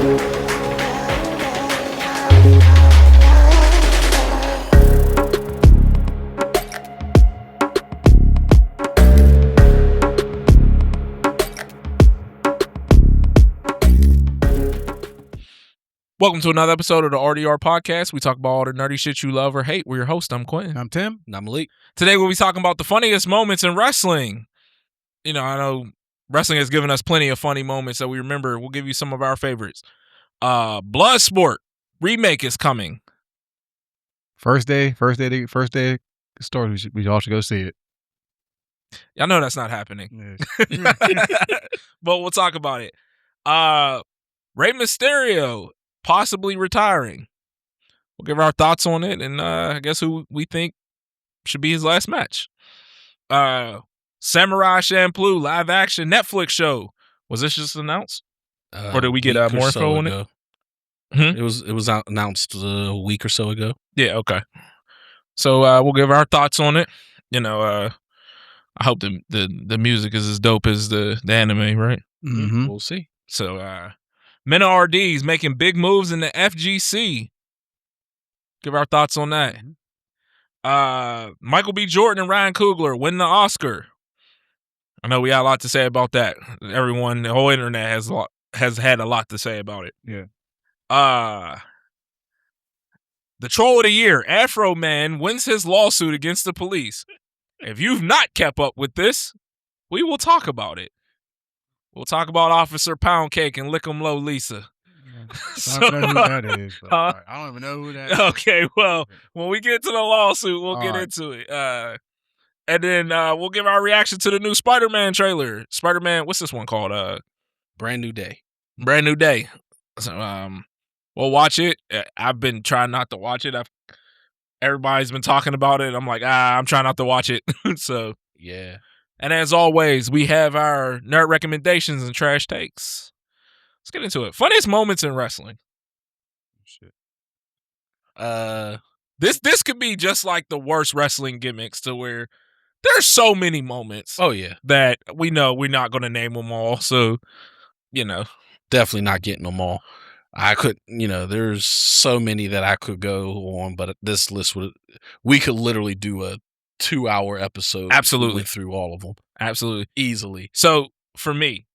Welcome to another episode of the RDR podcast. We talk about all the nerdy shit you love or hate. We're your host. I'm Quintin. I'm Tim. And I'm Malik. Today we'll be talking about the funniest moments in wrestling. You know, I know wrestling has given us plenty of funny moments that we remember. We'll give you some of our favorites. Bloodsport remake is coming. First day stores. We all should go see it. I know that's not happening. Yes. But we'll talk about it. Rey Mysterio possibly retiring. We'll give our thoughts on it and I guess who we think should be his last match. Samurai Champloo live action Netflix show. Was this just announced? Or did we get more info on it? It was announced a week or so ago. Yeah, okay. So we'll give our thoughts on it. You know, I hope the music is as dope as the anime, right? Mm-hmm. We'll see. So MenaRD is making big moves in the FGC. Give our thoughts on that. Michael B. Jordan and Ryan Coogler win the Oscar. I know we got a lot to say about that. Everyone, the whole internet has had a lot to say about it. Yeah. The Troll of the Year, Afroman, wins his lawsuit against the police. If you've not kept up with this, we will talk about it. We'll talk about Officer Poundcake and Lick 'em Low Lisa. I don't know who that is. But, all right, I don't even know who that is. Okay, well, when we get to the lawsuit, we'll All get right. into it. And then we'll give our reaction to the new Spider-Man trailer. Spider-Man, what's this one called? Brand new day. Brand New Day. So we'll watch it. I've been trying not to watch it. Everybody's been talking about it. I'm like, I'm trying not to watch it. So Yeah. and as always, we have our nerd recommendations and trash takes. Let's get into it. Funniest moments in wrestling. Shit. This could be just like the worst wrestling gimmicks to where there's so many moments Oh yeah. that we know we're not going to name them all. So, you know. Definitely not getting them all. I could, there's so many that I could go on, but this list we could literally do a 2-hour episode. Absolutely. If we went through all of them. Absolutely. Easily. So for me,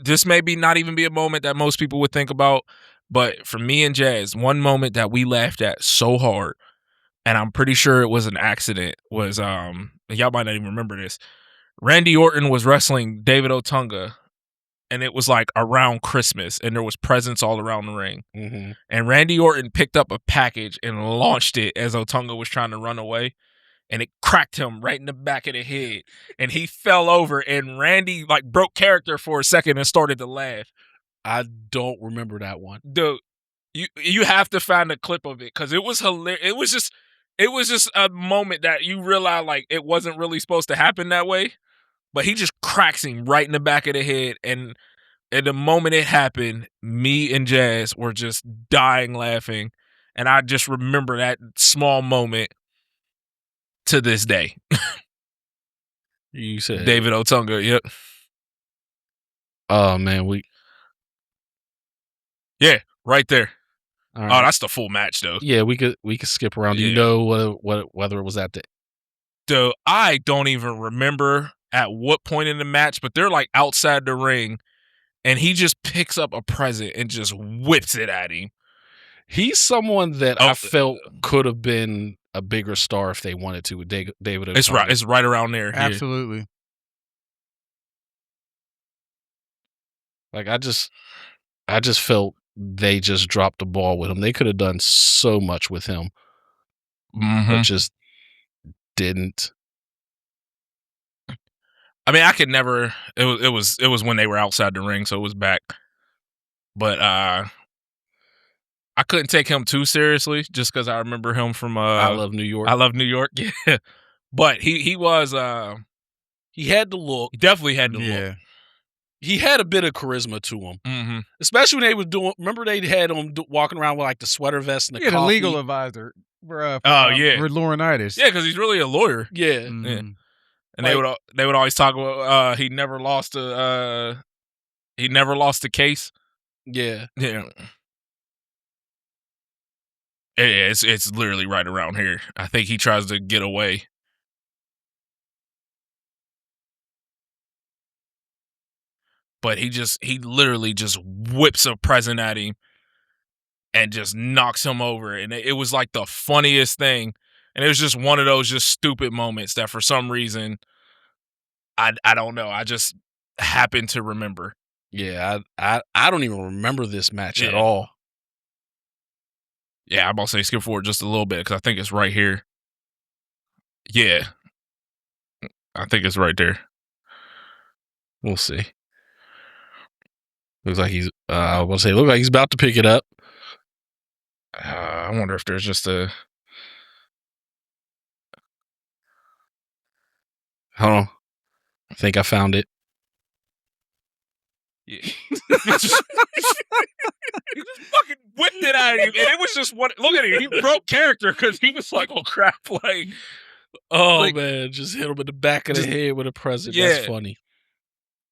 this may be not even be a moment that most people would think about, but for me and Jazz, one moment that we laughed at so hard, and I'm pretty sure it was an accident, was y'all might not even remember this. Randy Orton was wrestling David Otunga, and it was like around Christmas, and there was presents all around the ring. Mm-hmm. And Randy Orton picked up a package and launched it as Otunga was trying to run away. And it cracked him right in the back of the head. And he fell over, and Randy like broke character for a second and started to laugh. I don't remember that one. Dude, you have to find a clip of it because it was hilarious. It was just a moment that you realize like it wasn't really supposed to happen that way. But he just cracks him right in the back of the head. And at the moment it happened, me and Jazz were just dying laughing. And I just remember that small moment to this day. You said David Otunga, yep. Oh man, Yeah, right there. all Oh, right. that's the full match though. Yeah, we could skip around. Do Yeah. you know whether it was at the Dude, I don't even remember at what point in the match, but they're like outside the ring, and he just picks up a present and just whips it at him. He's someone that I Oh, felt could have been a bigger star if they wanted to with David Otunga. It's right. It's right around there. Yeah. Absolutely. Like I just felt they just dropped the ball with him. They could have done so much with him, Mhm. but just didn't. I mean, I could never. It was when they were outside the ring, so it was back. But I couldn't take him too seriously just because I remember him from I Love New York. I Love New York. Yeah, but he was He had the look. he definitely had the Yeah. look. He had a bit of charisma to him, Mm-hmm. especially when they was doing. Remember, they had him walking around with like the sweater vest and the Yeah, the coffee. legal advisor. For Laurinaitis. Yeah, because he's really a lawyer. Yeah, Mhm. And they would always talk about he never lost a case. Yeah. Yeah. It's literally right around here. I think he tries to get away. But he literally just whips a present at him and just knocks him over. And it was like the funniest thing. And it was just one of those just stupid moments that for some reason, I don't know. I just happened to remember. Yeah, I don't even remember this match at all. Yeah, I'm about to say skip forward just a little bit because I think it's right here. Yeah. I think it's right there. We'll see. Looks like he's I was gonna say, look like he's about to pick it up. I wonder if there's just a... Hold on. I think I found it. Yeah. He just fucking whipped it at him, and it was just what. Look at him, he broke character because he was like, "Oh crap!" Like, Man, just hit him in the back of the head with a present. Yeah. That's funny.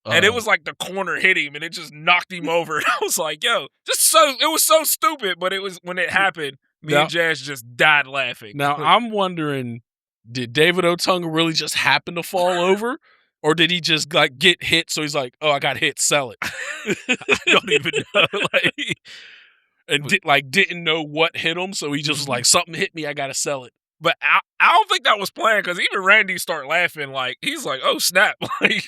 And it was like the corner hit him, and it just knocked him over. I was like, "Yo, it was so stupid." But it was when it happened, me and Jazz just died laughing. Now I'm wondering, did David Otunga really just happen to fall over? Or did he just like get hit? So he's like, "Oh, I got hit. Sell it." I don't even know. Didn't know what hit him, so he just was like, "Something hit me. I gotta sell it." But I don't think that was planned because even Randy start laughing. Like he's like, "Oh snap!" Like,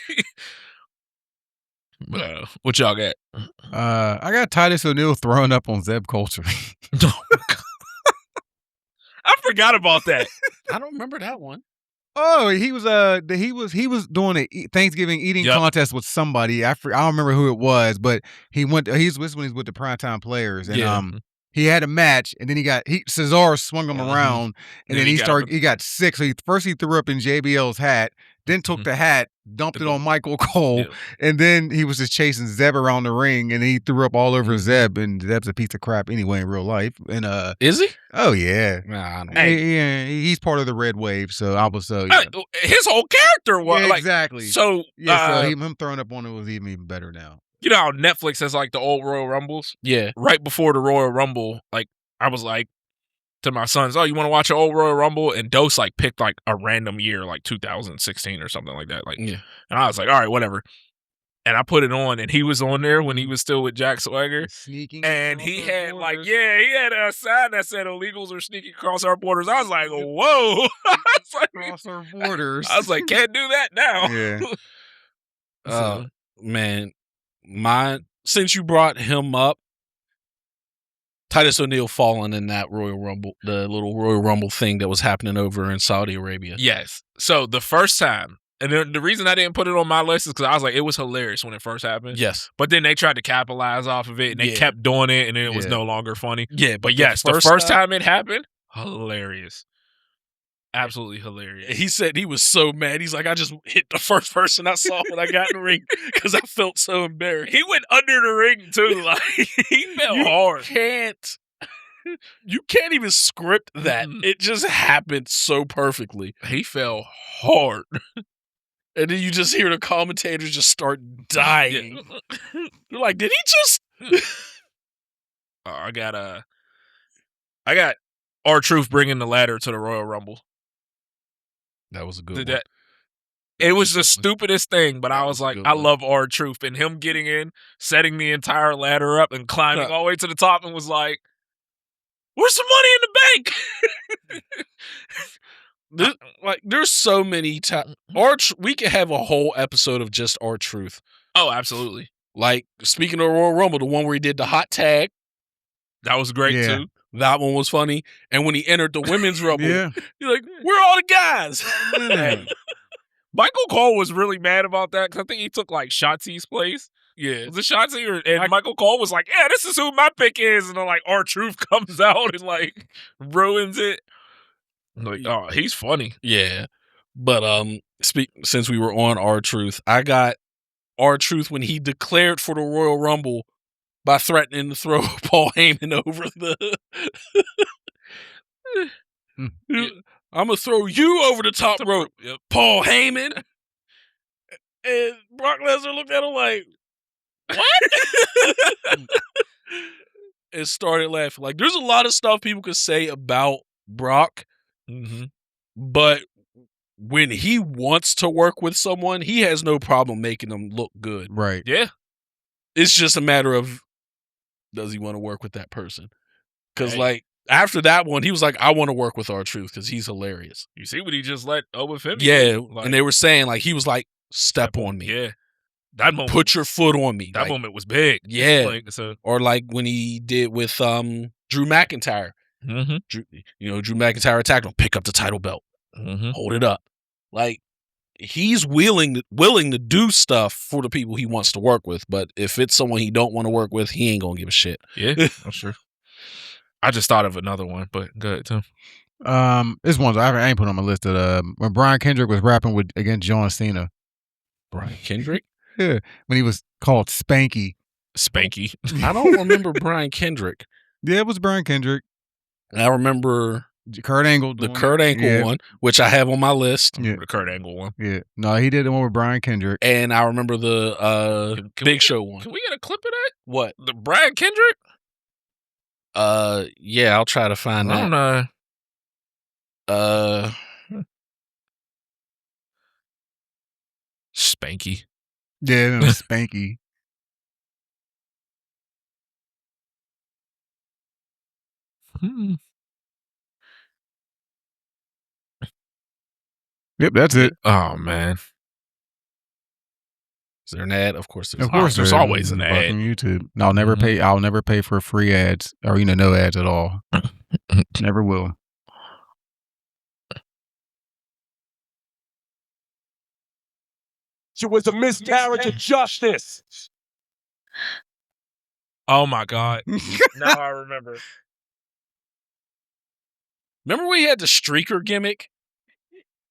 what y'all got? I got Titus O'Neil throwing up on Zeb Coulter. I forgot about that. I don't remember that one. Oh, he was doing a Thanksgiving eating contest with somebody. I don't remember who it was, but he's when he's with the primetime players, and he had a match, and then Cesar swung him around, and then he got sick. So first he threw up in JBL's hat, then took the hat, dumped it on Michael Cole, and then he was just chasing Zeb around the ring, and he threw up all over Zeb, and Zeb's a piece of crap anyway in real life. And is he? Oh yeah, nah, I don't know. He's part of the Red Wave, so I was his whole character was exactly. So him throwing up on it was even better now. You know how Netflix has like the old Royal Rumbles? Yeah. Right before the Royal Rumble, like I was like to my sons, "Oh, you want to watch an old Royal Rumble?" And Dose like picked like a random year, like 2016 or something like that. Like, and I was like, "All right, whatever." And I put it on, and he was on there when he was still with Jack Swagger, sneaking, and he had he had a sign that said "Illegals are sneaking across our borders." I was like, "Whoa!" I was like, across our borders. I was like, "Can't do that now." Yeah. Man. Since you brought him up, Titus O'Neil falling in that Royal Rumble, the little Royal Rumble thing that was happening over in Saudi Arabia. Yes. So the first time, and the reason I didn't put it on my list is because I was like, it was hilarious when it first happened. Yes. But then they tried to capitalize off of it, and they kept doing it, and then it was no longer funny. Yeah. But yes, the first time it happened, hilarious. Absolutely hilarious. He said he was so mad. He's like, I just hit the first person I saw when I got in the ring because I felt so embarrassed. He went under the ring too. Like he fell hard. You can't even script that. It just happened so perfectly. He fell hard. And then you just hear the commentators just start dying. You're like, did he just? I got R-Truth bringing the ladder to the Royal Rumble. That was a good one. It was the stupidest thing, but I was like, I love R-Truth, and him getting in, setting the entire ladder up, and climbing all the way to the top, and was like, "Where's some money in the bank?" There's so many times. We could have a whole episode of just R-Truth. Oh, absolutely. Like, speaking of Royal Rumble, the one where he did the hot tag. That was great, too. That one was funny. And when he entered the women's Rumble, you're like, where are all the guys? Michael Cole was really mad about that because I think he took, like, Shotzi's place. Yeah. Was it Shotzi? And Michael Cole was like, "Yeah, this is who my pick is." And then, like, R-Truth comes out and, like, ruins it. Like, oh, he's funny. Yeah. But since we were on R-Truth, I got R-Truth when he declared for the Royal Rumble by threatening to throw Paul Heyman over the... I'm going to throw you over the top rope, Paul Heyman. And Brock Lesnar looked at him like, what? and started laughing. Like, there's a lot of stuff people could say about Brock, but when he wants to work with someone, he has no problem making them look good. Right. Yeah. It's just a matter of, does he want to work with that person? Because, like, after that one, he was like, I want to work with R-Truth because he's hilarious. You see what he just let Obafemi Yeah, do? Like, and they were saying, like, he was like, step on me. Yeah. That moment. Put your foot on me. That like, moment was big. Yeah. Like, so. Or like when he did with Drew McIntyre. Drew McIntyre attacked him. Pick up the title belt. Hold it up. Like, he's willing to do stuff for the people he wants to work with. But if it's someone he don't want to work with, he ain't gonna give a shit. Yeah, I'm sure. I just thought of another one, but go ahead, Tim. This one's I ain't put on my list of when Brian Kendrick was rapping against John Cena. Brian Kendrick? Yeah, when he was called Spanky. Spanky. I don't remember Brian Kendrick. Yeah, it was Brian Kendrick. I remember Kurt Angle. The Kurt Angle one, which I have on my list. Yeah. The Kurt Angle one. Yeah. No, he did the one with Brian Kendrick. And I remember the Big Show one. Can we get a clip of that? What? The Brian Kendrick? Yeah, I'll try to find that. I don't know. Spanky. Yeah, it was Spanky. Yep, that's it. Oh man. Is there an ad? Of course there's. Of course, there's always an ad. On YouTube. I'll never pay. I'll never pay for free ads or no ads at all. Never will. It was a miscarriage of justice. Oh my God. Now I remember. Remember when he had the streaker gimmick?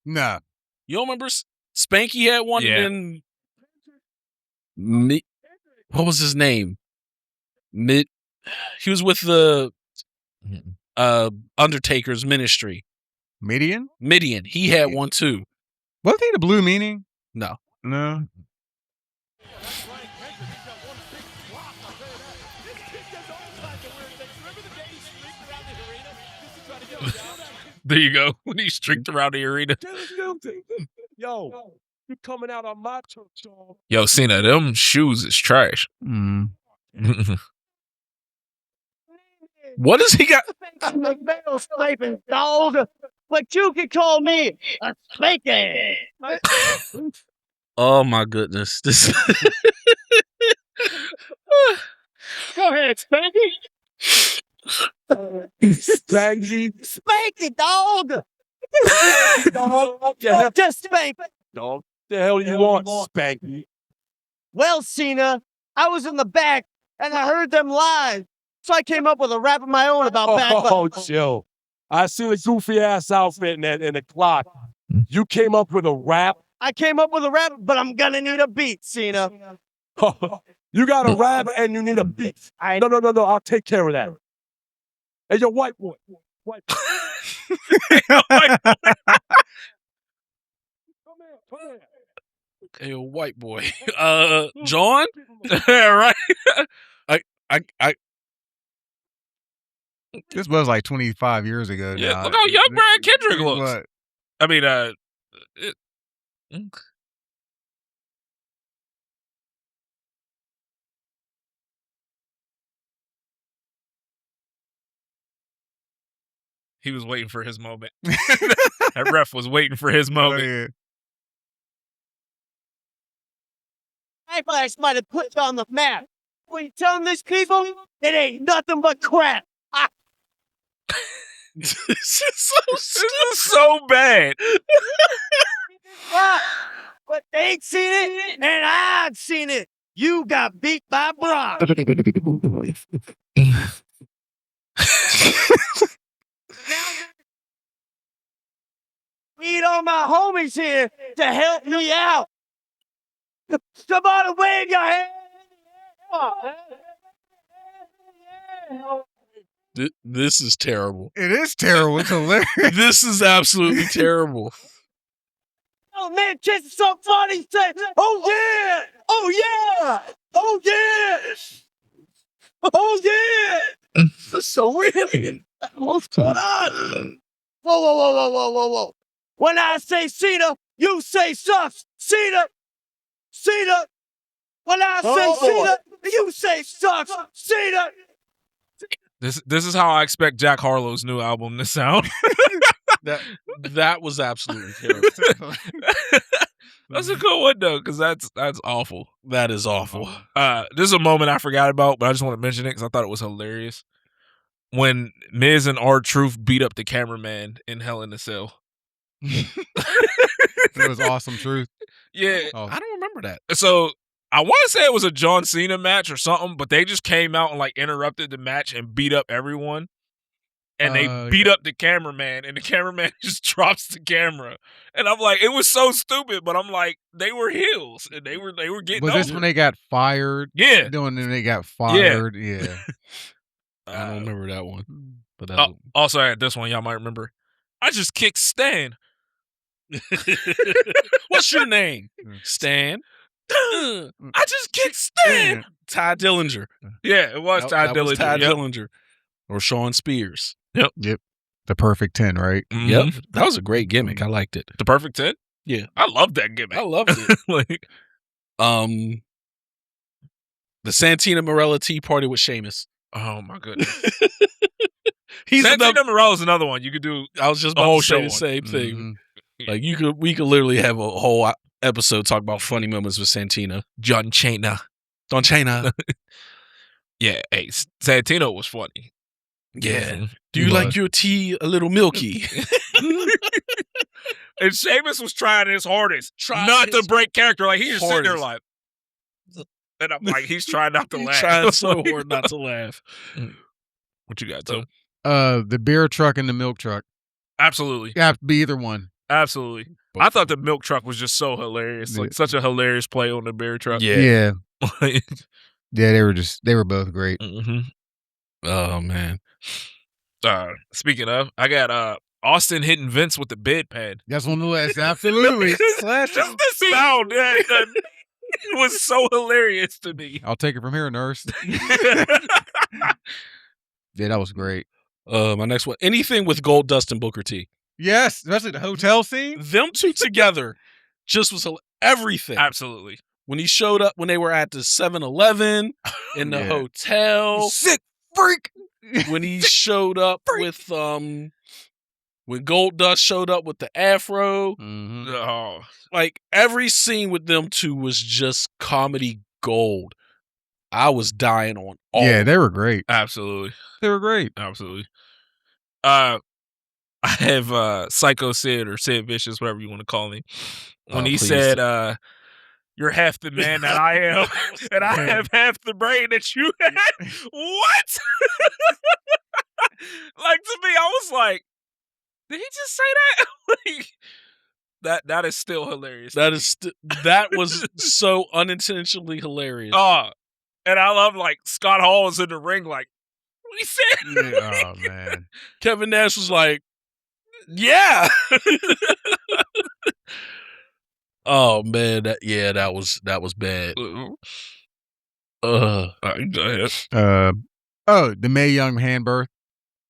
Nah. You don't remember Spanky had one? Yeah. And what was his name? He was with the Undertaker's ministry. Midian? He had one too. Wasn't he the Blue Meaning? No. No. There you go. When he streaked around the arena. Yo, you coming out on my turf, dog. Yo, Cena, them shoes is trash. What does he got? Sniping dog, but you can call me a spanky. Oh my goodness! This. Go ahead, Spanky. Spanky dog. Just spank. Dog, the hell you want, Spanky? Well, Cena, I was in the back and I heard them live, so I came up with a rap of my own about back. Oh, chill. I see the goofy ass outfit and the clock. You came up with a rap? I came up with a rap, but I'm gonna need a beat, Cena. You got a rap and you need a beat. No. I'll take care of that. Hey, yo, white boy. White boy. Come here. Hey, white boy. John? Right. I This was like 25 years ago. Yeah, now. look how young Brian Kendrick looks. What? I mean, he was waiting for his moment. That ref was waiting for his moment. Oh, yeah. I might have put you on the map. When you telling these people, it ain't nothing but crap. This is So bad. But they ain't seen it, and I've seen it. You got beat by Brock. Need all my homies here to help me out. Somebody wave your hand. This is terrible. It is terrible. It's hilarious. This is absolutely terrible. Oh man, Kiss is so funny. Say, oh yeah, oh yeah, oh yeah, oh yeah. is so weird. What's going on? Whoa. When I say Cena, you say sucks. Cena. When I say Cena, you say sucks. Cena. This is how I expect Jack Harlow's new album to sound. That was absolutely terrible. That's a good one though, because that's awful. That is awful. This is a moment I forgot about, but I just want to mention it because I thought it was hilarious. When Miz and R-Truth beat up the cameraman in Hell in a Cell. It was awesome, Truth. Yeah. Oh. I don't remember that. So I want to say it was a John Cena match or something, but they just came out and like interrupted the match and beat up everyone. And they beat up the cameraman, and the cameraman just drops the camera. And I'm like, it was so stupid, but I'm like, they were heels, and they were getting. Was this when they got fired? Yeah. When they got fired? Yeah. I don't remember that one. But also, I had this one y'all might remember. I just kicked Stan. What's your name? Stan. I just kicked Stan. Ty Dillinger. Yeah, it was Ty Dillinger. Was Ty Dillinger. Or Sean Spears. Yep. The perfect 10, right? Mm-hmm. Yep. That was a great gimmick. I liked it. The perfect 10? Yeah. I loved that gimmick. I loved it. Like, the Santina Morella Tea Party with Sheamus. Oh my goodness. Santina Morella's another one. You could do. I was just about to say the same thing. Mm-hmm. Like we could literally have a whole episode talk about funny moments with Santina. John Cena. Yeah, hey, Santino was funny. Yeah. Do you like your tea a little milky? And Sheamus was trying his hardest not to break character. Like, he's just sitting there like, and I'm like, he's trying not to laugh. Trying so hard not to laugh. What you got, Tom? The beer truck and the milk truck. Absolutely. You have to be either one. Absolutely. I thought the milk truck was just so hilarious. Like, such a hilarious play on the beer truck. Yeah. Yeah, they were both great. Mm-hmm. Oh, man. Speaking of, I got Austin hitting Vince with the bedpan. That's on the list. Absolutely. Just the sound that was so hilarious to me. I'll take it from here, nurse. Yeah, that was great. My next one. Anything with Gold Dust and Booker T. Yes, especially the hotel scene. Them two together just was everything. Absolutely. When he showed up, when they were at the 7-Eleven, in the hotel. Sick freak. When he showed up with, when Gold Dust showed up with the afro. Mm-hmm. Oh. Like, every scene with them two was just comedy gold. I was dying on all. Yeah, they were great. Absolutely. They were great. Absolutely. I have Psycho Sid or Sid Vicious, whatever you want to call me. When he said, you're half the man that I am, and I have half the brain that you have. What? Like, to me, I was like, did he just say that? That is still hilarious. That was so unintentionally hilarious. Oh, and I love, like, Scott Hall was in the ring, like, what he said? Oh, man. Kevin Nash was like, yeah. Oh man, that was bad. The Mae Young hand birth.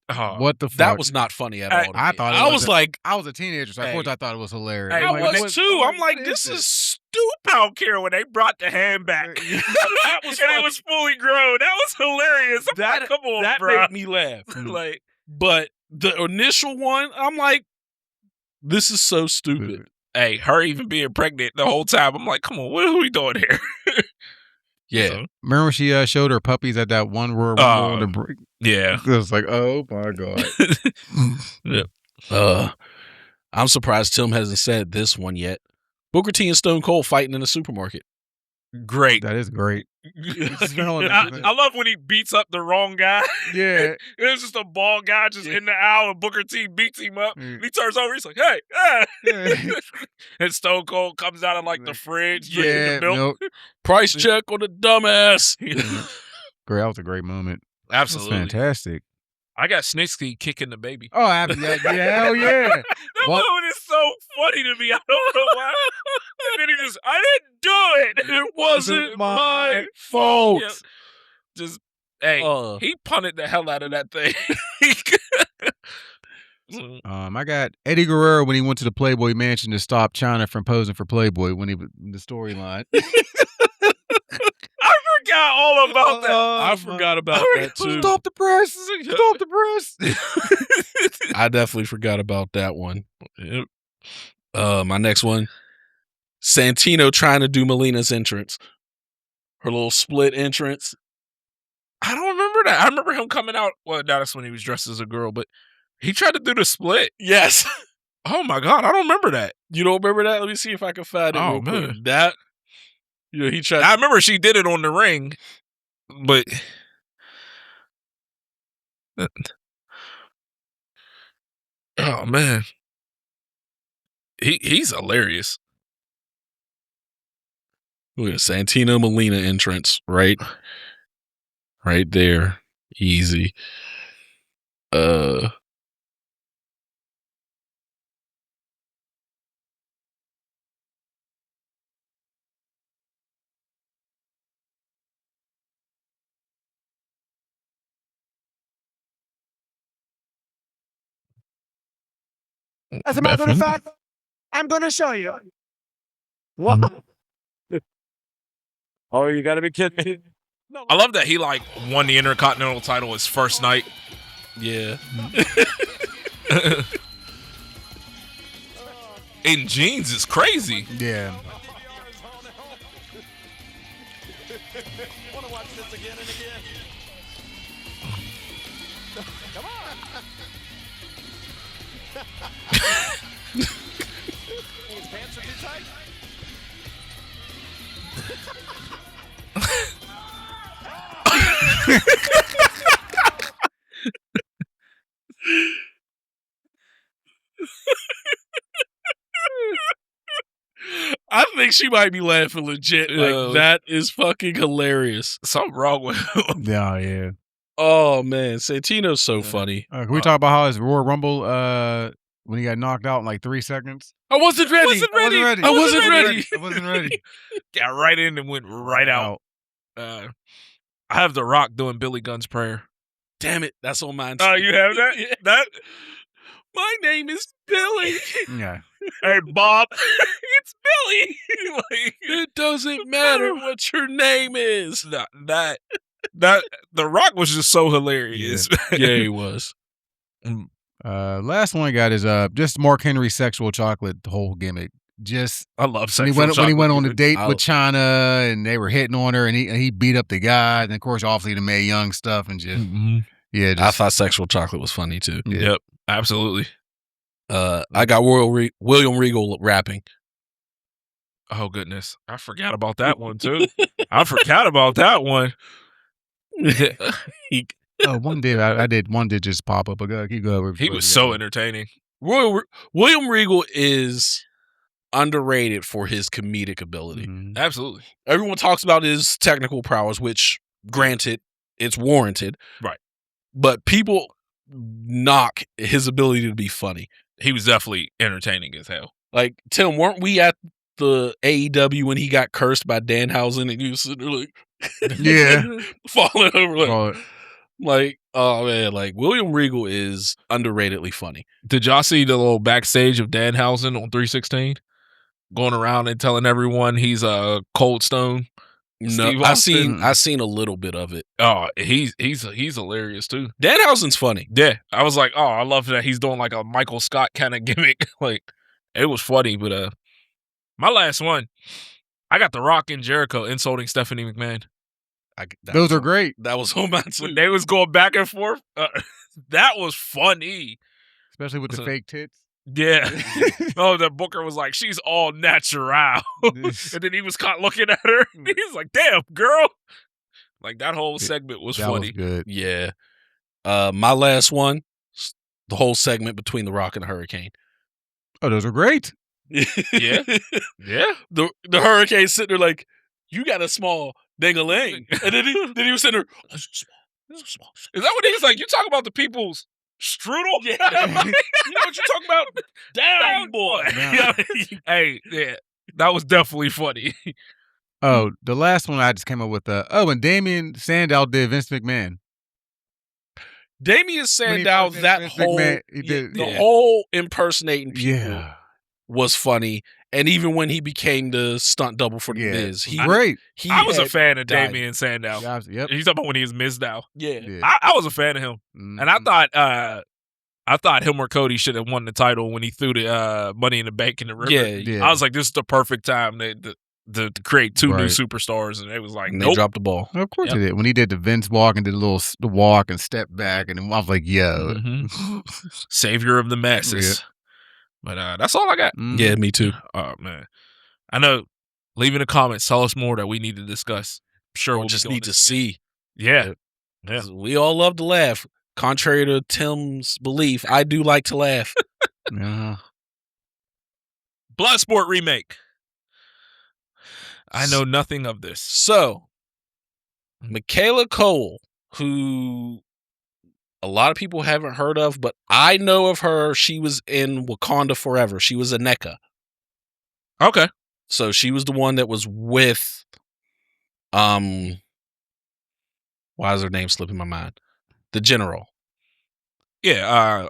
What the fuck? That was not funny at all. I thought I was like, I was a teenager, so of course I thought it was hilarious. Hey, I was too. I'm like, this is stupid. I don't care when they brought the hand back. That was and it was fully grown. That was hilarious. I'm like, come on, that bro. made me laugh. Like, but the initial one, I'm like, this is so stupid. Hey, her even being pregnant the whole time, I'm like, come on, what are we doing here? Yeah. So, remember when she showed her puppies at that one Royal Rumble? Yeah. It was like, oh my God. Yeah. I'm surprised Tim hasn't said this one yet. Booker T and Stone Cold fighting in the supermarket. Great. That is great. I love when he beats up the wrong guy. Yeah. It was just a bald guy just in the aisle, and Booker T beats him up. Mm. He turns over, he's like, hey, and Stone Cold comes out of like the fridge, drinking the milk. Price check on the dumbass. Great, that was a great moment. Absolutely. That's fantastic. I got Snitsky kicking the baby. Oh, absolutely. Yeah, hell yeah. That moment is so funny to me. I don't know why. And then he just, I didn't do it. It wasn't my fault. Yep. Just Hey, he punted the hell out of that thing. I got Eddie Guerrero when he went to the Playboy Mansion to stop China from posing for Playboy when he was in the storyline. I forgot all about that. I forgot about that too. Stop the press! Stop the press! I definitely forgot about that one. Yep. My next one, Santino trying to do Melina's entrance, her little split entrance. I don't remember that. I remember him coming out. Well, that's when he was dressed as a girl, but he tried to do the split. Yes. Oh my God, I don't remember that. You don't remember that? Let me see if I can find it real quick. That, he tried. I remember she did it on the ring, but oh man, he's hilarious. Look at Santino Melina entrance, right there, easy. As a matter of fact, I'm going to show you. What? Oh, you got to be kidding me. I love that he won the Intercontinental title his first night. Yeah. In jeans is crazy. Yeah. Want to watch this again and again? Come on. His pants are too tight. I think she might be laughing legit. That is fucking hilarious. Something wrong with him. Yeah. Oh man, Santino's so funny. Can we talk about how his Royal Rumble when he got knocked out in 3 seconds? I wasn't ready. I wasn't ready. Got right in and went right out. I have The Rock doing Billy Gunn's prayer. Damn it, that's on mine. Oh, you have that? Yeah. That? My name is Billy. Yeah. Hey, Bob, it's Billy. It doesn't matter what your name is. That The Rock was just so hilarious. Yeah, he was. Last one I got is just Mark Henry's sexual chocolate whole gimmick. Just I love sexual chocolate. When he went on a date I- with China and they were hitting on her and he beat up the guy, and of course obviously the Mae Young stuff and just I thought sexual chocolate was funny too. Yeah. Yep, absolutely. I got William Regal rapping. Oh goodness, I forgot about that one too. I forgot about that one. One did just pop up. Keep going. He was so entertaining. William Regal is underrated for his comedic ability. Mm-hmm. Absolutely. Everyone talks about his technical prowess, which, granted, it's warranted. Right. But people knock his ability to be funny. He was definitely entertaining as hell. Like, Tim, weren't we at the AEW when he got cursed by Danhausen and he was sitting there like, Yeah. falling over like, oh man, like William Regal is underratedly funny. Did y'all see the little backstage of Danhausen on 316? Going around and telling everyone he's a Cold Stone. No, Steve I seen a little bit of it. Oh, he's hilarious too. Danhausen's funny. Yeah, I was like, oh, I love that he's doing like a Michael Scott kind of gimmick. Like, it was funny. But my last one, I got The Rock and Jericho insulting Stephanie McMahon. Those are great. That was on my too. When they was going back and forth. That was funny, especially with the fake tits. Yeah. Oh, the Booker was like, she's all natural. And then he was caught looking at her. He was like, damn, girl. Like, that whole segment was funny. Was good. Yeah. My last one, the whole segment between The Rock and the Hurricane. Oh, those are great. Yeah. Yeah. The Hurricane sitting there like, you got a small ding-a-ling. And then he was sitting there, oh, so small. Is that what he was like? You talking about the people's strudel? Yeah. You know what you're talking about? Down, boy. Yeah. Hey, yeah. That was definitely funny. Oh, the last one I just came up with. And Damien Sandow did Vince McMahon. Damien Sandow, that Vince whole McMahon, the whole impersonating people Yeah. was funny, and even when he became the stunt double for the Miz, great. I was a fan of died. Damien Sandow. Yep. He's talking about when he was Mizdow. Yeah. I was a fan of him, and I thought him or Cody should have won the title when he threw the Money in the Bank in the river. Yeah. I was like, this is the perfect time to create two new superstars, and it was like, and nope. they dropped the ball. Of course they did. When he did the Vince walk and did the walk and step back, and I was like, yo. Savior of the masses. But that's all I got. Yeah, me too. Oh, man. I know. Leave in the comments. Tell us more that we need to discuss. Sure, we'll just need to see. Yeah. We all love to laugh. Contrary to Tim's belief, I do like to laugh. Bloodsport remake. I know nothing of this. So, Michaela Cole, who a lot of people haven't heard of, but I know of her. She was in Wakanda Forever. She was a NECA. Okay. So she was the one that was with, why is her name slipping my mind? The general. Yeah.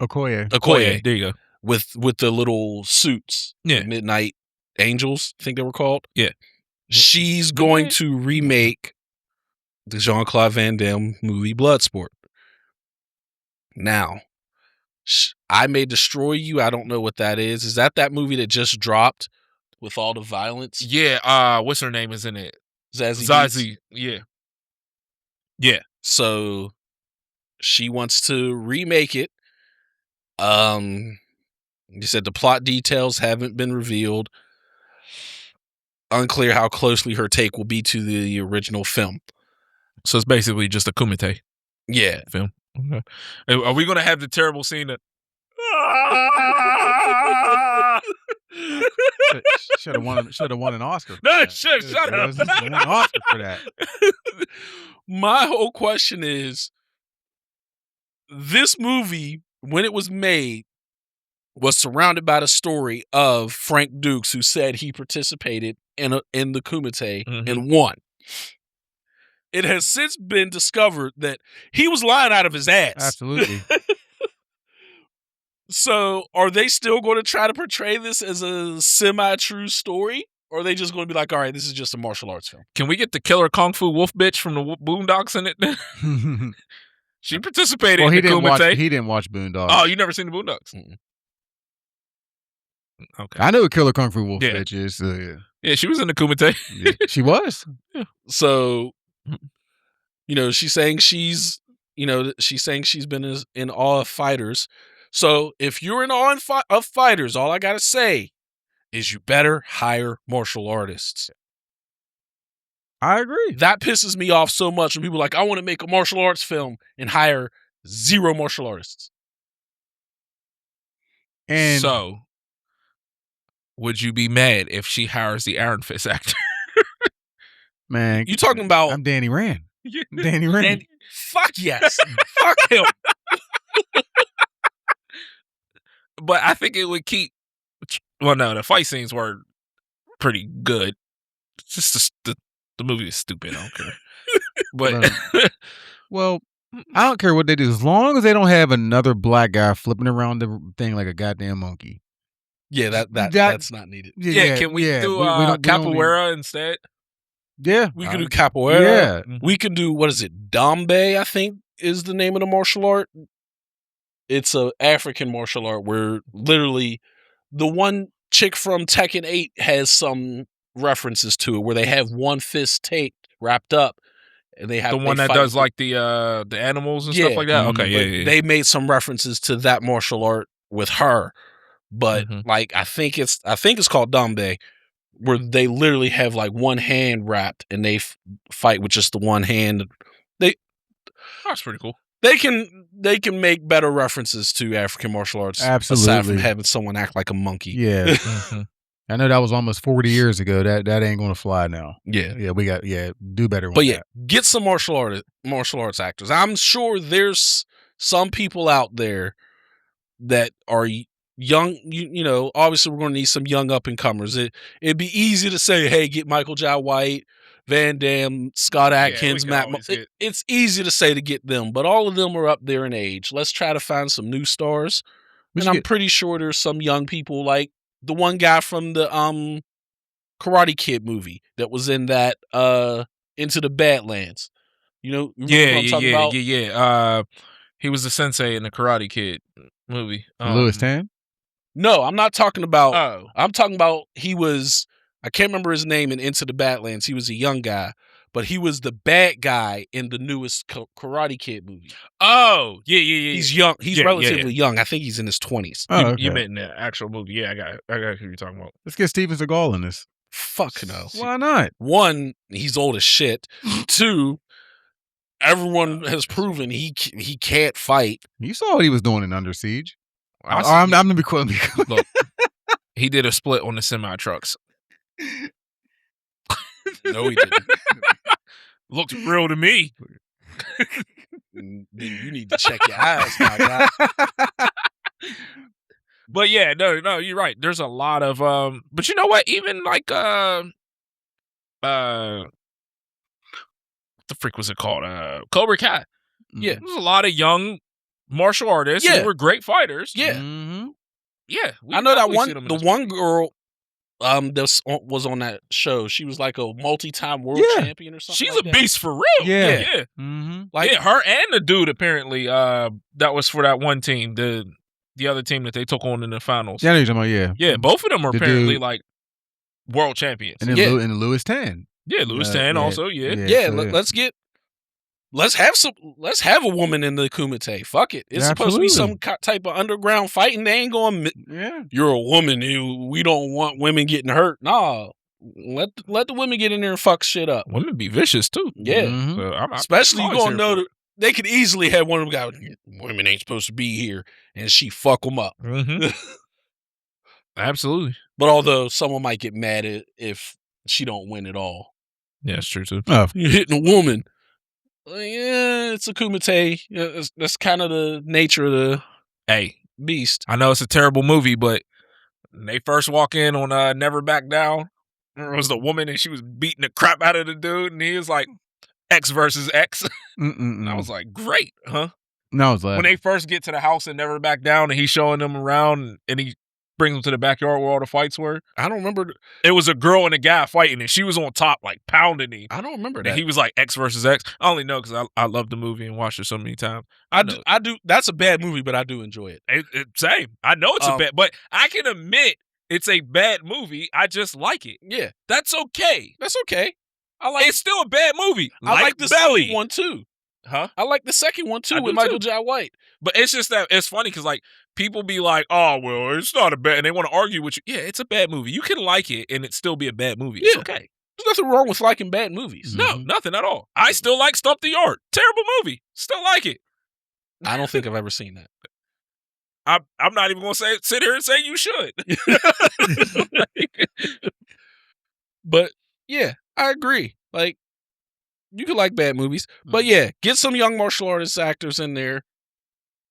Okoye. There you go. With the little suits. Yeah. The Midnight Angels, I think they were called. Yeah. She's going to remake the Jean-Claude Van Damme movie Bloodsport. Now, I May Destroy You. I don't know what that is. Is that movie that just dropped with all the violence? Yeah. What's her name is in it? Zazie. Yeah. Yeah. So she wants to remake it. You said the plot details haven't been revealed. Unclear how closely her take will be to the original film. So it's basically just a Kumite. Yeah. Film. Okay. Are we going to have the terrible scene that... Should have won an Oscar. No, shut up. Won an Oscar for that. My whole question is, this movie, when it was made, was surrounded by the story of Frank Dukes, who said he participated in the Kumite and won. It has since been discovered that he was lying out of his ass. Absolutely. So, are they still going to try to portray this as a semi-true story? Or are they just going to be like, all right, this is just a martial arts film? Can we get the killer Kung Fu wolf bitch from the Boondocks in it? She participated in the Kumite. He didn't watch Boondocks. Oh, you never seen the Boondocks? Okay. I know what killer Kung Fu wolf bitch is. Yeah, she was in the Kumite. She was. Yeah. So, she's saying she's been in awe of fighters. So if you're in awe of fighters, all I got to say is you better hire martial artists. I agree. That pisses me off so much when people are like, I want to make a martial arts film and hire 0 martial artists. And so, would you be mad if she hires the Iron Fist actor? Man, you talking about... I'm Danny Rand. Danny Rand. Fuck yes. Fuck him. But I think it would keep... Well, no, the fight scenes were pretty good. It's just the movie is stupid. I don't care. But... Well, I don't care what they do. As long as they don't have another black guy flipping around the thing like a goddamn monkey. Yeah, that's not needed. Yeah, can we do capoeira instead? Yeah. We could do capoeira. Yeah. We could do, what is it? Dambe, I think, is the name of the martial art. It's a African martial art where literally the one chick from Tekken 8 has some references to it where they have one fist taped, wrapped up. And they have the one that does like the animals and stuff like that. Okay, yeah. They made some references to that martial art with her, but like I think it's called Dambe, where they literally have like one hand wrapped and they fight with just the one hand. That's pretty cool. They can make better references to African martial arts, absolutely, aside from having someone act like a monkey. Yeah. I know that was almost 40 years ago. That ain't gonna fly now. Yeah, we got do better. But get some martial arts actors. I'm sure there's some people out there that are young, you know, obviously we're going to need some young up and comers. It'd be easy to say, hey, get Michael Jai White, Van Damme, Scott Adkins, Matt. It's easy to say to get them, but all of them are up there in age. Let's try to find some new stars. And I'm pretty sure there's some young people, like the one guy from the Karate Kid movie that was in that Into the Badlands. You know, what I'm talking about? Yeah. He was the sensei in the Karate Kid movie. Louis Tan? No, I'm not talking about. Oh. I'm talking about he was. I can't remember his name in Into the Badlands. He was a young guy, but he was the bad guy in the newest Karate Kid movie. Oh, yeah. He's young. He's relatively young. I think he's in his 20s. Oh, okay. You meant in the actual movie. Yeah, I got who you're talking about. Let's get Steven Seagal in this. Fuck no. Why not? 1, he's old as shit. 2, everyone has proven he can't fight. You saw what he was doing in Under Siege. I'm gonna be quick. Look, he did a split on the semi trucks. No, he didn't. Looked real to me. Then you need to check your eyes, my guy. But yeah, no, you're right. There's a lot of but you know what? Even like what the freak was it called? Cobra Kai. Yeah. There's a lot of young martial artists who were great fighters. Yeah. Mm-hmm. Yeah. I know that one girl that was on that show. She was like a multi-time world champion or something. She's like a beast for real. Yeah. Mm-hmm. Like her and the dude apparently that was for that one team, the other team that they took on in the finals. Yeah, you're talking about, yeah, both of them are apparently like world champions. And then and Louis Tan. Yeah, Louis Tan also. Let's have a woman in the Kumite. Fuck it. It's supposed to be some type of underground fighting. They ain't going. You're a woman. We don't want women getting hurt. Nah, let the women get in there and fuck shit up. Women be vicious too. Yeah, so especially you gonna know that they could easily have one of them guys. Women ain't supposed to be here, and she fuck them up. Mm-hmm. Absolutely. But although someone might get mad if she don't win at all. Yeah, it's true too. You're hitting a woman. Yeah, it's a kumite. That's kind of the nature of the beast. I know it's a terrible movie, but when they first walk in on Never Back Down, there was the woman and she was beating the crap out of the dude, and he was like X versus X. And I was like, great, huh? No, I was laughing. When they first get to the house and Never Back Down, and he's showing them around, and he brings them to the backyard where all the fights were. I don't remember. It was a girl and a guy fighting, and she was on top, like pounding him. I don't remember that. And he was like X versus X. I only know because I love the movie and watched it so many times. I do. That's a bad movie, but I do enjoy it. Same. I know it's a bad, but I can admit it's a bad movie. I just like it. Yeah, that's okay. That's okay. It's still a bad movie. I like the second one too. Huh? I like the second one too with Michael Jai White. But it's just that it's funny because like people be like, "Oh, well, it's not a bad," and they want to argue with you. Yeah, it's a bad movie. You can like it and it still be a bad movie. It's okay. There's nothing wrong with liking bad movies. No, nothing at all. I still like Stump the Yard. Terrible movie. Still like it. I don't think I've ever seen that. I'm not even gonna sit here and say you should. But yeah, I agree. Like, you can like bad movies, but yeah, get some young martial artist actors in there.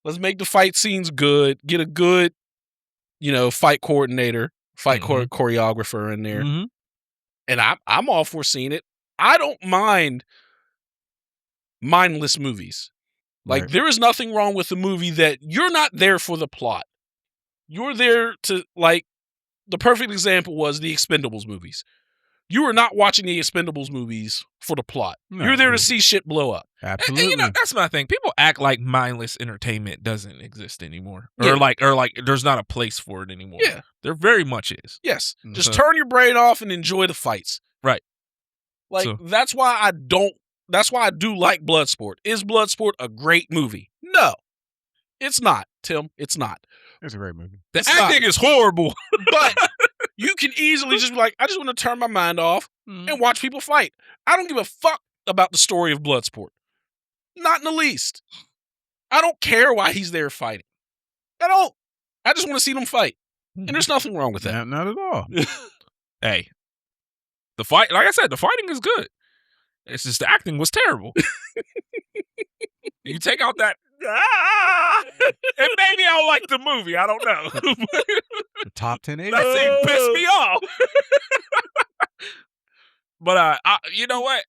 Let's make the fight scenes good. Get a good, fight coordinator, choreographer in there. Mm-hmm. And I'm all for seeing it. I don't mind mindless movies. Like, there is nothing wrong with a movie that you're not there for the plot. You're there to, like, the perfect example was the Expendables movies. You are not watching the Expendables movies for the plot. No, you're there to see shit blow up. Absolutely. And, that's my thing. People act like mindless entertainment doesn't exist anymore. Or like there's not a place for it anymore. Yeah. There very much is. Yes. Just turn your brain off and enjoy the fights. Right. Like, that's why I do like Bloodsport. Is Bloodsport a great movie? No. It's not, Tim. It's not. It's a great movie. The acting is horrible. But you can easily just be like, I just want to turn my mind off and watch people fight. I don't give a fuck about the story of Bloodsport. Not in the least. I don't care why he's there fighting. I don't. I just want to see them fight. And there's nothing wrong with that. Not at all. Hey. The fight, like I said, the fighting is good. It's just the acting was terrible. You take out that And maybe I'll like the movie. I don't know. The top 10 That scene pissed me off. But you know what?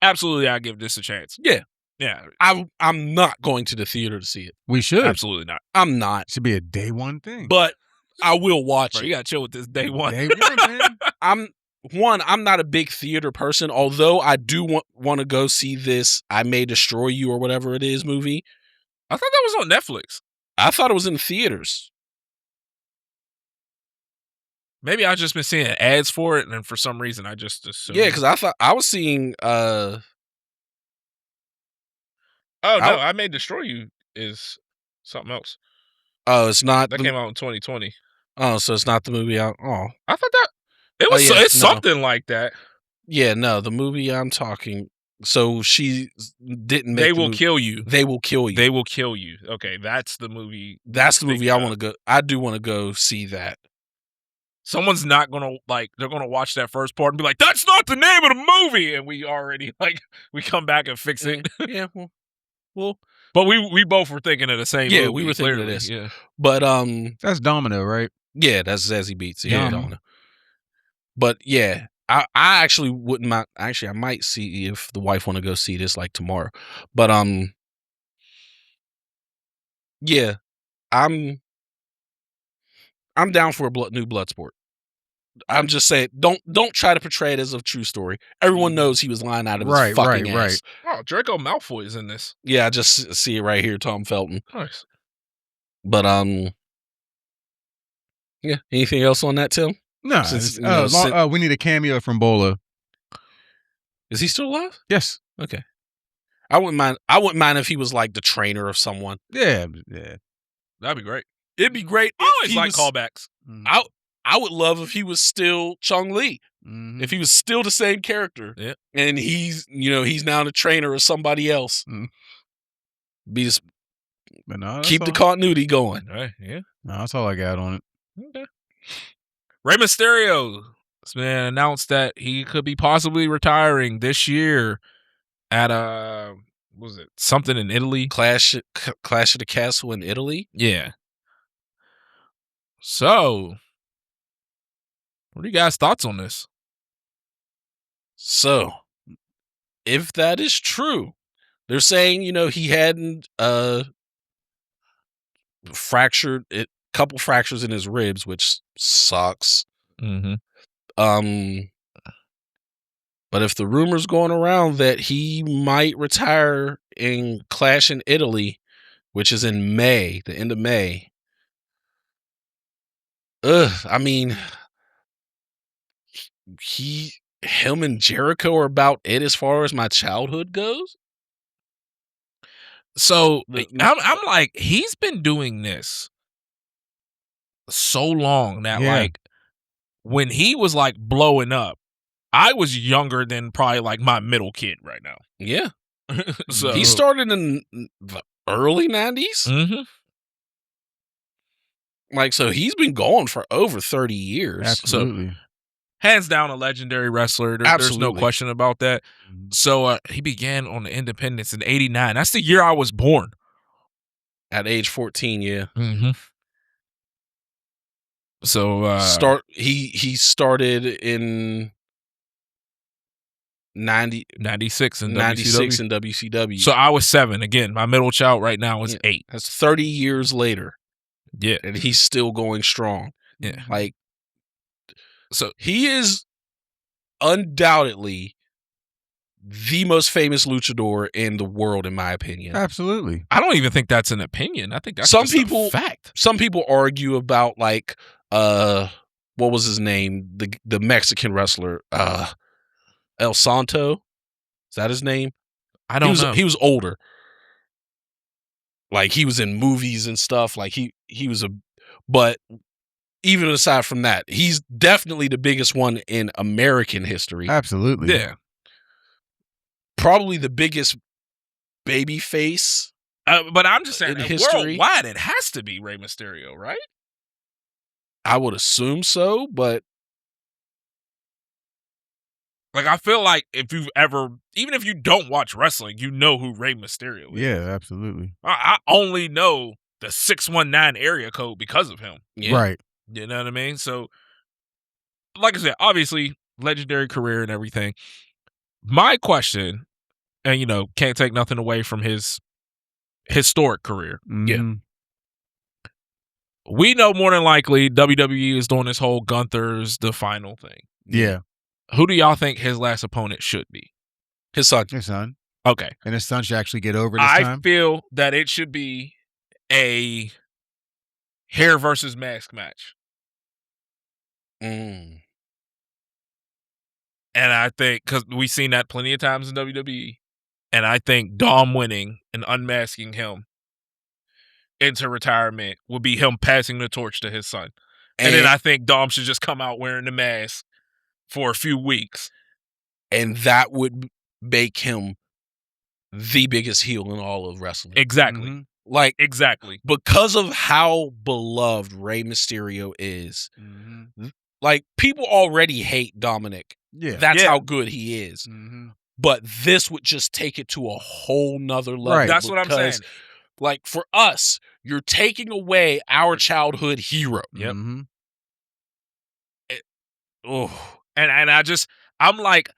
Absolutely, I give this a chance. Yeah. Yeah. I'm not going to the theater to see it. We should. Absolutely not. I'm not. It should be a day one thing. But I will watch Bro, it. you gotta chill with this day one. Day one, man. I'm not a big theater person, although I do want to go see this I May Destroy You or whatever it is movie. I thought that was on Netflix. I thought it was in theaters. Maybe I've just been seeing ads for it, and then for some reason I just assumed. Yeah, because I thought I was seeing Oh no, I May Destroy You is something else. Oh, it's not. That came out in 2020. Oh, so it's not the movie I thought that it was. It's something like that. Yeah, no, the movie I'm talking. So she didn't make. They Will Kill You. They Will Kill You. They Will Kill You. Okay, that's the movie. That's the movie I want to go. I do want to go see that. Someone's not gonna they're gonna watch that first part and be like, "That's not the name of the movie," and we already we come back and fix it. Yeah, well, but we both were thinking of the same. Yeah, movie, we were thinking of clearly. this. Yeah, but that's Domino, right? Yeah, that's Zazie Beetz. Yeah, Domino. But yeah, I actually wouldn't mind. Actually, I might see if the wife want to go see this like tomorrow. But yeah, I'm down for a new Bloodsport. I'm just saying, don't try to portray it as a true story. Everyone knows he was lying out of his fucking ass. Oh, Draco Malfoy is in this. Yeah, I just see it right here, Tom Felton. Nice. But yeah. Anything else on that, Tim? No. We need a cameo from Bola. Is he still alive? Yes. Okay. I wouldn't mind if he was like the trainer of someone. Yeah. That'd be great. It'd be great. I always like callbacks. I would love if he was still Chung Lee. Mm-hmm. If he was still the same character. Yeah. And he's now the trainer of somebody else. Mm. Keep the continuity going. Right. Yeah. No, that's all I got on it. Okay. Rey Mysterio has been announced that he could be possibly retiring this year at what was it, something in Italy? Clash of the Castle in Italy? Yeah. So, what are you guys' thoughts on this? So, if that is true, they're saying, he hadn't fractured it, couple fractures in his ribs, which sucks. Mm-hmm. But if the rumor's going around that he might retire in Clash in Italy, which is in May, the end of May. I mean, him and Jericho are about it as far as my childhood goes. So I'm like, he's been doing this so long that like when he was like blowing up, I was younger than probably like my middle kid right now. Yeah. So he started in the early 90s. Mm-hmm. Like, so he's been going for over 30 years. Absolutely. So, hands down a legendary wrestler. There's no question about that. So he began on the Independence in '89. That's the year I was born. At age 14, yeah. Mm-hmm. So he started in 96 in WCW. So I was 7. Again, my middle child right now is 8. That's 30 years later. Yeah. And he's still going strong. Yeah. Like, so he is undoubtedly the most famous luchador in the world, in my opinion. Absolutely. I don't even think that's an opinion. I think that's a fact. Some people argue about like what was his name? The Mexican wrestler, El Santo. Is that his name? I don't know. He was older. Like, he was in movies and stuff. Like, he was but even aside from that, he's definitely the biggest one in American history. Absolutely. Yeah. Probably the biggest baby face. But I'm just saying, in history. Worldwide, it has to be Rey Mysterio, right? I would assume so, but Like, I feel like if you've ever, even if you don't watch wrestling, you know who Rey Mysterio is. Yeah, absolutely. I only know the 619 area code because of him. Yeah. Right. You know what I mean? So, like I said, obviously, legendary career and everything. My question, and, you know, can't take nothing away from his historic career. Mm-hmm. We know more than likely WWE is doing this whole Gunther's the final thing. Yeah. Who do y'all think his last opponent should be? His son. His son. Okay. And his son should actually get over this I time? feel that it should be a hair versus mask match. Mm. And I think, because we've seen that plenty of times in WWE, and I think Dom winning and unmasking him into retirement would be him passing the torch to his son. And then I think Dom should just come out wearing the mask for a few weeks. And that would make him the biggest heel in all of wrestling. Exactly. Mm-hmm. Like, exactly. Because of how beloved Rey Mysterio is, like, people already hate Dominic. Yeah. That's how good he is. Mm-hmm. But this would just take it to a whole nother level. Right. That's what I'm saying. Like, for us, you're taking away our childhood hero. Yep. Mm-hmm. And I'm like,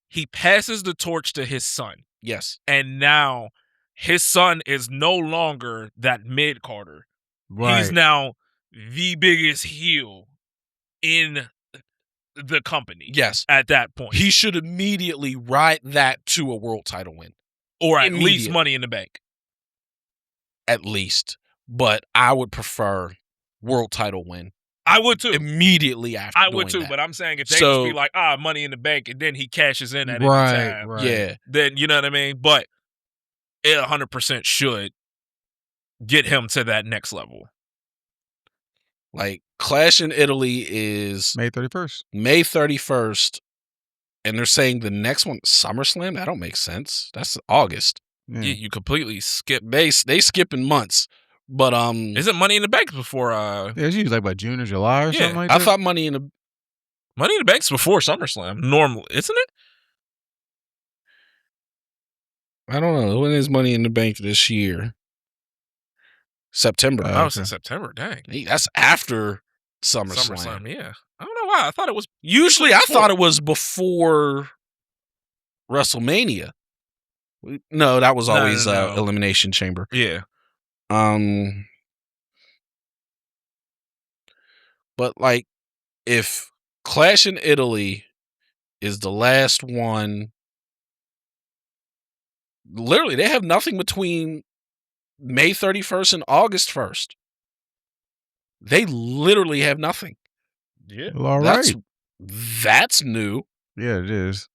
he passes the torch to his son. Yes. And now his son is no longer that mid-carder. Right. He's now the biggest heel in the company. Yes. At that point. He should immediately ride that to a world title win. Or at least Money in the Bank. At least. But I would prefer world title win. I would too. Immediately after. I would too, that. but I'm saying if they just be like, Money in the Bank, and then he cashes in at any time. Right. Yeah. Then, you know what I mean? But it 100% should get him to that next level. Like, Clash in Italy is May 31st. May 31st. And they're saying the next one, SummerSlam? That don't make sense. That's August. Yeah. You completely skip. They skipping months. But isn't Money in the Bank before Yeah, it's usually like by June or July or something like I that. thought Money in the Bank's before SummerSlam, normally, isn't it? I don't know. When is Money in the Bank this year? September. Oh, it's in September. Dang. Hey, that's after SummerSlam. SummerSlam, yeah. I don't know why. I thought it was. Usually, I thought it was before WrestleMania. No, that was always No. Elimination Chamber. Yeah. But like, if Clash in Italy is the last one, literally, they have nothing between May 31st and August 1st. They literally have nothing. Yeah. Well, all right. That's new. Yeah, it is.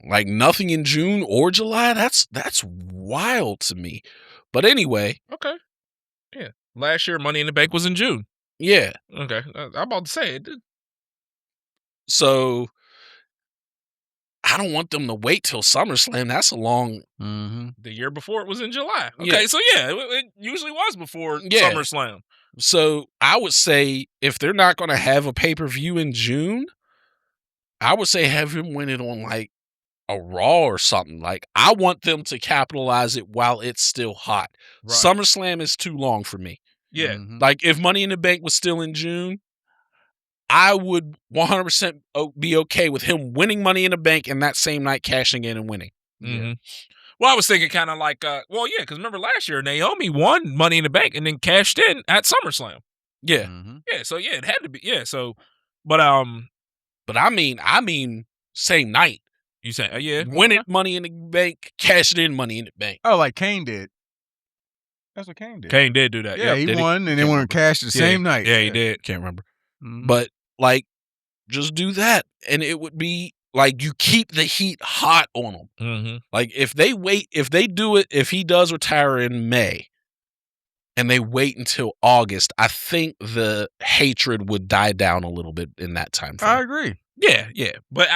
Like nothing in June or July. That's wild to me. But anyway. Okay. Yeah. Last year, Money in the Bank was in June. Yeah. Okay. I'm about to say it. So I don't want them to wait till SummerSlam. That's a long. Mm-hmm. The year before it was in July. Okay. Yeah. So yeah, it usually was before SummerSlam. So I would say if they're not going to have a pay-per-view in June, I would say have him win it on like a Raw or something. Like, I want them to capitalize it while it's still hot. Right. SummerSlam is too long for me. Yeah. Mm-hmm. Like, if Money in the Bank was still in June, I would 100% be okay with him winning Money in the Bank and that same night cashing in and winning. Mm-hmm. Yeah. Well, I was thinking kind of like, because remember last year, Naomi won Money in the Bank and then cashed in at SummerSlam. Yeah. Mm-hmm. Yeah, so yeah, it had to be. Yeah, so, but I mean, same night. You say, yeah, win it, Money in the Bank, cash it in, Money in the Bank. Oh, like Kane did. That's what Kane did. Kane did do that. Yeah, he won, and then went and cashed the same night. Yeah, he did. Can't remember. Mm-hmm. But like, just do that, and it would be like you keep the heat hot on them. Mm-hmm. Like if he does retire in May, and they wait until August, I think the hatred would die down a little bit in that time frame. I agree. Yeah. But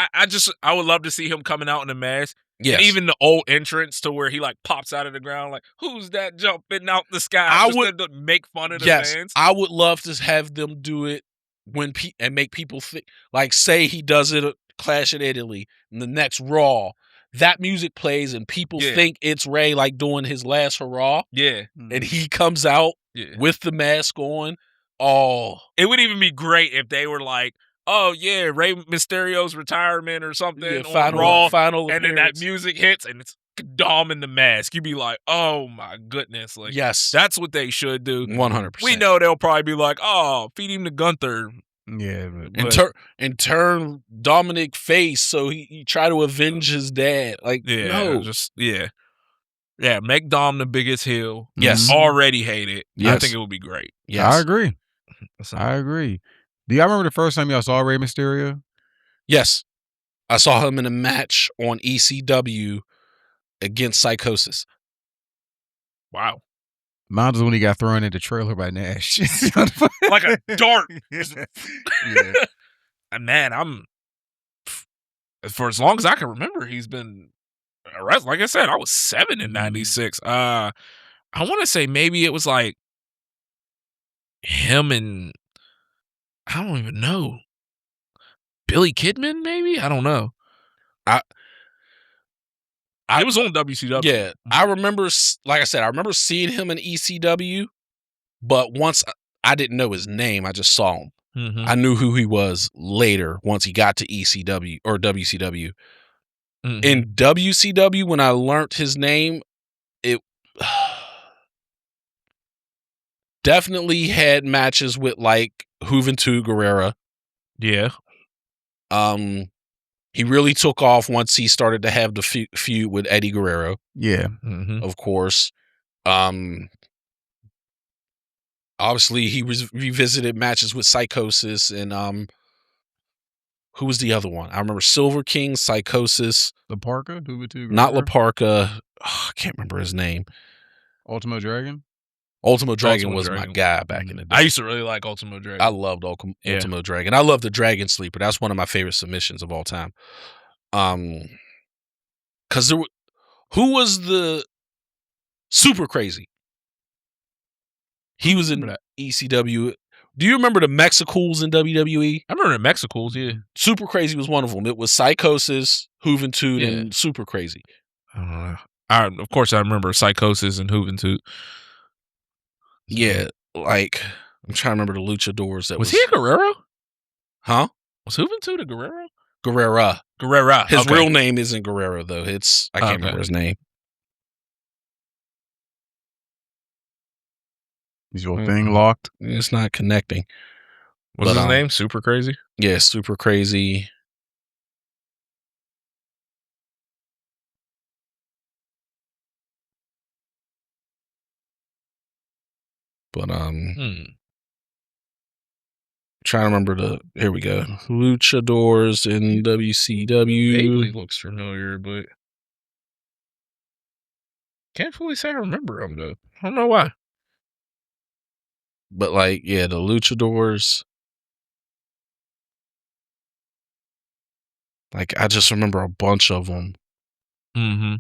I would love to see him coming out in a mask. Yes. And even the old entrance to where he like pops out of the ground, like, who's that jumping out the sky? I would to make fun of the fans. I would love to have them do it and make people think, like, say he does it Clash at Italy, and the next Raw, that music plays and people think it's Rey, like, doing his last hurrah. Yeah. And he comes out with the mask on. Oh. It would even be great if they were like, oh, yeah, Rey Mysterio's retirement or something on Raw, and then that music hits, and it's Dom in the mask. You'd be like, oh, my goodness. Like, yes. That's what they should do. 100%. We know they'll probably be like, oh, feed him to Gunther. Yeah. And turn Dominic face so he try to avenge his dad. Like, no. Yeah, make Dom the biggest heel. Yes. Already hate it. Yes. I think it would be great. Yes. I agree. I agree. Do y'all remember the first time y'all saw Rey Mysterio? Yes. I saw him in a match on ECW against Psychosis. Wow. Mine was when he got thrown into the trailer by Nash. Like a dart. Yeah. And man, for as long as I can remember, he's been a wrestler. Like I said, I was 7 in 96. I want to say maybe it was like him and I don't even know. Billy Kidman, maybe? I don't know. It was on WCW. Yeah. I remember, like I said, I remember seeing him in ECW, but once I didn't know his name, I just saw him. Mm-hmm. I knew who he was later once he got to ECW or WCW. Mm-hmm. In WCW, when I learned his name, it definitely had matches with like Juventud Guerrera. Yeah. He really took off once he started to have the feud with Eddie Guerrero. Yeah. Mm-hmm. Of course. Obviously, he revisited matches with Psychosis and who was the other one? I remember Silver King, Psychosis. La Parka? Not La Parka. Oh, I can't remember his name. Ultimo Dragon? Ultimo Dragon was my guy back in the day. I used to really like Ultimo Dragon. I loved Ultimo Dragon. I love the Dragon Sleeper. That's one of my favorite submissions of all time. Because who was the Super Crazy? He was in ECW. Do you remember the Mexicools in WWE? I remember the Mexicools, yeah. Super Crazy was one of them. It was Psychosis, Juventud, and Super Crazy. I don't know. Of course, I remember Psychosis and Juventud. Yeah, like, I'm trying to remember the luchadors. Was he a Guerrero? Huh? Was Juventud a Guerrero? Guerrera. His real name isn't Guerrero, though. I can't remember his name. Is your thing locked? It's not connecting. What's his name? Super Crazy? Yeah, Super Crazy. But trying to remember here we go. Luchadors in WCW. Vaguely looks familiar, but can't fully say I remember him though. I don't know why. But like, yeah, the Luchadors. Like, I just remember a bunch of them. Mm-hmm.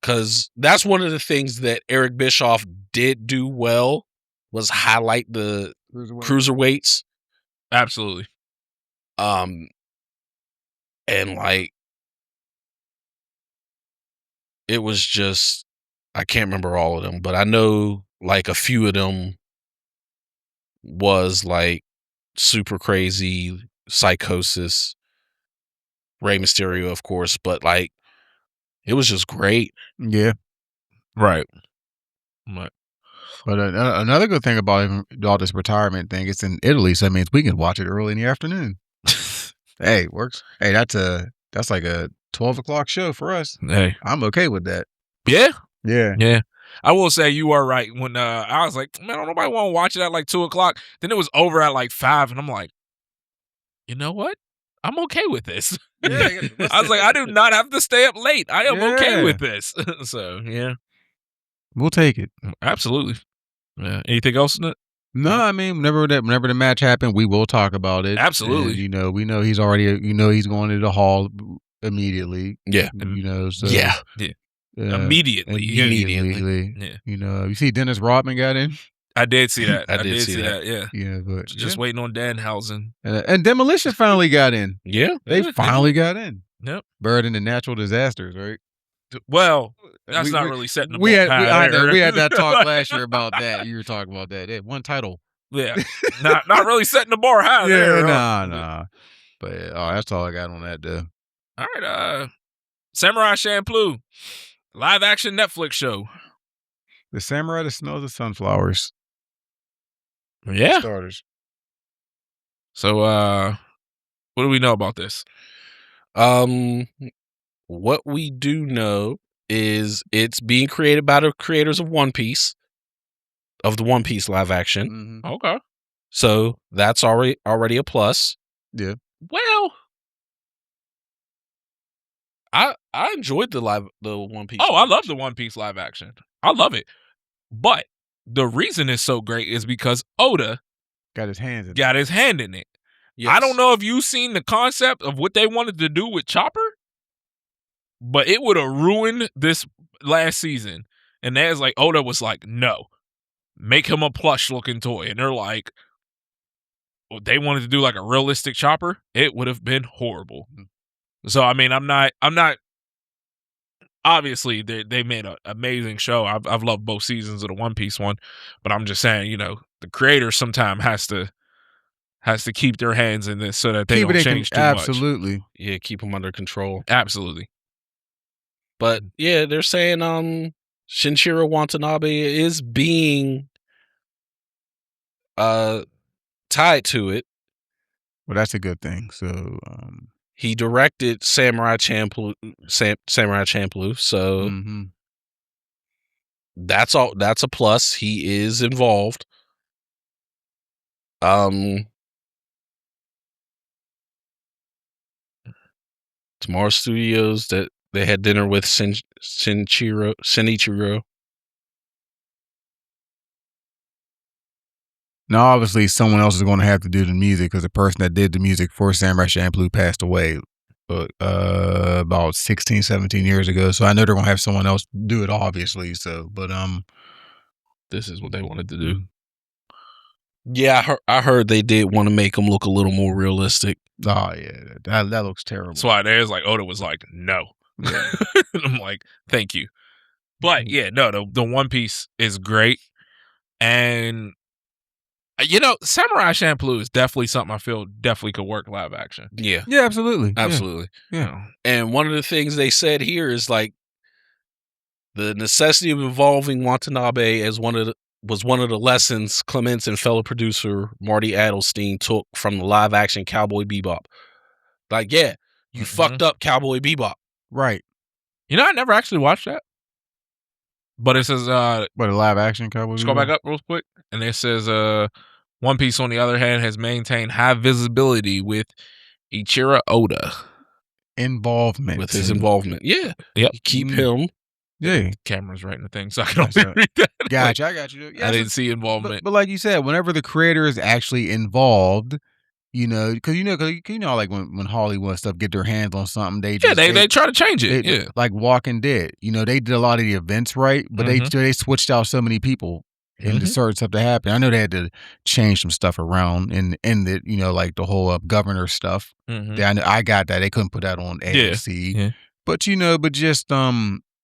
Because that's one of the things that Eric Bischoff did do well, was highlight the cruiserweights. Absolutely. And like, it was just, I can't remember all of them, but I know like a few of them was like Super Crazy, Psychosis, Rey Mysterio, of course, but like, it was just great. Yeah. Right. But another good thing about this retirement thing, it's in Italy, so that means we can watch it early in the afternoon. Hey, works. Hey, that's like a 12 o'clock show for us. Hey, I'm okay with that. Yeah. Yeah. I will say you are right. When I was like, man, nobody want to watch it at like 2 o'clock. Then it was over at like 5, and I'm like, you know what? I'm okay with this. Yeah, I was like, I do not have to stay up late. I am okay with this. So yeah, we'll take it. Absolutely. Yeah. Anything else in it? No, I mean, whenever the match happened, we will talk about it. Absolutely. And, we know he's already, he's going to the hall immediately. Yeah. So yeah. Immediately. Yeah. You see Dennis Rodman got in. I did see that. I did see that. Yeah. Yeah, but Just waiting on Danhausen. And Demolition finally got in. Yeah, they finally got in. Yep. Buried in the natural disasters, right? Well, that's not really setting the we had that talk last year about that. You were talking about that. They had one title. Yeah, not really setting the bar high. Yeah, there, nah. But that's all I got on that, though. All right, Samurai Champloo, live action Netflix show. The Samurai that smells of sunflowers. Yeah. Starters. So, what do we know about this? What we do know is it's being created by the creators of One Piece, of the One Piece live action. Mm-hmm. Okay. So that's already a plus. Yeah. Well, I enjoyed the One Piece. Oh, I love the One Piece live action. I love it. But the reason it's so great is because Oda got his hand in it. Yes. I don't know if you've seen the concept of what they wanted to do with Chopper, but it would have ruined this last season. And that's like, Oda was like, no, make him a plush looking toy. And they're like, well, they wanted to do like a realistic Chopper. It would have been horrible. So, I mean, I'm not, obviously they made an amazing show. I've loved both seasons of the One Piece one, but I'm just saying, you know, the creator sometimes has to keep their hands in this so that they don't change too much. Absolutely. Yeah, keep them under control. Absolutely. But yeah, they're saying Shinichiro Watanabe is being tied to it. Well, that's a good thing. So he directed Samurai Champloo, so that's all. That's a plus. He is involved. Tomorrow Studios, that they had dinner with Shinichiro. Now, obviously, someone else is going to have to do the music because the person that did the music for Samurai Champloo passed away about 16, 17 years ago. So I know they're going to have someone else do it, obviously. So, but this is what they wanted to do. Yeah, I heard they did want to make him look a little more realistic. Oh yeah, that looks terrible. That's why there's like Oda was like, no. Yeah. I'm like, thank you. But yeah, no, the One Piece is great. And you know, Samurai Champloo is definitely something I feel definitely could work live action. Yeah. Yeah, absolutely. Absolutely. Yeah. And one of the things they said here is like the necessity of involving Watanabe as one of the lessons Clements and fellow producer Marty Adelstein took from the live action Cowboy Bebop. Like, yeah, you fucked up Cowboy Bebop. Right. You know, I never actually watched that. But it says but a live action Cowboy Scroll back up real quick. And it says One Piece, on the other hand, has maintained high visibility with Ichiro Oda. Involvement. With his involvement. Yeah. Yep. You keep him. Yeah. The camera's right in the thing, so I can only read that. Gotcha, I got you. Yeah, I didn't see involvement. But like you said, whenever the creator is actually involved, you know, because like when Hollywood stuff get their hands on something, they try to change it. Like Walking Dead, you know, they did a lot of the events right, but they switched out so many people into certain stuff to happen. I know they had to change some stuff around and end it, you know, like the whole governor stuff. I got that. They couldn't put that on AMC, but you know, just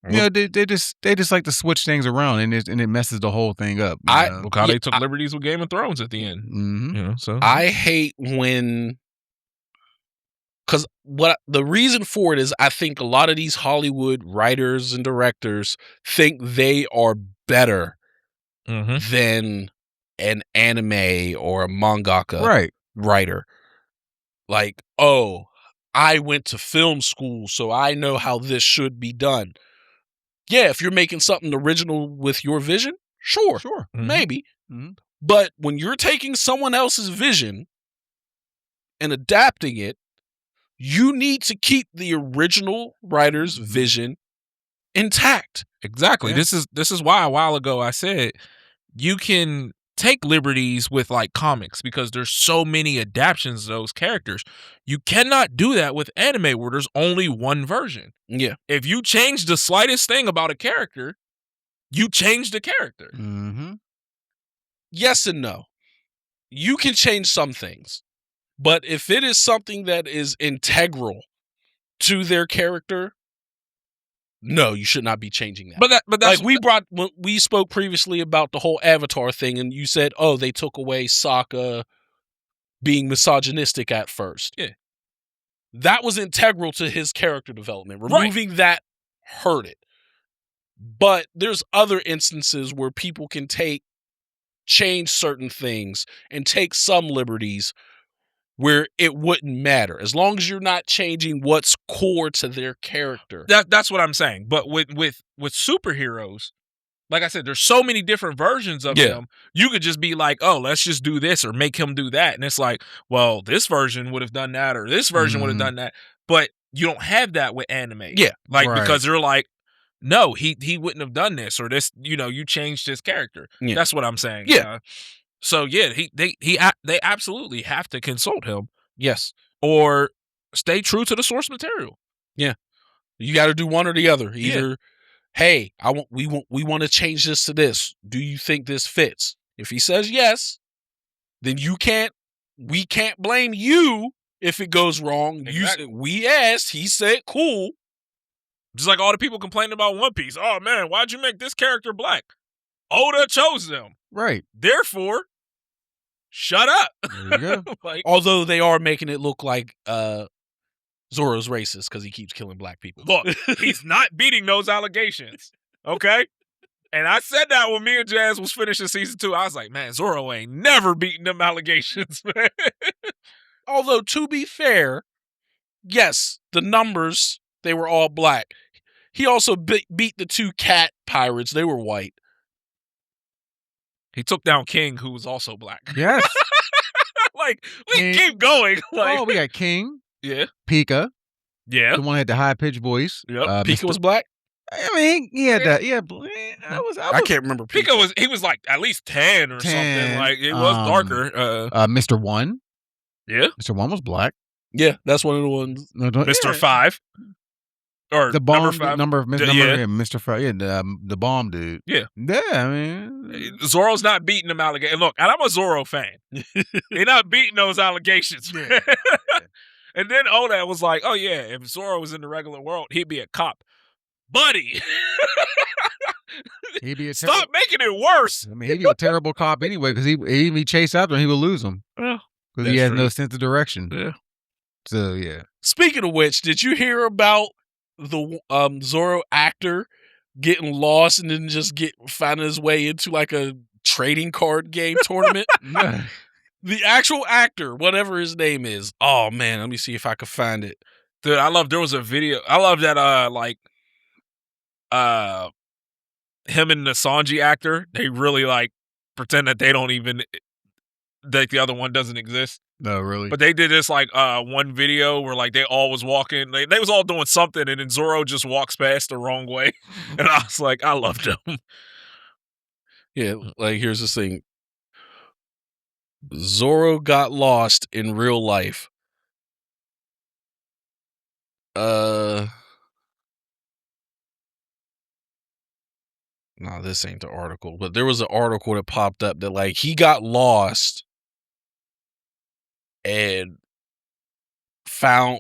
you know, they just like to switch things around, and it messes the whole thing up. Look how they took liberties with Game of Thrones at the end. You know, so I hate when, because the reason for it is I think a lot of these Hollywood writers and directors think they are better than an anime or a mangaka writer. Like, oh, I went to film school, so I know how this should be done. Yeah, if you're making something original with your vision, sure, maybe. But when you're taking someone else's vision and adapting it, you need to keep the original writer's vision intact. Exactly. Yeah. This is why a while ago I said you can take liberties with like comics because there's so many adaptions of those characters. You cannot do that with anime where there's only one version. Yeah. If you change the slightest thing about a character, you change the character. yes and no. You can change some things, but if it is something that is integral to their character, no, you should not be changing that. But that's like we spoke previously about the whole Avatar thing, and you said, oh, they took away Sokka being misogynistic at first. Yeah. That was integral to his character development. Removing that hurt it. But there's other instances where people can change certain things and take some liberties where it wouldn't matter, as long as you're not changing what's core to their character. That's what I'm saying. But with superheroes, like I said, there's so many different versions of them. You could just be like, oh, let's just do this or make him do that. And it's like, well, this version would have done that or this version would have done that. But you don't have that with anime. Yeah. Because they're like, no, he wouldn't have done this or this, you changed his character. Yeah. That's what I'm saying. Yeah. So yeah, they absolutely have to consult him. Yes. Or stay true to the source material. Yeah. You got to do one or the other. Either, hey, we want to change this to this. Do you think this fits? If he says yes, then we can't blame you if it goes wrong. Exactly. We asked, he said cool. Just like all the people complaining about One Piece. Oh man, why'd you make this character black? Oda chose them. Right. Therefore, shut up. There you go. Although they are making it look like Zoro's racist because he keeps killing black people. Look, he's not beating those allegations. Okay? And I said that when me and Jazz was finishing season 2. I was like, man, Zoro ain't never beating them allegations, man. Although, to be fair, yes, the numbers, they were all black. He also beat the 2 cat pirates. They were white. He took down King, who was also black. Yes. We keep going. We got King. Yeah. Pika. Yeah. The one that had the high pitched voice. Yep. Pika was black? I mean, he had that. Yeah. I can't remember. Pika was like at least 10 or something. Like it was darker. Mr. 1. Yeah. Mr. 1 was black. Yeah, that's one of the ones. Mr. 5. Or the bomb number 5. Mr. 5. Yeah, the bomb dude. Yeah. Yeah, I mean, Zoro's not beating them allegations. Look, and I'm a Zoro fan. He's not beating those allegations. Yeah. And then Oda was like, oh yeah, if Zoro was in the regular world, he'd be a cop. Buddy. He'd be Stop making it worse. I mean, he'd be a terrible cop anyway, because he chased after him, he would lose him. Because he has no sense of direction. Yeah. So yeah. Speaking of which, did you hear about the Zoro actor getting lost and then just finding his way into like a trading card game tournament? The actual actor, whatever his name is. Oh man, let me see if I can find it. Dude, there was a video. I love that him and the Sanji actor, they really like pretend that they don't even that the other one doesn't exist. No, really. But they did this like one video where like they all was walking, they was all doing something, and then Zoro just walks past the wrong way, and I was like, I loved him. Yeah, like here's this thing. Zoro got lost in real life. No, this ain't the article, but there was an article that popped up that like he got lost and found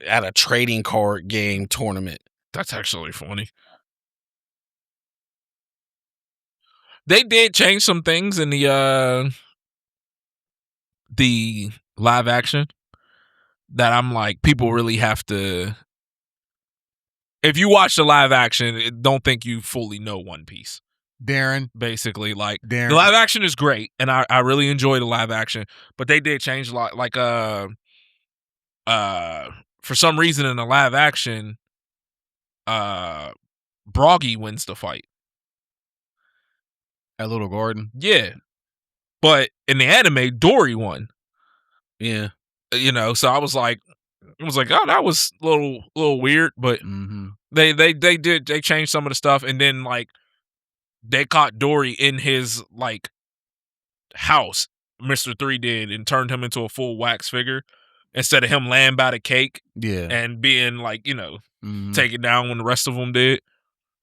at a trading card game tournament. That's actually funny. They did change some things in the live action that I'm like, people really have to. If you watch the live action, don't think you fully know One Piece. Darren. Basically, like Darren. The live action is great, and I really enjoy the live action, but they did change a lot. Like for some reason in the live action, Broggy wins the fight. At Little Garden. Yeah. But in the anime, Dory won. Yeah. So I was like, oh, that was a little weird, but they changed some of the stuff, and then like they caught Dory in his like house, Mr. 3 did, and turned him into a full wax figure instead of him laying by the cake. Yeah. And being like, taken down when the rest of them did.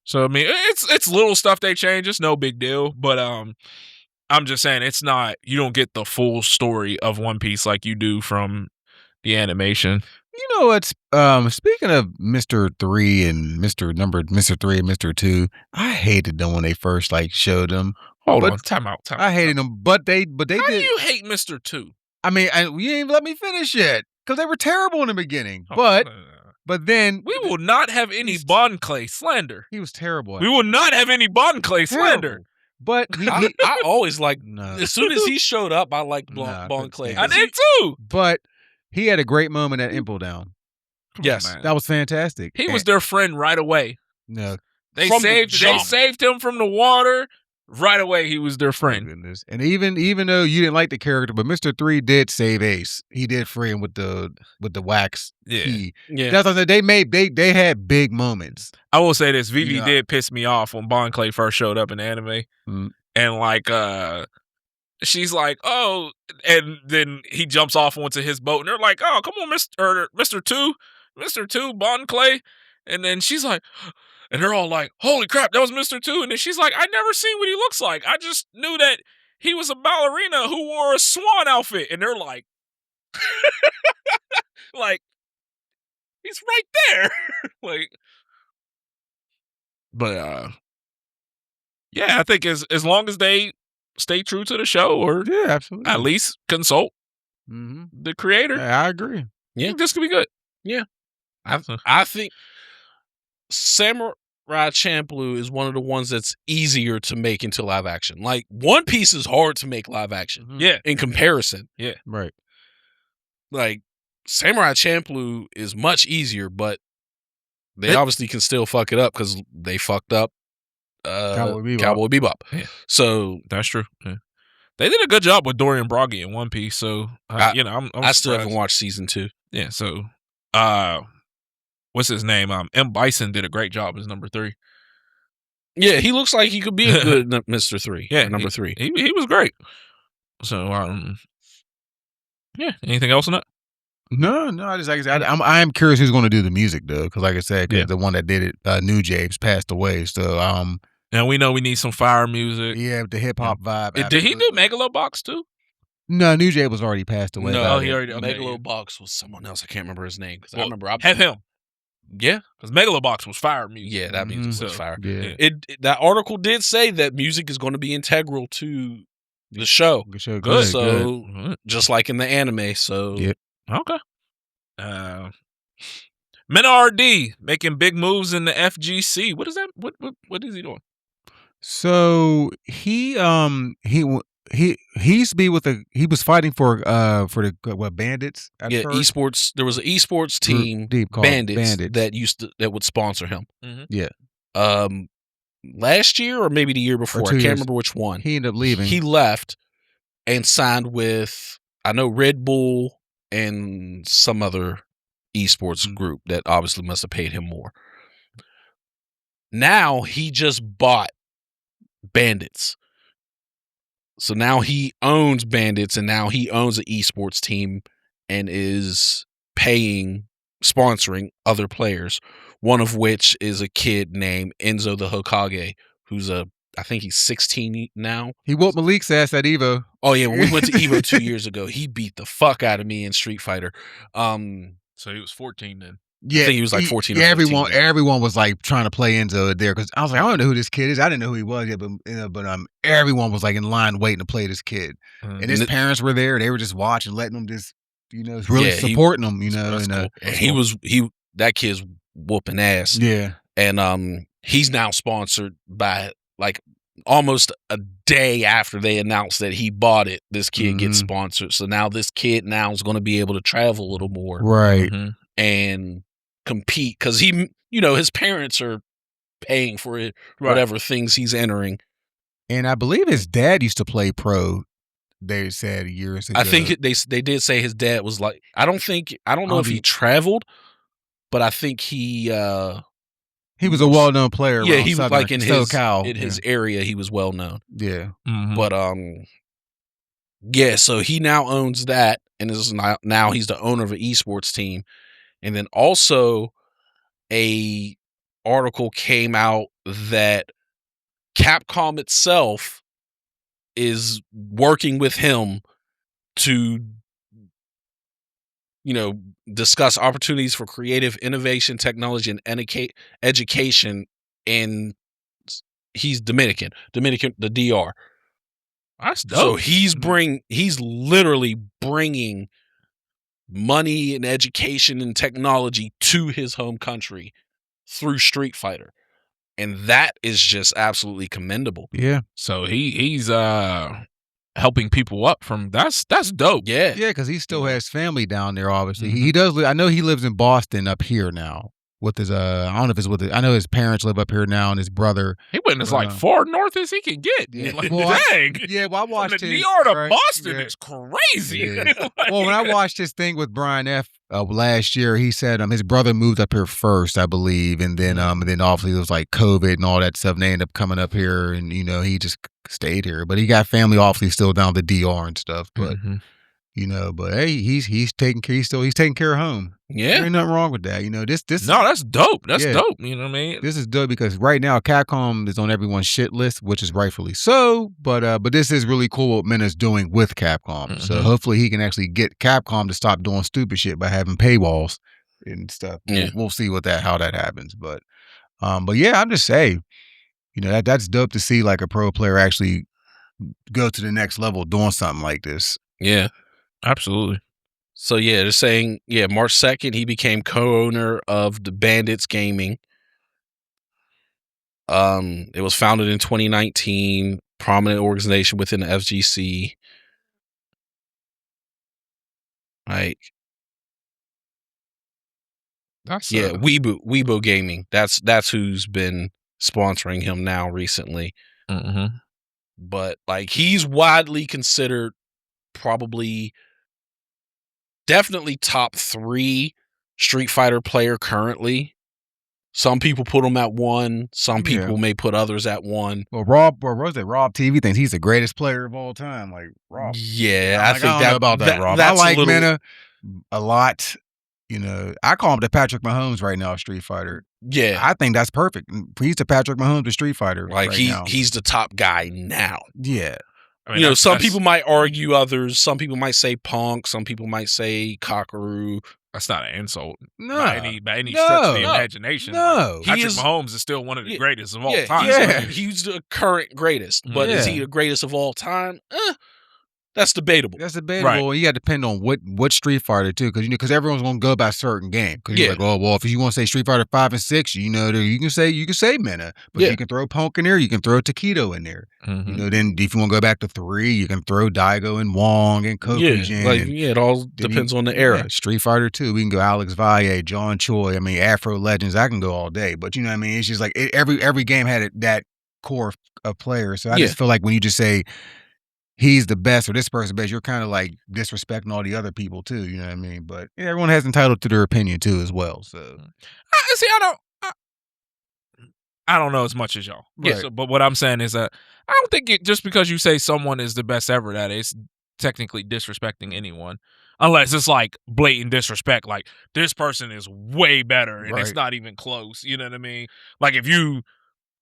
So I mean, it's little stuff they change. It's no big deal, but I'm just saying it's not. You don't get the full story of One Piece like you do from the animation. You know what's speaking of Mr. 3 and Mr. 3 and Mr. 2, I hated them when they first like showed them. Hold on, time out. I hated them, but they How did. do you hate Mr. 2? I mean, you ain't let me finish yet because they were terrible in the beginning. Oh, but then we will not have any Bon Clay slander. He was terrible. We will not have any Bon Clay slander. But I always liked. No. As soon as he showed up, I liked Bon Clay. I did too. But he had a great moment at Impel Down. Yes, that was fantastic. He was their friend right away. No, they saved him from the water. Right away, he was their friend. Oh, goodness. And even though you didn't like the character, but Mr. 3 did save Ace. He did free him with the wax key. Yeah. That's what I said. They had big moments. I will say this: Vivi did piss me off when Bon Clay first showed up in anime, and like she's like, oh, and then he jumps off onto his boat, and they're like, oh, come on, Mr. 2, Bon Clay, and then she's like. And they're all like, holy crap, that was Mr. 2. And then she's like, I never seen what he looks like. I just knew that he was a ballerina who wore a swan outfit. And they're like, like, he's right there. Like, but, yeah, I think as long as they stay true to the show or absolutely. At least consult the creator. Yeah, I agree. Yeah. This could be good. Yeah. I think Samurai Champloo is one of the ones that's easier to make into live action. Like One Piece is hard to make live action. Yeah. In comparison. Yeah. Right. Like Samurai Champloo is much easier, but they obviously can still fuck it up because they fucked up Cowboy Bebop. Yeah. So that's true. Yeah. They did a good job with Dorian Broggy in One Piece. So I'm still haven't watched season 2. Yeah. So what's his name? M. Bison did a great job as number 3. Yeah, he looks like he could be a good Mr. 3. Yeah, number 3. He was great. So, yeah. Anything else on that? No. I just like I said, I'm curious who's going to do the music though, because like I said, the one that did it, New James, passed away. So, and we know we need some fire music. Yeah, the hip hop vibe. Did he do Megalobox too? No, New Jay was already passed away. No, he already. Okay, Megalobox was someone else. I can't remember his name because I remember I had him. Yeah, because Megalobox was fire music. Yeah, that music was fire. Yeah. That article did say that music is going to be integral to the show. Good. So just like in the anime. So okay. MenaRD making big moves in the FGC. What is that? What is he doing? So he used to be with he was fighting for the bandits. Yeah, first? esports. There was an esports team, bandits that would sponsor him. Mm-hmm. Yeah. Last year or maybe the year before, I can't remember which one. He ended up leaving. He left and signed with I know Red Bull and some other esports group that obviously must have paid him more. Now he just bought Bandits. So now he owns Bandits and now he owns an esports team and is sponsoring other players, one of which is a kid named Enzo the Hokage, who's I think he's 16 now. He whooped Malik's ass at Evo. Oh yeah, when we went to Evo 2 years ago, he beat the fuck out of me in Street Fighter. So he was 14 then. Yeah, I think he was like 14 or 15. Everyone was like trying to play Enzo there because I was like, I don't know who this kid is. I didn't know who he was yet, but everyone was like in line waiting to play this kid, and his parents were there. They were just watching, letting him just, really supporting him. Cool. And that kid's whooping ass. Yeah, and he's now sponsored by like almost a day after they announced that he bought it. This kid gets sponsored, so now this kid now is going to be able to travel a little more, right, and compete because he, his parents are paying for it, whatever things he's entering. And I believe his dad used to play pro. They said years ago. I think they did say his dad was like. I don't know if he traveled, but I think he was a well-known player. Yeah, he was like in SoCal. His area. He was well known. Yeah, but yeah. So he now owns that, and now he's the owner of an esports team. And then also a article came out that Capcom itself is working with him to, discuss opportunities for creative innovation, technology, and education. And he's Dominican, the DR. That's dope. So he's literally bringing money and education and technology to his home country through Street Fighter. And that is just absolutely commendable. Yeah. So he's helping people up from that's dope. Yeah. Yeah, because he still has family down there, obviously. He does I know he lives in Boston up here now. With his I don't know if it's with I know his parents live up here now and his brother. He went as like far north as he can get. Yeah. Like, Well, dang. I watched From his the DR to right? Boston Yeah. is crazy. Yeah. Like, Well, when I watched his thing with Brian F last year, he said his brother moved up here first, I believe, and then obviously it was like COVID and all that stuff. And they ended up coming up here, and he just stayed here. But he got family obviously still down the DR and stuff. But but hey, he's taking care. He's taking care of home. Yeah, there ain't nothing wrong with that. This. No, that's dope. That's dope. You know what I mean? This is dope because right now Capcom is on everyone's shit list, which is rightfully so. But this is really cool what Mena's doing with Capcom. So hopefully he can actually get Capcom to stop doing stupid shit by having paywalls and stuff. Yeah. We'll see how that happens. But yeah, I'm just saying, that's dope to see like a pro player actually go to the next level doing something like this. Yeah. Absolutely. So yeah, they're saying, March 2nd, he became co-owner of the Bandits Gaming. It was founded in 2019, prominent organization within the FGC. Like, that's Weibo Gaming. That's who's been sponsoring him now recently. But like, he's widely considered definitely top 3 Street Fighter player currently. Some people put him at 1. Some people may put others at 1. Well, Rob TV thinks he's the greatest player of all time. Like Rob. Yeah, I think I don't know about that, Rob. I like Mena a lot. I call him the Patrick Mahomes right now, Street Fighter. Yeah, I think that's perfect. He's the Patrick Mahomes of Street Fighter. Like now. He's the top guy now. Yeah. I mean, some people might argue others. Some people might say Punk. Some people might say Kakaru. That's not an insult. No. By any stretch of the imagination. No. Like, Patrick Mahomes is still one of the greatest of all time. He's the current greatest. But is he the greatest of all time? That's debatable. That's debatable. Right. You got to depend on what Street Fighter too, because everyone's gonna go by certain game. Because you're like, oh well, if you want to say Street Fighter 5 and 6, you can say Mena, but you can throw Punk in there, you can throw Taquito in there. Then if you want to go back to 3, you can throw Daigo and Wong and Kokujin. It all depends on the era. Street Fighter 2, we can go Alex Valle, John Choi. I mean, Afro Legends. I can go all day, but you know what I mean. It's just like every game had that core of players. So I just feel like when you just say he's the best or this person's best, you're kind of like disrespecting all the other people too. You know what I mean? But everyone has entitled to their opinion too as well. So see, I don't know as much as y'all. Right. So, but what I'm saying is that I don't think just because you say someone is the best ever, that it's technically disrespecting anyone. Unless it's like blatant disrespect, like this person is way better and it's not even close. You know what I mean? Like if you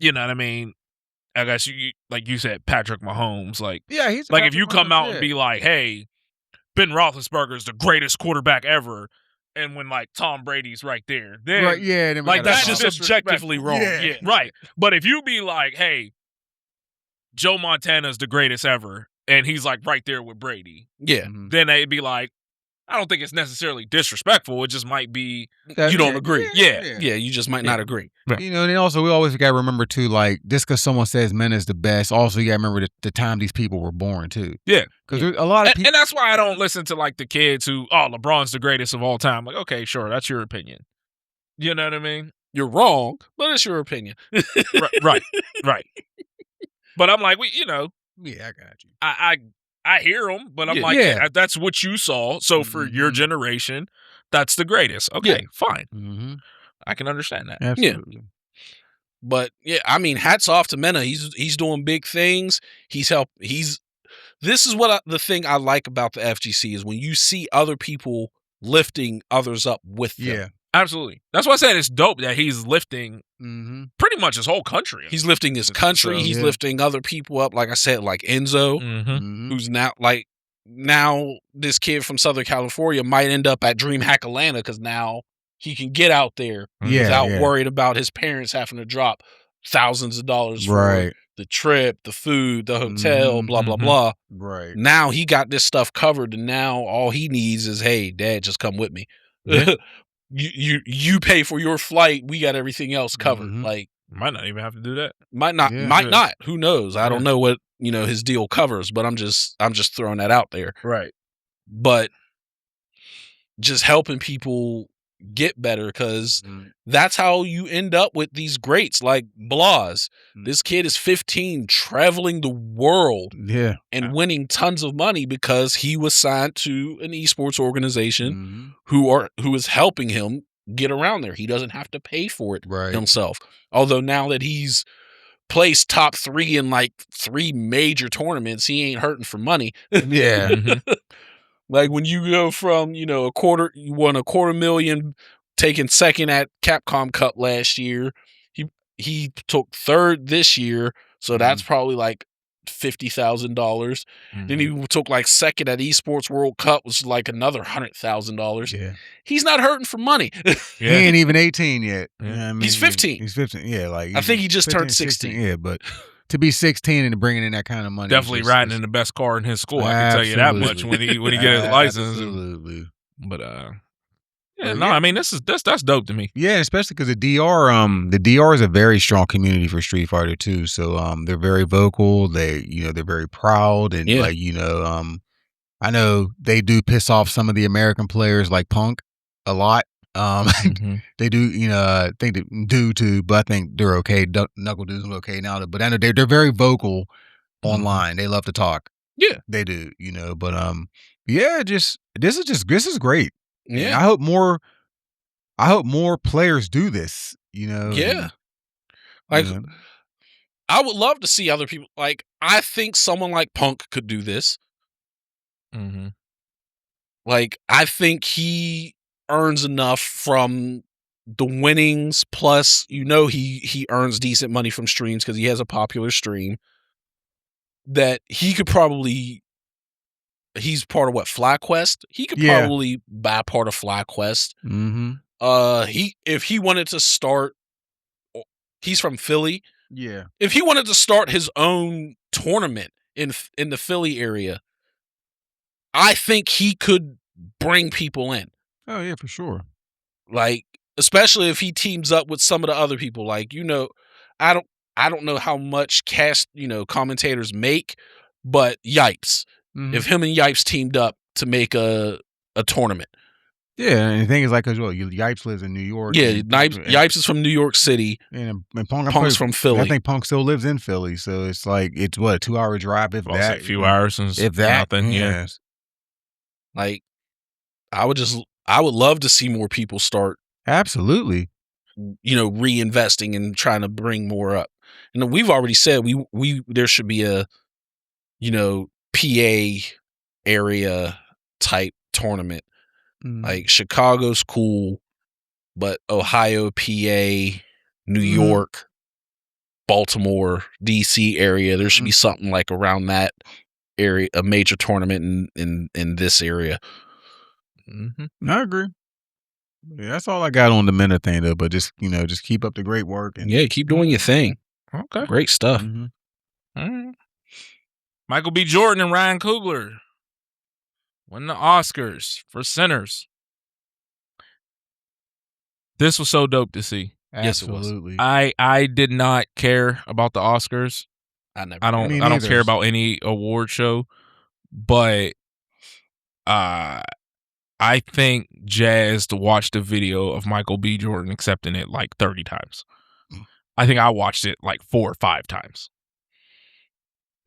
know what I mean? I guess you like you said, Patrick Mahomes. Like, he's like if you come out and be like, "Hey, Ben Roethlisberger is the greatest quarterback ever," and when like Tom Brady's right there, then then like that's just objectively wrong. Yeah, right. But if you be like, "Hey, Joe Montana's the greatest ever," and he's like right there with Brady, then they'd be like, I don't think it's necessarily disrespectful. It just might be you don't agree. Yeah, you just might not agree. Right. And also we always got to remember too, like just because someone says Mena is the best, also you got to remember the time these people were born too. Yeah, because a lot of people, and that's why I don't listen to like the kids who, LeBron's the greatest of all time. Like, okay, sure, that's your opinion. You know what I mean? You're wrong, but it's your opinion. right. But I'm like, I got you. I hear them, but I'm like, that's what you saw. So for your generation, that's the greatest. Okay, fine. I can understand that. Absolutely. Yeah. But I mean, hats off to Mena. He's doing big things. This is what the thing I like about the FGC is when you see other people lifting others up with them. Absolutely. That's why I said it's dope that he's lifting pretty much his whole country. He's lifting his country. He's lifting other people up. Like I said, like Enzo, who's now this kid from Southern California might end up at DreamHack Atlanta because now he can get out there without worried about his parents having to drop thousands of dollars for the trip, the food, the hotel, blah, blah, blah. Right. Now he got this stuff covered, and now all he needs is, hey, Dad, just come with me. Yeah. You pay for your flight. We got everything else covered. Like, might not even have to do that. Might not. Who knows? I don't know what his deal covers, but I'm just throwing that out there. Right. But just helping people get better, because that's how you end up with these greats like Blas. This kid is 15, traveling the world and winning tons of money because he was signed to an esports organization who is helping him get around there. He doesn't have to pay for it himself. Although now that he's placed top 3 in like 3 major tournaments, he ain't hurting for money. Like when you go from, you won $250,000 taking second at Capcom Cup last year. He took 3rd this year, so that's probably like $50,000. Then he took like 2nd at Esports World Cup, which is like another $100,000. Yeah. He's not hurting for money. He ain't even 18 yet. Yeah. You know what I mean? He's 15. He's 15. Yeah, like I think he just 15, turned 16. Yeah, but to be 16 and bringing in that kind of money, definitely riding in the best car in his school. I can tell you that much when he get his license. Absolutely. But I mean that's dope to me. Yeah, especially because the DR is a very strong community for Street Fighter too. So they're very vocal. They're very proud, and I know they do piss off some of the American players like Punk a lot. They do, I think they do too, but I think they're okay. Knuckle Dude's okay now, but I know they're very vocal online. They love to talk. Yeah, they do. But this is great. Yeah, I hope more players do this. Yeah, like I would love to see other people. Like I think someone like Punk could do this. Like I think he earns enough from the winnings, plus he earns decent money from streams because he has a popular stream, that he could probably, he's part of FlyQuest, he could probably buy part of FlyQuest. If he wanted to start, he's from Philly, if he wanted to start his own tournament in the Philly area, I think he could bring people in. Oh yeah, for sure. Like, especially if he teams up with some of the other people. Like, I don't know how much commentators make, but Yipes. If him and Yipes teamed up to make a tournament. Yeah, and the thing is, like, as well, Yipes lives in New York. Yeah, Yipes is from New York City. And Punk's from Philly. I think Punk still lives in Philly, so it's like a 2-hour drive, if that. A few hours, if that. Nothing. Yeah. Like, I would love to see more people start. Absolutely. Reinvesting and trying to bring more up. And we've already said there should be a, PA area type tournament. Like Chicago's cool, but Ohio, PA, New York, Baltimore, DC area, there should be something like around that area, a major tournament in this area. I agree. Yeah, that's all I got on the Mena thing though, but just keep up the great work and keep doing your thing. Okay. Great stuff. All right. Michael B. Jordan and Ryan Coogler won the Oscars for Sinners. This was so dope to see. Absolutely. Yes, it was. I did not care about the Oscars. I don't care about any award show, but I think Jazz watched a video of Michael B. Jordan accepting it like 30 times. I think I watched it like 4 or 5 times.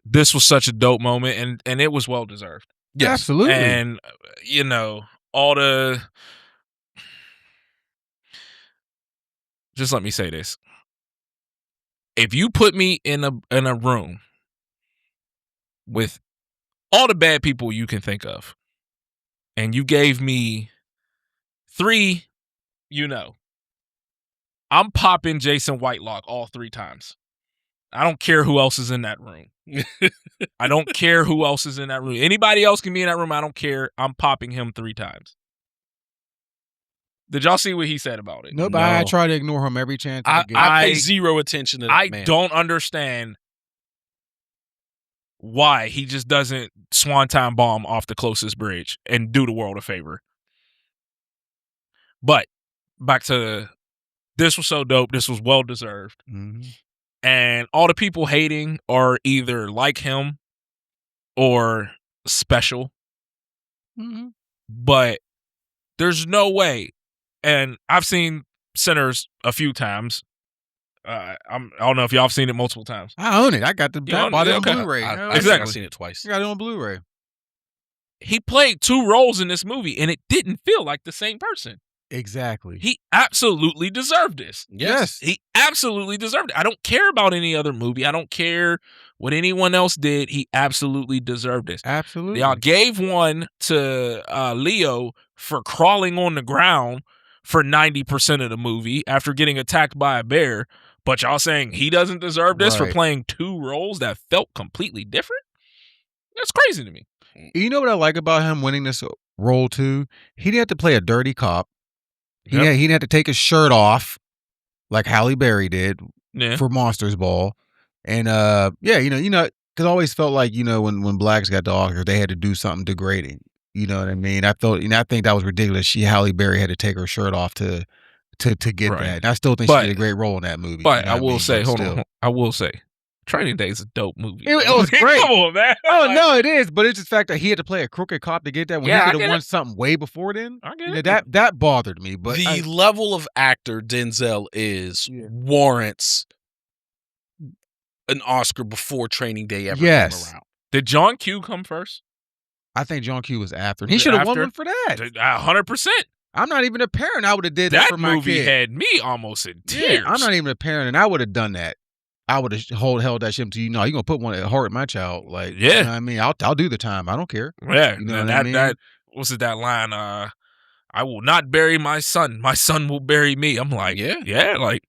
This was such a dope moment, and it was well deserved. Yes. Absolutely. And all the, just let me say this. If you put me in a room with all the bad people you can think of, and you gave me 3 you know. I'm popping Jason Whitelock all 3 times. I don't care who else is in that room. I don't care who else is in that room. Anybody else can be in that room. I don't care. I'm popping him 3 times. Did y'all see what he said about it? Nope. No. I try to ignore him every chance I get. I pay zero attention to that man. I don't understand why he just doesn't swanton bomb off the closest bridge and do the world a favor. But back to this was so dope. This was well deserved. Mm-hmm. And all the people hating are either like him or special. Mm-hmm. But there's no way. And I've seen Sinners a few times. I don't know if y'all have seen it multiple times. I own it. I got You own bought it? it on Okay. Blu-ray. Exactly. I've seen it twice. I got it on Blu-ray. He played 2 roles in this movie, and it didn't feel like the same person. Exactly. He absolutely deserved this. Yes. He absolutely deserved it. I don't care about any other movie. I don't care what anyone else did. He absolutely deserved this. Absolutely. Y'all gave one to Leo for crawling on the ground for 90% of the movie after getting attacked by a bear, but y'all saying he doesn't deserve this for playing 2 roles that felt completely different? That's crazy to me. You know what I like about him winning this role too? He didn't have to play a dirty cop. He didn't have to take his shirt off like Halle Berry did for Monsters Ball. And because I always felt like, when blacks got the Oscars, they had to do something degrading. You know what I mean? I think that was ridiculous. Halle Berry had to take her shirt off to get that. And I still think she did a great role in that movie. But I will say, I will say, Training Day is a dope movie. It was great. Come on, man. Oh, no, it is. But it's just the fact that he had to play a crooked cop to get that when he could have won something way before then. I get it. That bothered me. But the level of actor Denzel warrants an Oscar before Training Day ever came around. Did John Q come first? I think John Q was after. He should have won one for that. 100%. I'm not even a parent. I would have did that for my kid. That movie had me almost in tears. I'm not even a parent, and I would have done that. I would have held that shit to you. No, you're gonna put one at heart my child. Like, you know what I mean, I'll do the time. I don't care. Yeah, you know what I mean? That what's it? That line? I will not bury my son. My son will bury me. I'm like, like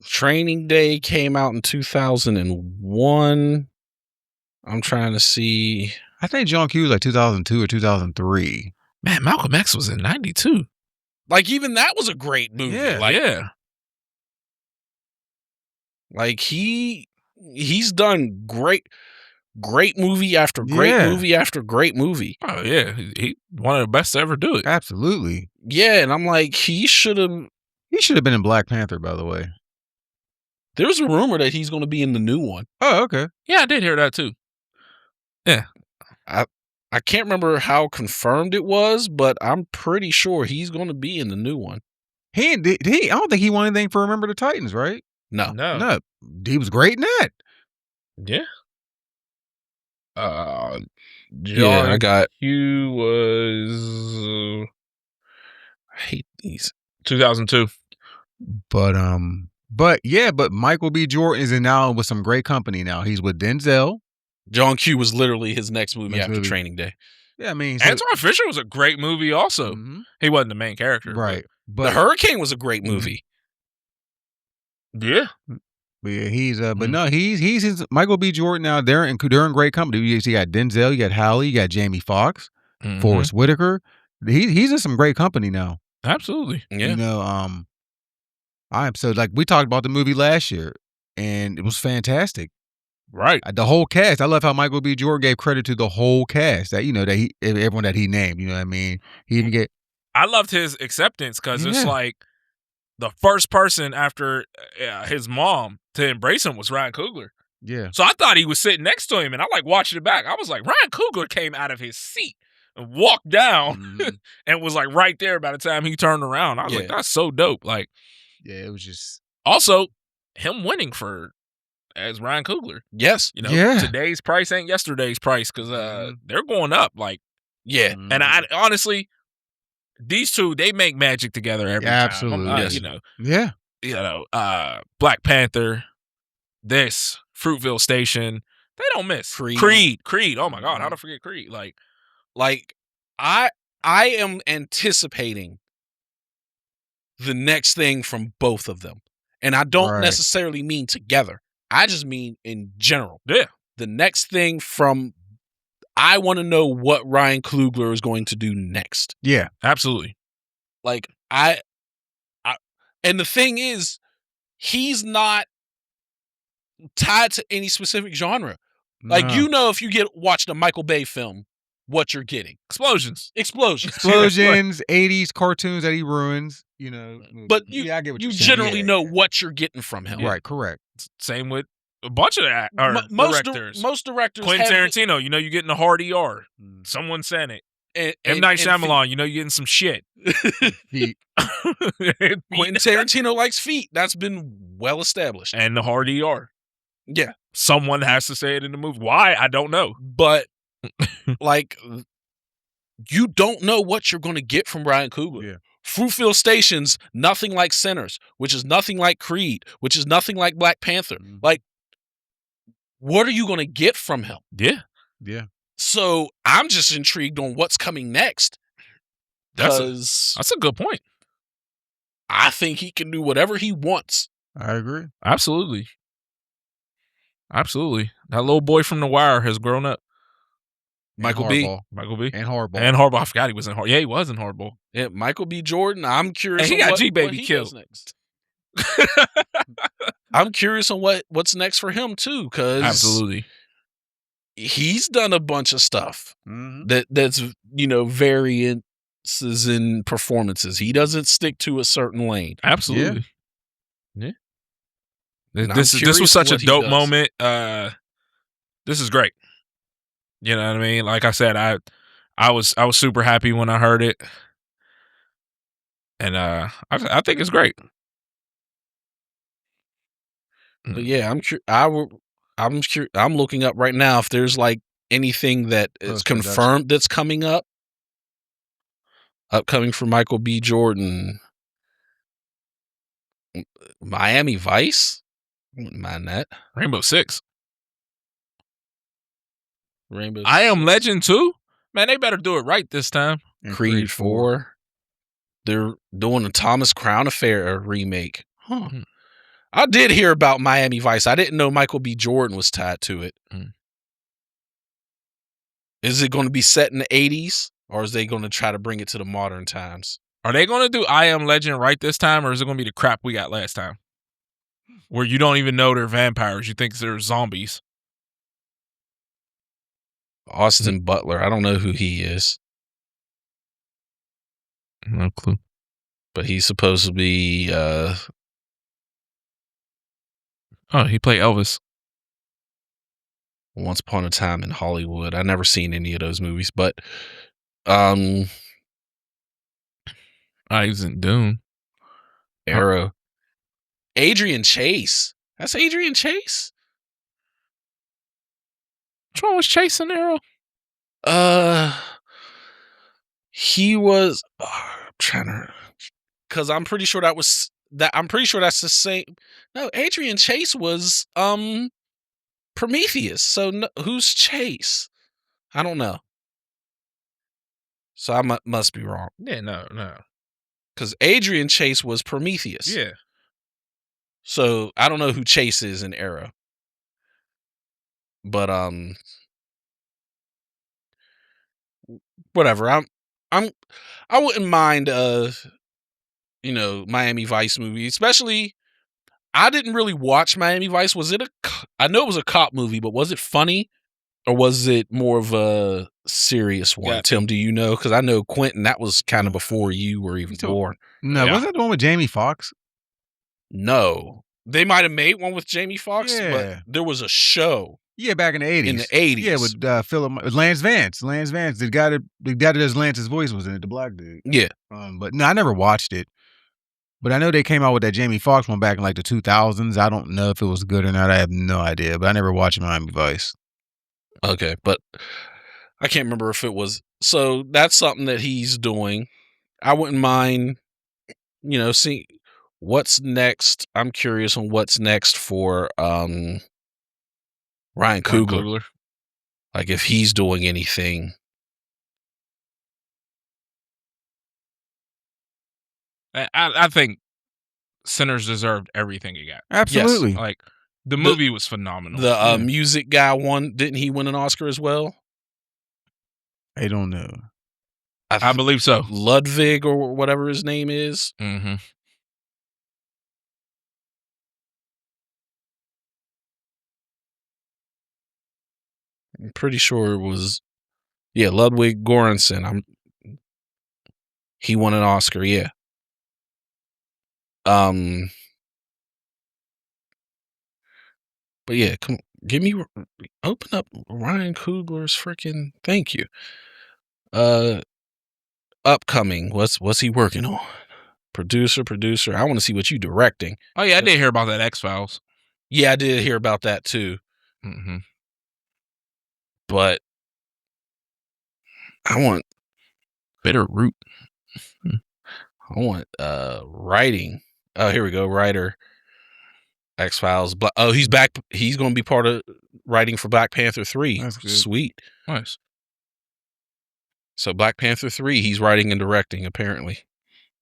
Training Day came out in 2001. I'm trying to see. I think John Q was like 2002 or 2003. Man, Malcolm X was in 92. Like, even that was a great movie. Yeah. Like, he's done great movie after great movie after great movie. Oh yeah, he one of the best to ever do it. Absolutely. Yeah, and I'm like, he should have been in Black Panther, by the way. There's a rumor that he's going to be in the new one. Oh, okay. Yeah, I did hear that too. Yeah. I can't remember how confirmed it was, but I'm pretty sure he's going to be in the new one. I don't think he won anything for Remember the Titans, right? No. He was great in that. Yeah. I got Q was I hate these 2002. But Michael B. Jordan is now with some great company now. He's with Denzel. John Q was literally his next movie after Training Day. Yeah, I mean, Antoine Fisher was a great movie also. Mm-hmm. He wasn't the main character. Right. But The Hurricane was a great movie. Yeah. But yeah, he's Michael B. Jordan now. They're in great company. You got Denzel, you got Halle, you got Jamie Foxx, Forrest Whitaker. He's in some great company now. Absolutely. Yeah. I'm so we talked about the movie last year, and it was fantastic. Right. The whole cast. I love how Michael B. Jordan gave credit to the whole cast. That everyone that he named. You know what I mean? He even get. I loved his acceptance because it's like the first person after his mom to embrace him was Ryan Coogler. Yeah. So I thought he was sitting next to him, and I watching it back. I was like, Ryan Coogler came out of his seat and walked down and was like right there by the time he turned around. I was like, that's so dope. Like, yeah, it was just also him winning as Ryan Coogler. Yes. Today's price ain't yesterday's price because they're going up. Like, and I honestly, these two, they make magic together every time. Absolutely. Black Panther, this, Fruitville Station, they don't miss. Creed. Oh my God, how to forget Creed? Like I am anticipating the next thing from both of them. And I don't necessarily mean together. I just mean in general. Yeah. The next thing from, I want to know what Ryan Coogler is going to do next. Yeah, absolutely. Like, and the thing is, he's not tied to any specific genre. Like, if you watched a Michael Bay film, what you're getting. Explosions. 80s cartoons that he ruins, But I get what you you're generally know what you're getting from him. Right, correct. Same with a bunch of directors. Most directors Quentin Tarantino, you're getting a RDR. Someone sent it. M. Night Shyamalan, you're getting some shit. Quentin Tarantino likes feet. That's been well established. And the RDR. Yeah. Someone has to say it in the movie. Why? I don't know. But, like, you don't know what you're going to get from Ryan Coogler. Yeah. Fruitville Station's nothing like Sinners, which is nothing like Creed, which is nothing like Black Panther. Like, what are you going to get from him? Yeah. Yeah. So I'm just intrigued on what's coming next. That's a good point. I think he can do whatever he wants. I agree. Absolutely. Absolutely. That little boy from The Wire has grown up. Michael B. And Hardball. And Hardball. I forgot he was in Hardball. Yeah, he was in Hardball. Yeah, Michael B. Jordan. I'm curious. And he got G-Baby killed. Next. I'm curious on what's next for him too, because absolutely, he's done a bunch of stuff that's variances in performances. He doesn't stick to a certain lane. Absolutely. Yeah. This was such a dope moment. This is great. You know what I mean? Like I said, I was super happy when I heard it, and I think it's great. But yeah, I'm looking up right now if there's like anything that is confirmed that's coming up. Upcoming for Michael B. Jordan. Miami Vice? I wouldn't mind that. Rainbow Six. I Am Legend 2? Man, they better do it right this time. Creed 4. They're doing a Thomas Crown Affair remake. Huh. I did hear about Miami Vice. I didn't know Michael B. Jordan was tied to it. Is it going to be set in the 80s? Or is they going to try to bring it to the modern times? Are they going to do I Am Legend right this time? Or is it going to be the crap we got last time? Where you don't even know they're vampires. You think they're zombies. Austin Butler. I don't know who he is. No clue. But he's supposed to be... he played Elvis. Once Upon a Time in Hollywood. I never seen any of those movies, but he was in Dune. Arrow. Adrian Chase. That's Adrian Chase? Which one was Chase in Arrow? He was I'm trying to, because I'm pretty sure that's the same. No, Adrian Chase was Prometheus. So who's Chase? I don't know. So I must be wrong. Yeah, no. Because Adrian Chase was Prometheus. Yeah. So I don't know who Chase is in Arrow. But whatever. I wouldn't mind Miami Vice movie, especially. I didn't really watch Miami Vice. I know it was a cop movie, but was it funny or was it more of a serious one? Yeah. Tim, do you know? Because I know Quentin, that was kind of before you were even born. No, was that the one with Jamie Foxx? No. They might have made one with Jamie Foxx, but there was a show. Yeah, back in the 80s. In the 80s. Yeah, with Lance Vance. Lance Vance. The guy that does Lance's voice was in it, the black dude. Yeah. But no, I never watched it. But I know they came out with that Jamie Foxx one back in like the 2000s. I don't know if it was good or not. I have no idea. But I never watched Miami Vice. Okay, but I can't remember if it was. So that's something that he's doing. I wouldn't mind, seeing what's next. I'm curious on what's next for Ryan Coogler. Like if he's doing anything. I think Sinners deserved everything he got. Absolutely. Yes. Like the movie was phenomenal. The music guy won. Didn't he win an Oscar as well? I don't know. I believe so. Ludwig or whatever his name is. Mm-hmm. I'm pretty sure it was, Ludwig Göransson. He won an Oscar. Yeah. But yeah, come on, open up Ryan Coogler's freaking. Thank you. Upcoming. What's he working on? Producer. I want to see what you directing. Oh yeah, I did hear about that X-Files. Yeah, I did hear about that too. Mm-hmm. But I want Bitterroot. I want writing. Oh, here we go. Writer. X-Files. Oh, he's back. He's going to be part of writing for Black Panther 3. That's good. Sweet. Nice. So Black Panther 3, he's writing and directing, apparently.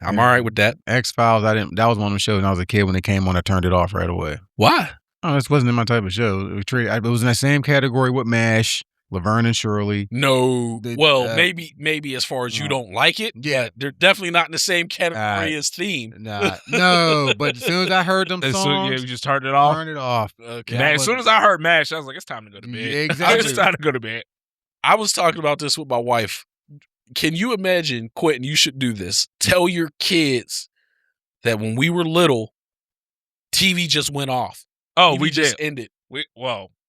I'm all right with that. X-Files, that was one of the shows when I was a kid. When it came on, I turned it off right away. Why? Oh, this wasn't in my type of show. It was in that same category with MASH, Laverne and Shirley. No. Maybe as far as you don't like it. Yeah. They're definitely not in the same category as theme. No, but as soon as I heard them songs, you just turned it off? Turned it off. Okay. Man, as soon as I heard MASH, I was like, it's time to go to bed. Yeah, exactly. It's time to go to bed. I was talking about this with my wife. Can you imagine, Quintin, you should do this. Tell your kids that when we were little, TV just went off. Oh, TV we just did. ended.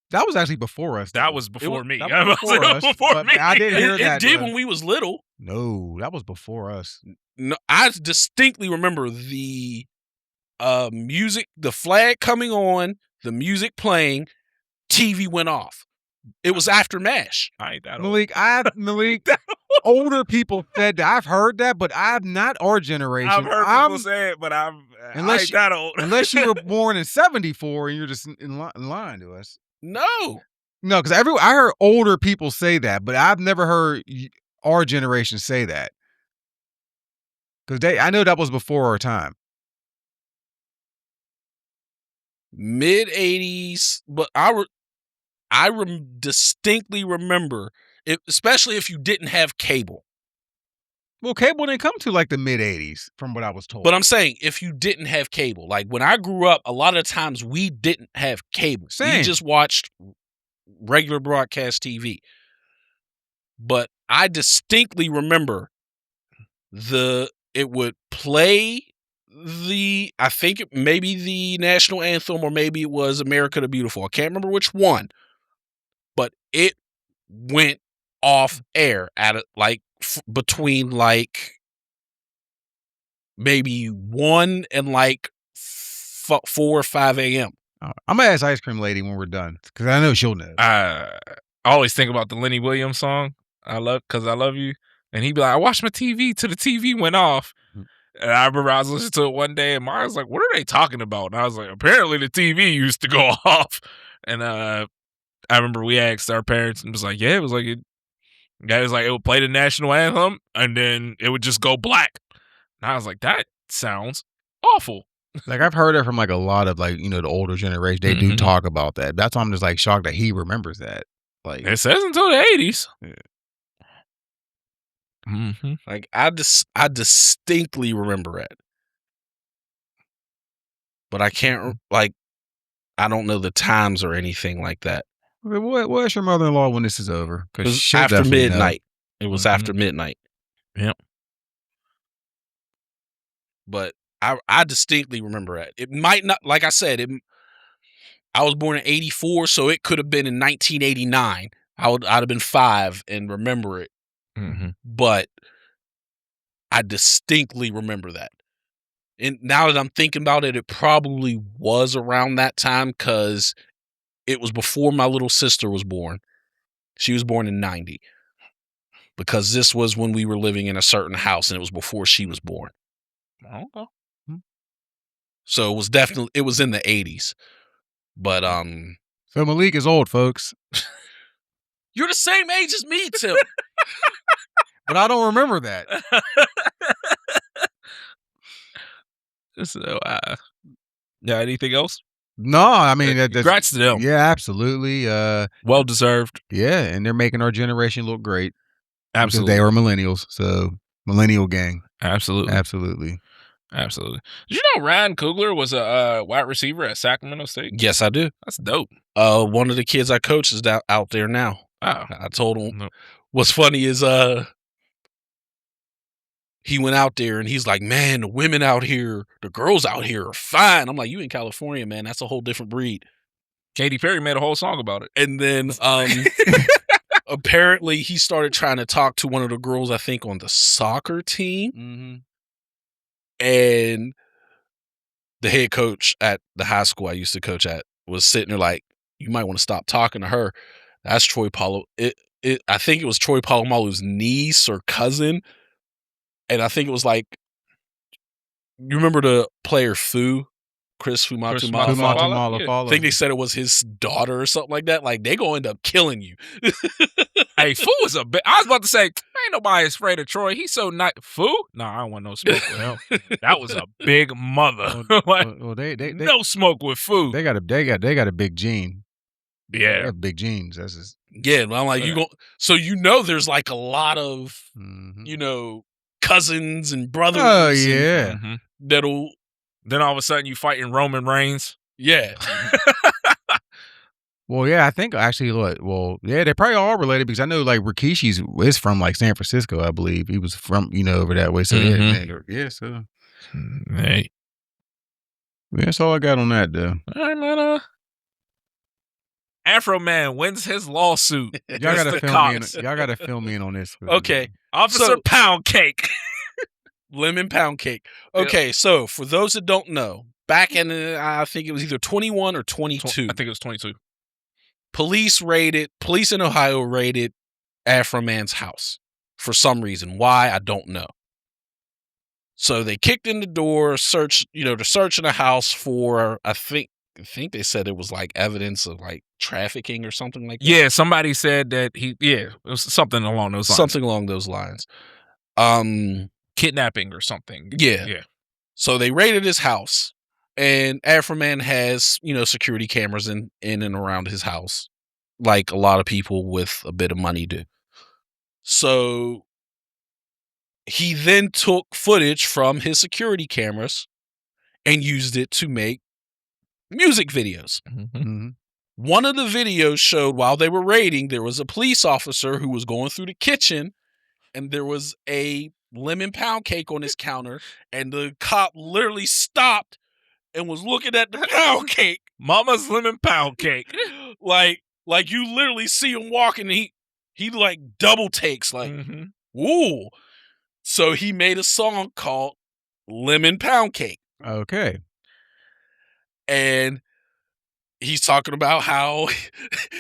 That was actually before us. That was before me. That was before us. But I didn't hear that. It did when we was little. No, that was before us. No, I distinctly remember the music, the flag coming on, the music playing, TV went off. It was after MASH. I ain't that old. Malik, older people said that. I've heard that, but I'm not our generation. I've heard people say it, but I ain't that old. Unless you were born in 74 and you're just in line to us. No, because I heard older people say that, but I've never heard our generation say that. Because I know that was before our time. Mid 80s, but I distinctly remember it, especially if you didn't have cable. Well, cable didn't come to like the mid 80s, from what I was told. But I'm saying if you didn't have cable, like when I grew up, a lot of times we didn't have cable. Same. We just watched regular broadcast TV. But I distinctly remember it would play I think maybe the national anthem, or maybe it was America the Beautiful. I can't remember which one. But it went off air at between maybe 1 and 4 or 5 a.m. I'm gonna ask Ice Cream Lady when we're done, because I know she'll know. I always think about the Lenny Williams song. Cause I love you, and he'd be like, I watched my TV till the TV went off. And I remember I was listening to it one day, and Mara was like, what are they talking about? And I was like, apparently the TV used to go off. And I remember we asked our parents, and it was like, yeah, it was like it would play the national anthem, and then it would just go black. And I was like, that sounds awful. I've heard it from a lot of the older generation. They do talk about that. That's why I'm just shocked that he remembers that. It says until the 80s. Yeah. Mm-hmm. I distinctly remember it, but I can't I don't know the times or anything like that. What's your mother-in-law when this is over? It was after midnight. It was after midnight. Yep. But I distinctly remember it. It might not, like I said, I was born in 84, so it could have been in 1989. I'd have been 5 and remember it. Mm-hmm. But I distinctly remember that. And now that I'm thinking about it, it probably was around that time, because it was before my little sister was born. She was born in 90. Because this was when we were living in a certain house, and it was before she was born. Okay. So it was in the 80s. But so Malik is old, folks. You're the same age as me, Tim. But I don't remember that. So, yeah, anything else? No, I mean, congrats to them. Yeah, absolutely. Well deserved. Yeah, and they're making our generation look great. Absolutely. Because they were millennials, so millennial gang. Absolutely. Absolutely. Absolutely. Did you know Ryan Coogler was a wide receiver at Sacramento State? Yes, I do. That's dope. One of the kids I coach is out there now. Oh. I told him. What's funny is he went out there and he's like, man, the women out here, the girls out here are fine. I'm like, you in California, man. That's a whole different breed. Katy Perry made a whole song about it. And then apparently he started trying to talk to one of the girls, I think, on the soccer team. Mm-hmm. And the head coach at the high school I used to coach at was sitting there like, you might want to stop talking to her. That's Troy Palo. I think it was Troy Polamalu's niece or cousin. And I think it was like, you remember the player Chris Fumatumala? I think they said it was his daughter or something like that. Like, they gonna end up killing you. Hey, Fu is a bit. I was about to say, ain't nobody afraid of Troy. He's so nice. Fu? No, I don't want no smoke with him. That was a big mother. They no smoke with Fu. They got a big gene. Yeah, they have big genes. That's just I'm like, so there's like a lot of cousins and brothers. Oh yeah, that'll. Then all of a sudden you fighting Roman Reigns. Yeah. Well, yeah, I think actually, they probably all related because I know like Rikishi's is from like San Francisco, I believe. He was from over that way. So yeah, so hey, that's all I got on that though. All right, man. Afroman wins his lawsuit. Y'all gotta fill me in on this. Okay, Officer Pound Cake. Lemon Pound Cake. Okay, so for those that don't know, back in I think it was either 21 or 22. I think it was 22. Police in Ohio raided Afroman's house for some reason. Why, I don't know. So they kicked in the door, they're searching the house for, I think they said it was like evidence of like trafficking or something like that. Yeah, somebody said that it was something along those lines. Something along those lines. Kidnapping or something. Yeah. So they raided his house, and Afroman has, security cameras in and around his house, like a lot of people with a bit of money do. So he then took footage from his security cameras and used it to make music videos. Mm-hmm. One of the videos showed while they were raiding, there was a police officer who was going through the kitchen, and there was a lemon pound cake on his counter, and the cop literally stopped and was looking at the pound cake. Mama's lemon pound cake. like you literally see him walking, and he like double takes, like, ooh. So he made a song called Lemon Pound Cake. Okay. And he's talking about how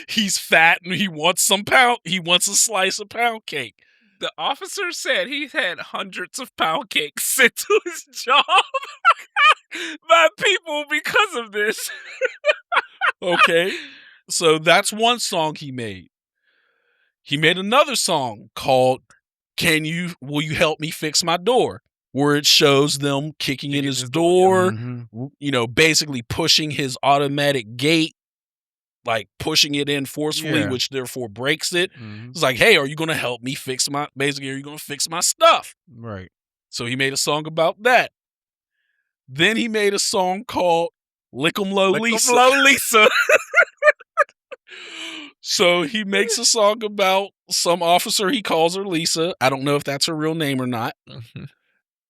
he's fat and he wants a slice of pound cake. The officer said he had hundreds of pound cakes sent to his job by people because of this. Okay. So that's one song he made. He made another song called Will You Help Me Fix My Door? Where it shows them kicking in his door, basically pushing his automatic gate, like pushing it in forcefully, which therefore breaks it. Mm-hmm. It's like, hey, are you going to help me are you going to fix my stuff? Right. So he made a song about that. Then he made a song called Lick 'em Low Lisa. Low Lisa. So he makes a song about some officer, he calls her Lisa. I don't know if that's her real name or not. Mm-hmm.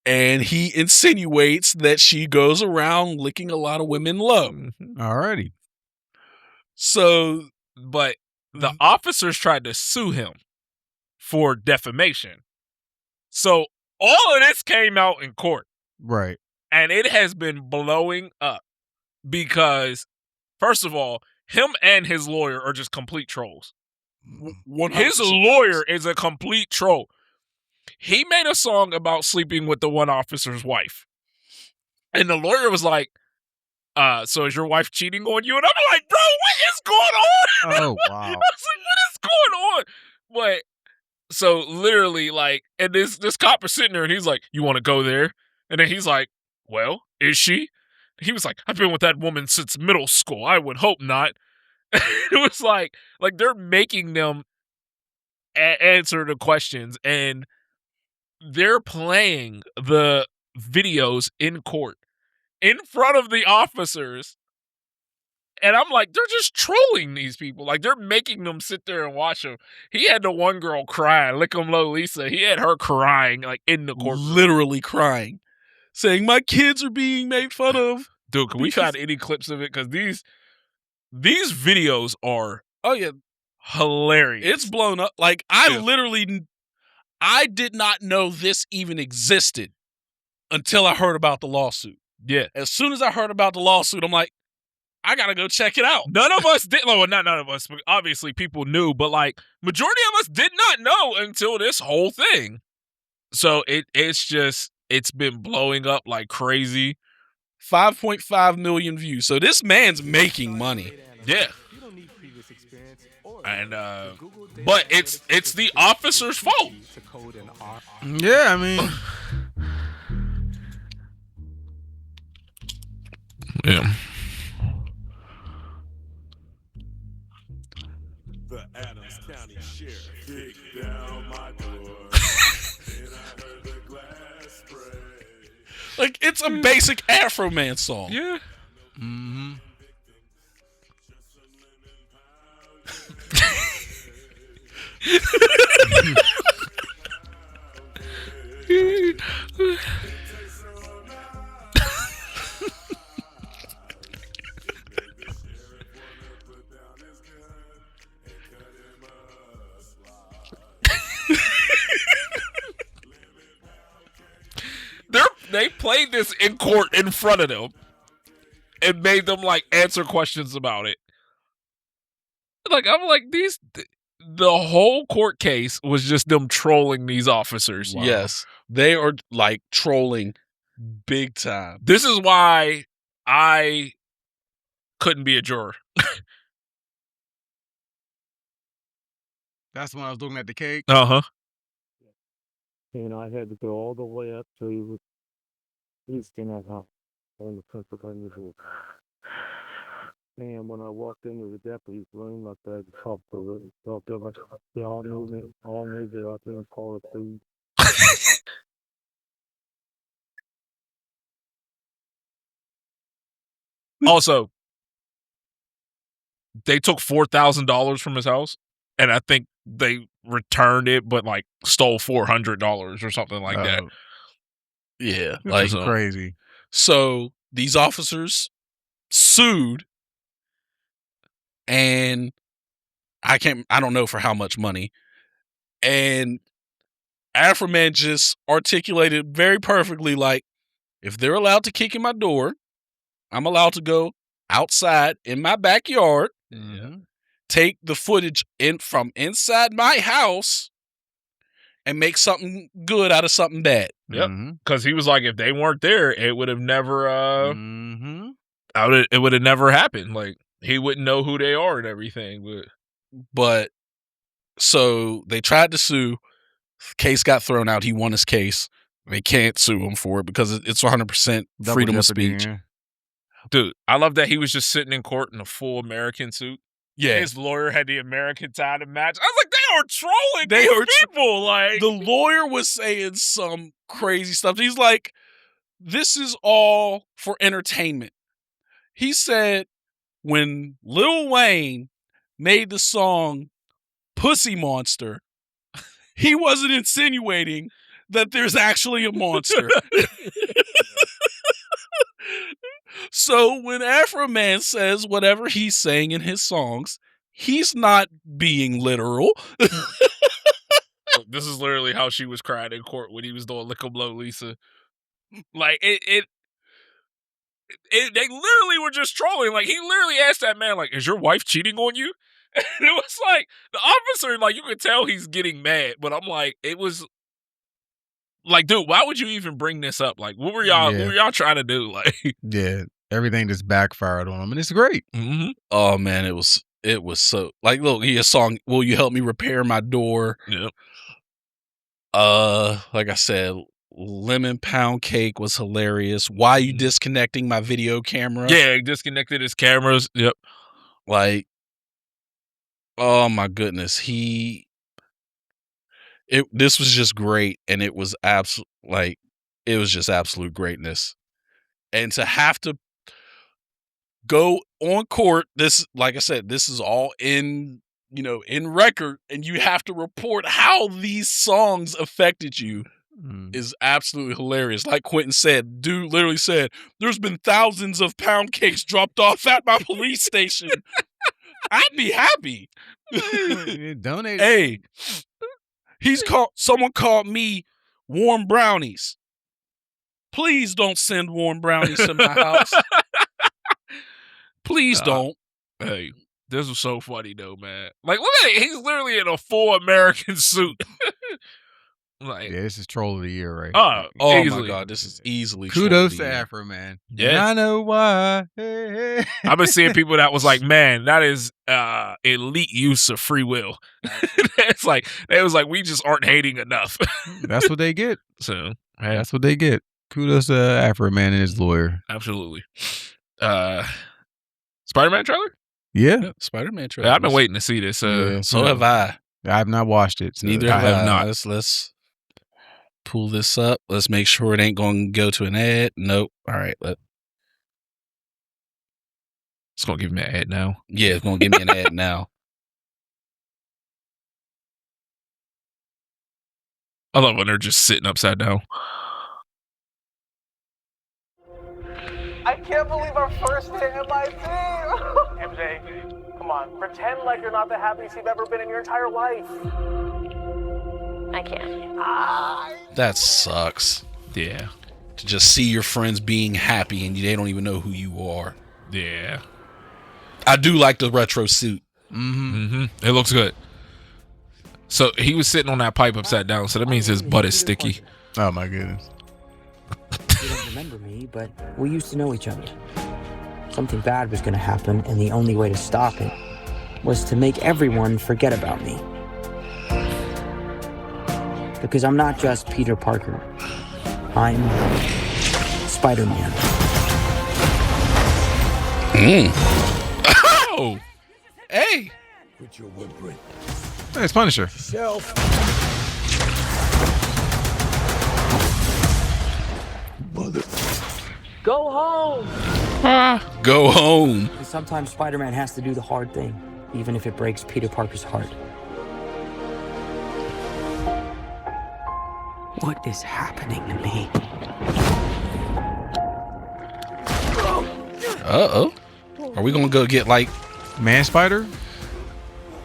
And he insinuates that she goes around licking a lot of women low. Alrighty. So, but the officers tried to sue him for defamation. So all of this came out in court. Right. And it has been blowing up because, first of all, him and his lawyer are just complete trolls. 100%. His lawyer is a complete troll. He made a song about sleeping with the one officer's wife. And the lawyer was like, so is your wife cheating on you? And I'm like, bro, what is going on? Oh, wow. I was like, what is going on? But, so literally, like, and this cop is sitting there and he's like, you want to go there? And then he's like, well, is she? He was like, I've been with that woman since middle school. I would hope not. It was like they're making them answer the questions, and they're playing the videos in court in front of the officers. And I'm like, they're just trolling these people. Like, they're making them sit there and watch them. He had the one girl crying, Lickum Low Lisa. He had her crying, like, in the courtroom. Literally crying. Saying, my kids are being made fun of. Dude, can we find any clips of it? Because these videos are hilarious. It's blown up. Like, I did not know this even existed until I heard about the lawsuit. Yeah. As soon as I heard about the lawsuit, I'm like, I gotta go check it out. None of us did. Well, not none of us. But obviously, people knew, but like majority of us did not know until this whole thing. So it's been blowing up like crazy. 5.5 million views. So this man's making money. Yeah. And but it's the officer's fault. Yeah, I mean. Yeah. The Adams County Sheriff kicked down my door. And I heard the glass break. Like, it's a basic Afroman song. Yeah. Mm-hmm. They played this in court in front of them and made them like answer questions about it. Like, I'm like, the whole court case was just them trolling these officers. Wow. Yes. They are like trolling big time. This is why I couldn't be a juror. That's when I was looking at the cake. Uh-huh. And I had to go all the way up to Easton at home on the Pennsylvania Road. And when I walked into the deputy's room, I said, they all knew me, all knew that I didn't call it food. Also, they took $4,000 from his house, and I think they returned it, but like stole $400 or something like that. Yeah, like crazy. So these officers sued, and I don't know for how much money. And Afroman just articulated very perfectly, like, if they're allowed to kick in my door, I'm allowed to go outside in my backyard, take the footage from inside my house, and make something good out of something bad. Yep. Because he was like, if they weren't there, it would have never it would have never happened. Like, he wouldn't know who they are and everything. But so they tried to sue. Case got thrown out. He won his case. They can't sue him for it because it's 100% freedom of speech. Yeah. Dude, I love that he was just sitting in court in a full American suit. Yeah. His lawyer had the American tie to match. I was like, they are trolling these people. Like, the lawyer was saying some crazy stuff. He's like, this is all for entertainment. He said when Lil Wayne made the song Pussy Monster, he wasn't insinuating that there's actually a monster. So when Afroman says whatever he's saying in his songs, he's not being literal. This is literally how she was crying in court when he was doing Lick 'em Low Lisa. Like, they literally were just trolling. Like, he literally asked that man, like, is your wife cheating on you? And it was like, the officer, like, you could tell he's getting mad. But I'm like, it was like, dude, why would you even bring this up? Like, what were y'all trying to do? Like, yeah, everything just backfired on him, and it's great. Oh man, it was so, like, look, he a song, Will You Help Me Repair My Door? Yep. Like I said, lemon pound cake was hilarious. Why are you disconnecting my video camera? Yeah, disconnected his cameras. Yep. Like, oh my goodness. This was just great, and it was just absolute greatness. And to have to go on court, this, like I said, this is all in record, and you have to report how these songs affected you is absolutely hilarious. Like Quintin said, dude literally said, there's been thousands of pound cakes dropped off at my police station. I'd be happy. Donate. Hey, someone called me warm brownies. Please don't send warm brownies to my house. Please don't. Hey, this was so funny though, man. Like, look at it. He's literally in a full American suit. Like, yeah, this is troll of the year, right? Oh my God, this is easily. Kudos to Afroman. Yeah, I know why. Hey. I've been seeing people that was like, man, that is elite use of free will. It's like it was like we just aren't hating enough. That's what they get. So that's what they get. Kudos to Afroman and his lawyer. Absolutely. Spider-Man trailer? Yeah, Spider-Man trailer. Yeah, I've been waiting to see this. So have I. I have not watched it. So Neither have I. Not. Let's pull this up. Let's make sure it ain't going to go to an ad. Nope. All right. It's going to give me an ad now. Yeah, it's going to give me an ad now. I love when they're just sitting upside down. I can't believe our first hit in my team. MJ, come on. Pretend like you're not the happiest you've ever been in your entire life. I can't. That sucks. Yeah. To just see your friends being happy and they don't even know who you are. Yeah. I do like the retro suit. It looks good. So he was sitting on that pipe upside down, so that means his butt is sticky. Oh my goodness. You don't remember me, but we used to know each other. Something bad was going to happen, and the only way to stop it was to make everyone forget about me. Because I'm not just Peter Parker. I'm Spider-Man. Oh! Hey! Put your woodbring. Hey, it's Punisher. Shelf. Mother. Go home! Go home. And sometimes Spider-Man has to do the hard thing, even if it breaks Peter Parker's heart. What is happening to me? Uh-oh. Are we gonna go get like Man Spider?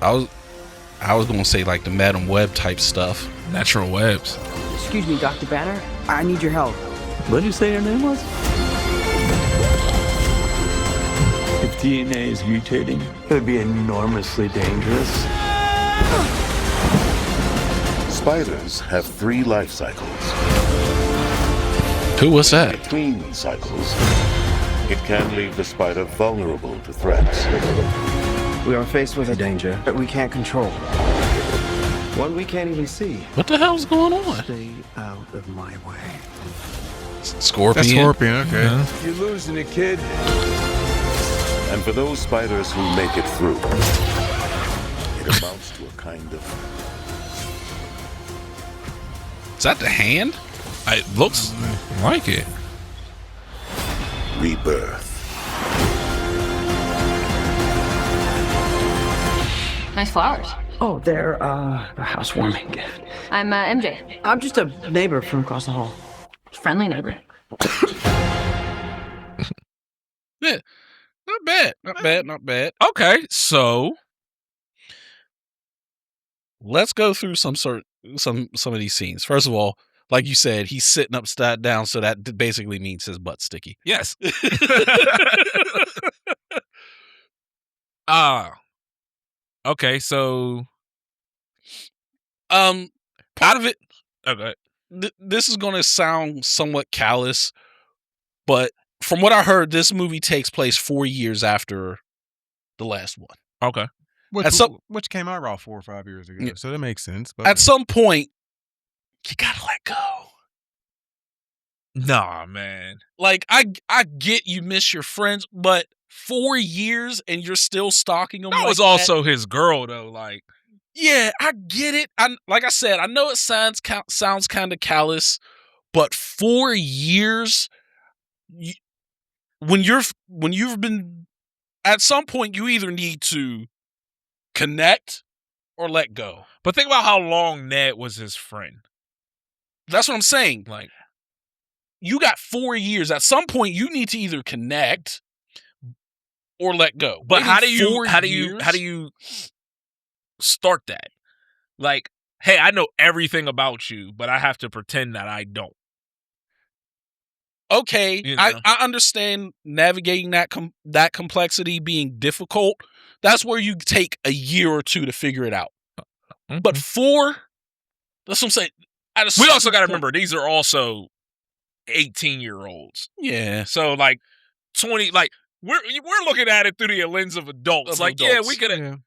I was gonna say like the Madam Web type stuff. Natural webs. Excuse me, Dr. Banner. I need your help. What did you say your name was? If DNA is mutating, it would be enormously dangerous. Spiders have 3 life cycles. Who was that? Between cycles, it can leave the spider vulnerable to threats. We are faced with a danger that we can't control. One we can't even see. What the hell's going on? Stay out of my way. Scorpion. That's Scorpion, okay. Yeah. You're losing it, kid. And for those spiders who make it through, it amounts to a kind of... Is that the hand? It looks like it. rebirth. Nice flowers. Oh, they're a housewarming gift. I'm MJ. I'm just a neighbor from across the hall. Friendly neighbor. Yeah. Not bad. Not bad. Not bad. Okay, so let's go through some of these scenes. First of all, like you said, he's sitting upside down, so that basically means his butt's sticky. yes. Okay, so Out of it, okay. This is going to sound somewhat callous, but from what I heard, this movie takes place 4 years after the last one. Okay. Which came out about 4 or 5 years ago, Yeah. so that makes sense. But At some point, you gotta let go. Nah, man. Like, I get you miss your friends, but 4 years and you're still stalking them. That was also his girl, though. Like, yeah, I get it. Like I said, I know it sounds kind of callous, but 4 years, when you've been, at some point, you either need to connect or let go. But think about how long Ned was his friend. That's what I'm saying. Like, you got 4 years. At some point, you need to either connect or let go. But how do you start that? Like, hey, I know everything about you, but I have to pretend that I don't. Okay, You know? I understand navigating that complexity being difficult. That's where you take a year or two to figure it out. Mm-hmm. But 4, that's what I'm saying. We also got to remember, these are also 18-year-olds. Yeah. So, like, 20, like, we're looking at it through the lens of adults. Yeah, we could have,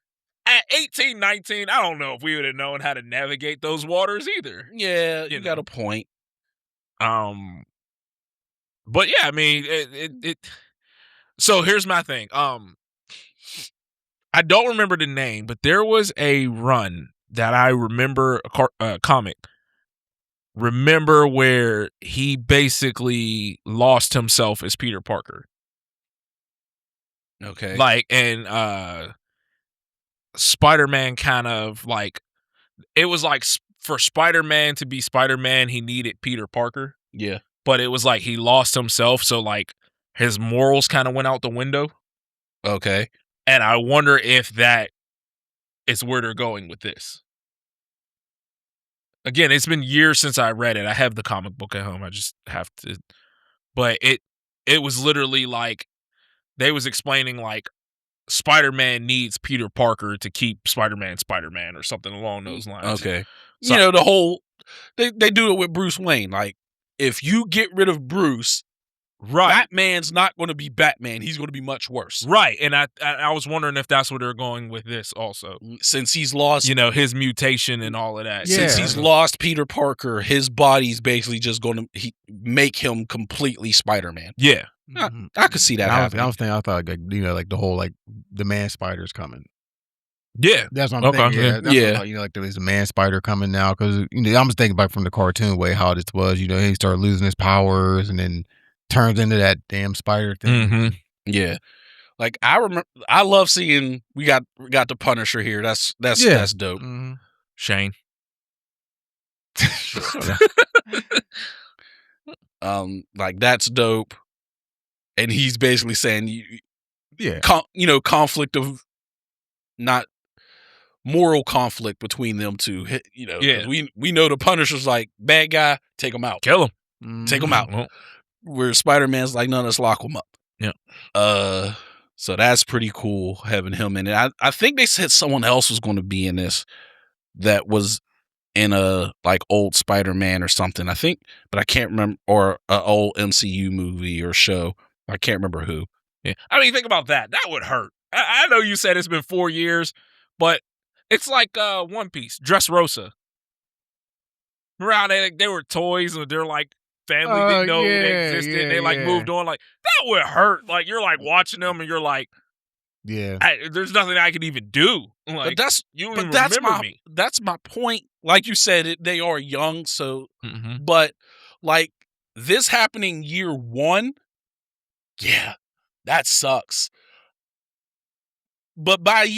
at 18, 19, I don't know if we would have known how to navigate those waters either. Yeah, you got a point. But yeah, I mean, it so here's my thing. I don't remember the name, but there was a run that I remember, a comic. Remember where he basically lost himself as Peter Parker. Okay. Like, and Spider-Man kind of like, it was like for Spider-Man to be Spider-Man, he needed Peter Parker. Yeah. But it was like he lost himself, so like his morals kind of went out the window. Okay. And I wonder if that is where they're going with this. Again, it's been years since I read it. I have the comic book at home. I just have to. But it was literally like they was explaining like Spider-Man needs Peter Parker to keep Spider-Man or something along those lines. Okay. So, you know, the whole they do it with Bruce Wayne. Like, if you get rid of Bruce, right, Batman's not going to be Batman. He's going to be much worse. Right. And I was wondering if that's where they're going with this also. Since he's lost, you know, his mutation and all of that. Yeah. Since he's lost Peter Parker, his body's basically just going to make him completely Spider-Man. Yeah. I could see that happening. I thought, like, you know, like the whole, like, the man spider's coming. Yeah, that's what I'm thinking. Yeah. You know, like there's a man spider coming now, because you know I'm just thinking about from the cartoon way how this was. You know, he started losing his powers and then turns into that damn spider thing. Mm-hmm. Yeah, like I remember, I love seeing we got the Punisher here. That's dope. Mm-hmm. Shane. Like that's dope, and he's basically saying, conflict of not. Moral conflict between them two, you know. Yeah, we know the Punisher's like, bad guy, take him out, kill him, take him out. Where Spider-Man's like, no, let's lock him up. Yeah. So that's pretty cool having him in it. I think they said someone else was going to be in this that was in a like old Spider-Man or something. I think, but I can't remember, or an old MCU movie or show. I can't remember who. Yeah, I mean, think about that. That would hurt. I know you said it's been 4 years, but it's like One Piece, Dressrosa. Remember how they were toys and they're like family didn't know they existed. Yeah, they like moved on. Like that would hurt. Like you're like watching them and you're like, yeah, there's nothing I could even do. Like, but that's you don't even remember me. That's my point. Like you said, they are young. So, mm-hmm. But like this happening year 1, yeah, that sucks. But by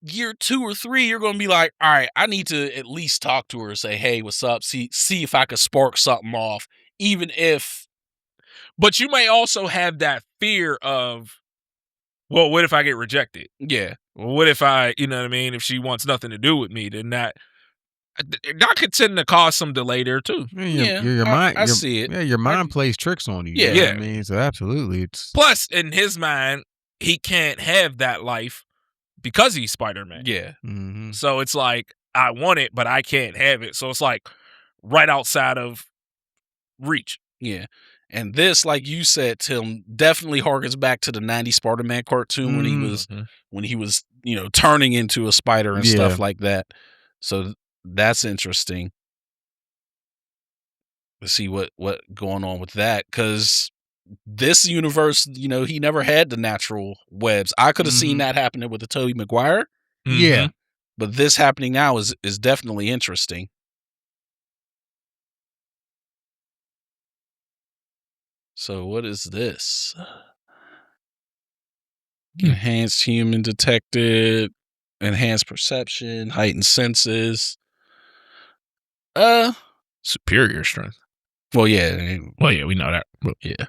year 2 or 3, you're going to be like, all right, I need to at least talk to her and say, hey, what's up? See if I could spark something off, even if. But you may also have that fear of, well, what if I get rejected? Yeah. What if I, you know what I mean? If she wants nothing to do with me, then that could tend to cause some delay there too. Your mind, I see it. Yeah, your mind plays tricks on you. Yeah. You know what I mean, so absolutely. It's plus in his mind, he can't have that life because he's Spider-Man. Yeah. Mm-hmm. So it's like, I want it, but I can't have it. So it's like right outside of reach. Yeah. And this, like you said, Tim, definitely harkens back to the 90s Spider-Man cartoon when he was, you know, turning into a spider and stuff like that. So that's interesting. Let's see what going on with that, because this universe, he never had the natural webs. I could have seen that happening with the Tobey Maguire. Yeah. But this happening now is definitely interesting. So what is this? Enhanced human detected, enhanced perception, heightened senses. Superior strength. Well, yeah. Well, yeah, we know that. But yeah.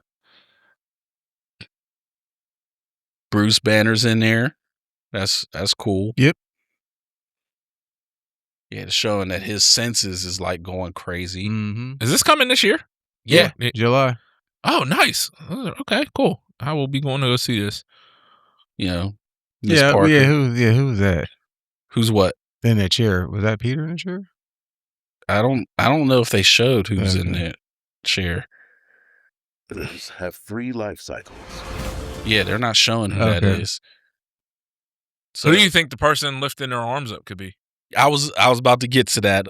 Bruce Banner's in there. That's cool. Yep. Yeah, it's showing that his senses is like going crazy. Is this coming this year? Yeah. July. Oh, nice. Okay, cool. I will be going to go see this. Miss Parker. Who's that? Who's what? In that chair. Was that Peter in the chair? I don't know if they showed who's in that chair. Have 3 life cycles. Yeah, they're not showing who that is. So, who do you think the person lifting their arms up could be? I was about to get to that.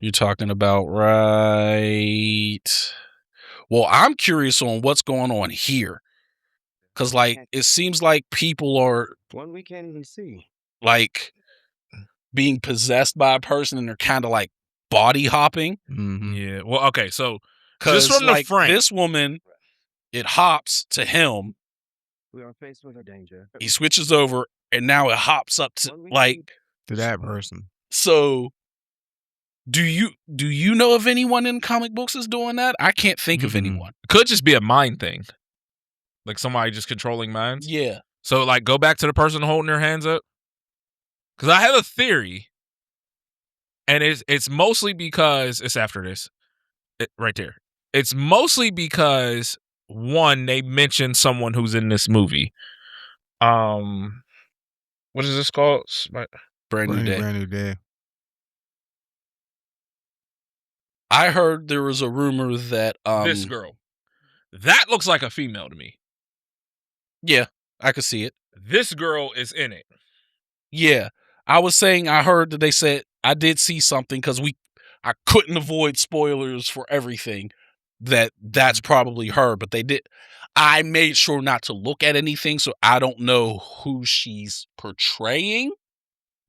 You're talking about right. Well, I'm curious on what's going on here. Because, it seems like people are... One we can't even see. Being possessed by a person, and they're kind of body hopping. Yeah. Well, okay, so... Because, just from the frame, this woman, it hops to him. We are faced with a danger. He switches over, and now it hops up to, to that person. So... Do you know of anyone in comic books is doing that? I can't think of anyone. It could just be a mind thing. Like somebody just controlling minds. Yeah. So go back to the person holding their hands up. Because I have a theory. And it's mostly because it's after this. Right there. It's mostly because one, they mentioned someone who's in this movie. What is this called? Brand New Day. Brand New Day. I heard there was a rumor that this girl. That looks like a female to me. Yeah, I could see it. This girl is in it. Yeah. I was saying I heard that they said I did see something because I couldn't avoid spoilers for everything. That's probably her, but they did. I made sure not to look at anything, so I don't know who she's portraying.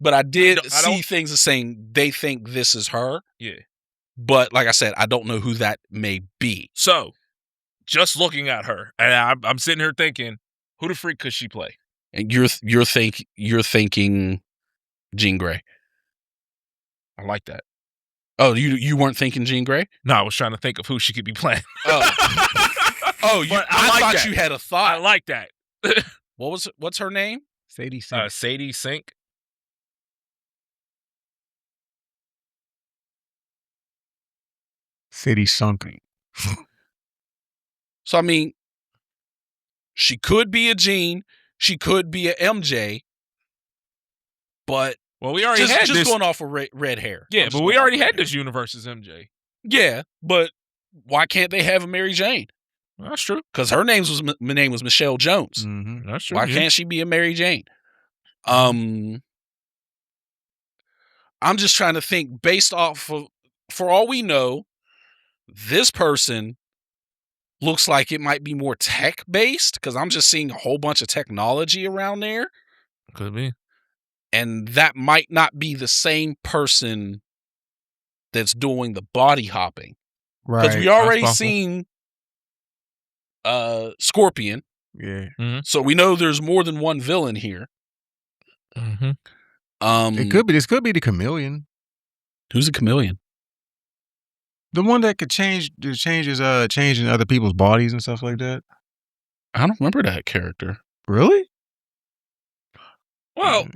But I did see things as saying they think this is her. Yeah. But like I said, I don't know who that may be. So, just looking at her, and I'm sitting here thinking, who the freak could she play? And you're thinking Jean Grey. I like that. Oh, you weren't thinking Jean Grey? No, I was trying to think of who she could be playing. Oh, I thought you had a thought. I like that. What's her name? Sadie Sink. Sadie Sink. City Sunk. So I mean, she could be a Jean, she could be a MJ, but we already had just this going off of red hair. Yeah, but we already had this universe as MJ. Yeah, but why can't they have a Mary Jane? That's true. Because her name was Michelle Jones. Mm-hmm. That's true. Why can't she be a Mary Jane? I'm just trying to think based off of, for all we know, this person looks like it might be more tech based because I'm just seeing a whole bunch of technology around there. Could be. And that might not be the same person that's doing the body hopping. Right. Because we already seen Scorpion. Yeah. Mm-hmm. So we know there's more than one villain here. Mm-hmm. This could be the Chameleon. Who's a chameleon? The one that could changing other people's bodies and stuff like that. I don't remember that character. Really? Well,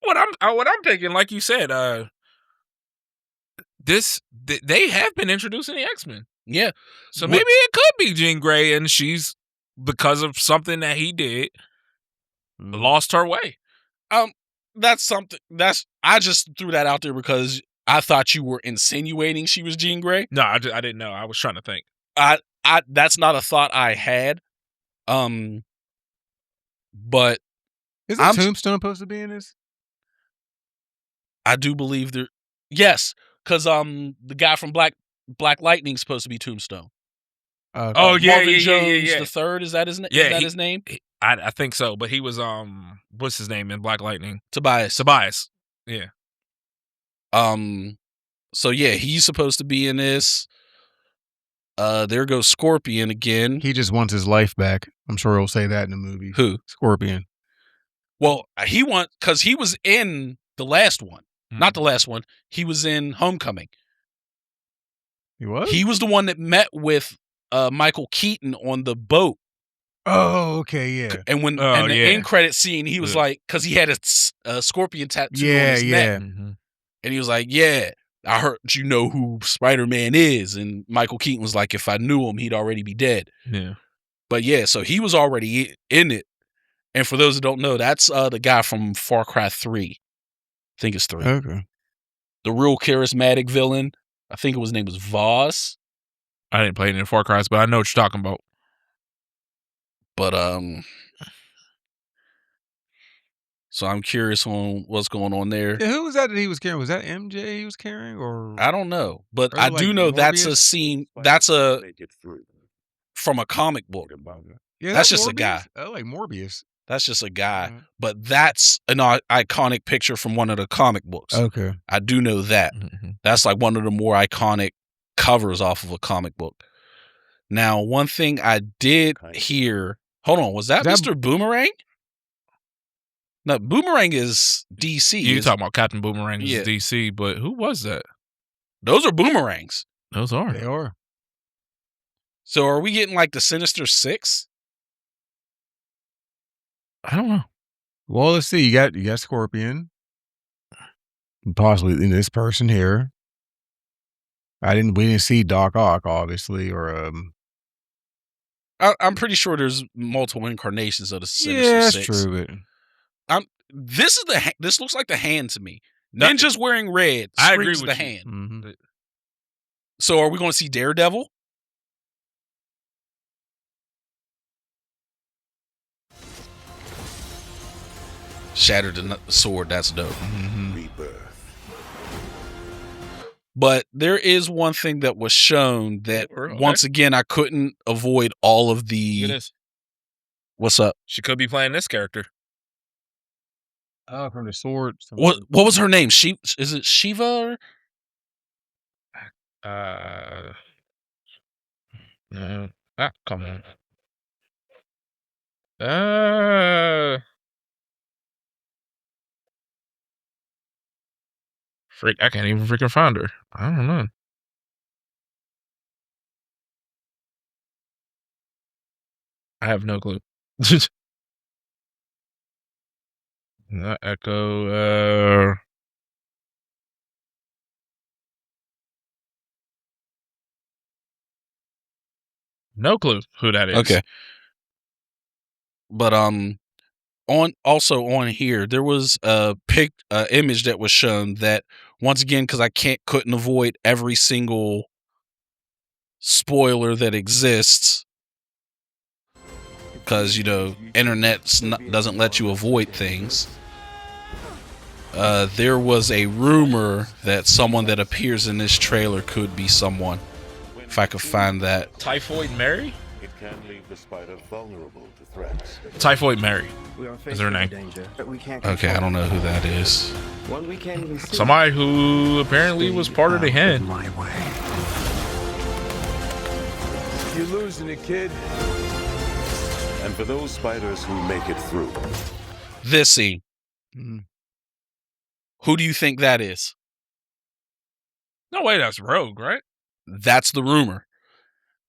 what I'm thinking, like you said, they have been introducing the X-Men. Yeah. So maybe it could be Jean Grey, and she's, because of something that he did, lost her way. That's something I just threw that out there because I thought you were insinuating she was Jean Grey. No, I didn't know. I was trying to think. That's not a thought I had. But isn't Tombstone supposed to be in this? I do believe there. Yes. because the guy from Black Lightning's supposed to be Tombstone. Oh yeah, Marvin yeah, Jones yeah. the third, is that his name? Yeah, is that his name? I think so, but he was what's his name in Black Lightning? Tobias. Yeah. So yeah, he's supposed to be in this. There goes Scorpion again. He just wants his life back. I'm sure he'll say that in the movie. Who? Scorpion. Well, because he was in the last one. Not the last one. He was in Homecoming. He was? He was the one that met with Michael Keaton on the boat. Oh, okay, yeah. And when the end credit scene, he was like, because he had a scorpion tattoo on his neck. And he was like, yeah, I heard you know who Spider-Man is. And Michael Keaton was like, if I knew him, he'd already be dead. Yeah. But yeah, so he was already in it. And for those who don't know, that's the guy from Far Cry 3. I think it's 3. Okay. The real charismatic villain. I think his name was Voss. I didn't play any Far Cry's, but I know what you're talking about. But so I'm curious on what's going on there. Yeah, who was that he was carrying? Was that MJ he was carrying, or I don't know, but I do know that's a scene. That's from a comic book. Yeah, that's just Morbius? a guy. Oh, like Morbius. That's just a guy, but that's an iconic picture from one of the comic books. Okay, I do know that. That's like one of the more iconic covers off of a comic book. Now, one thing I did hear. Hold on, was that Mr. Boomerang? No, Boomerang is DC. You talking about Captain Boomerang is DC, but who was that? Those are boomerangs. Those are. They are. So are we getting like the Sinister Six? I don't know. Well, let's see. You got Scorpion. Possibly this person here. We didn't see Doc Ock, obviously, or I'm pretty sure there's multiple incarnations of the Sinister Six. That's true, but this looks like the Hand to me. Ninja's wearing red. I agree with the Hand. Mm-hmm. So are we going to see Daredevil? Shattered the sword. That's dope. Rebirth. But there is one thing that was shown that once again I couldn't avoid all of the. Look at this. What's up? She could be playing this character. Oh, from the sword. What was her name? Is it Shiva? No. Come on. Freak, I can't even freaking find her. I don't know. I have no clue. Not Echo. No clue who that is. Okay. But on here there was a image that was shown that once again, because I couldn't avoid every single spoiler that exists, because internet doesn't let you avoid things. There was a rumor that someone that appears in this trailer could be someone. If I could find that. Typhoid Mary? It can leave the spider vulnerable to threats. Typhoid Mary is her name. Okay, I don't know who that is. Somebody who apparently was part of the Hand. You're losing it, kid. And for those spiders who make it through. This scene. Who do you think that is? No way, that's Rogue, right? That's the rumor.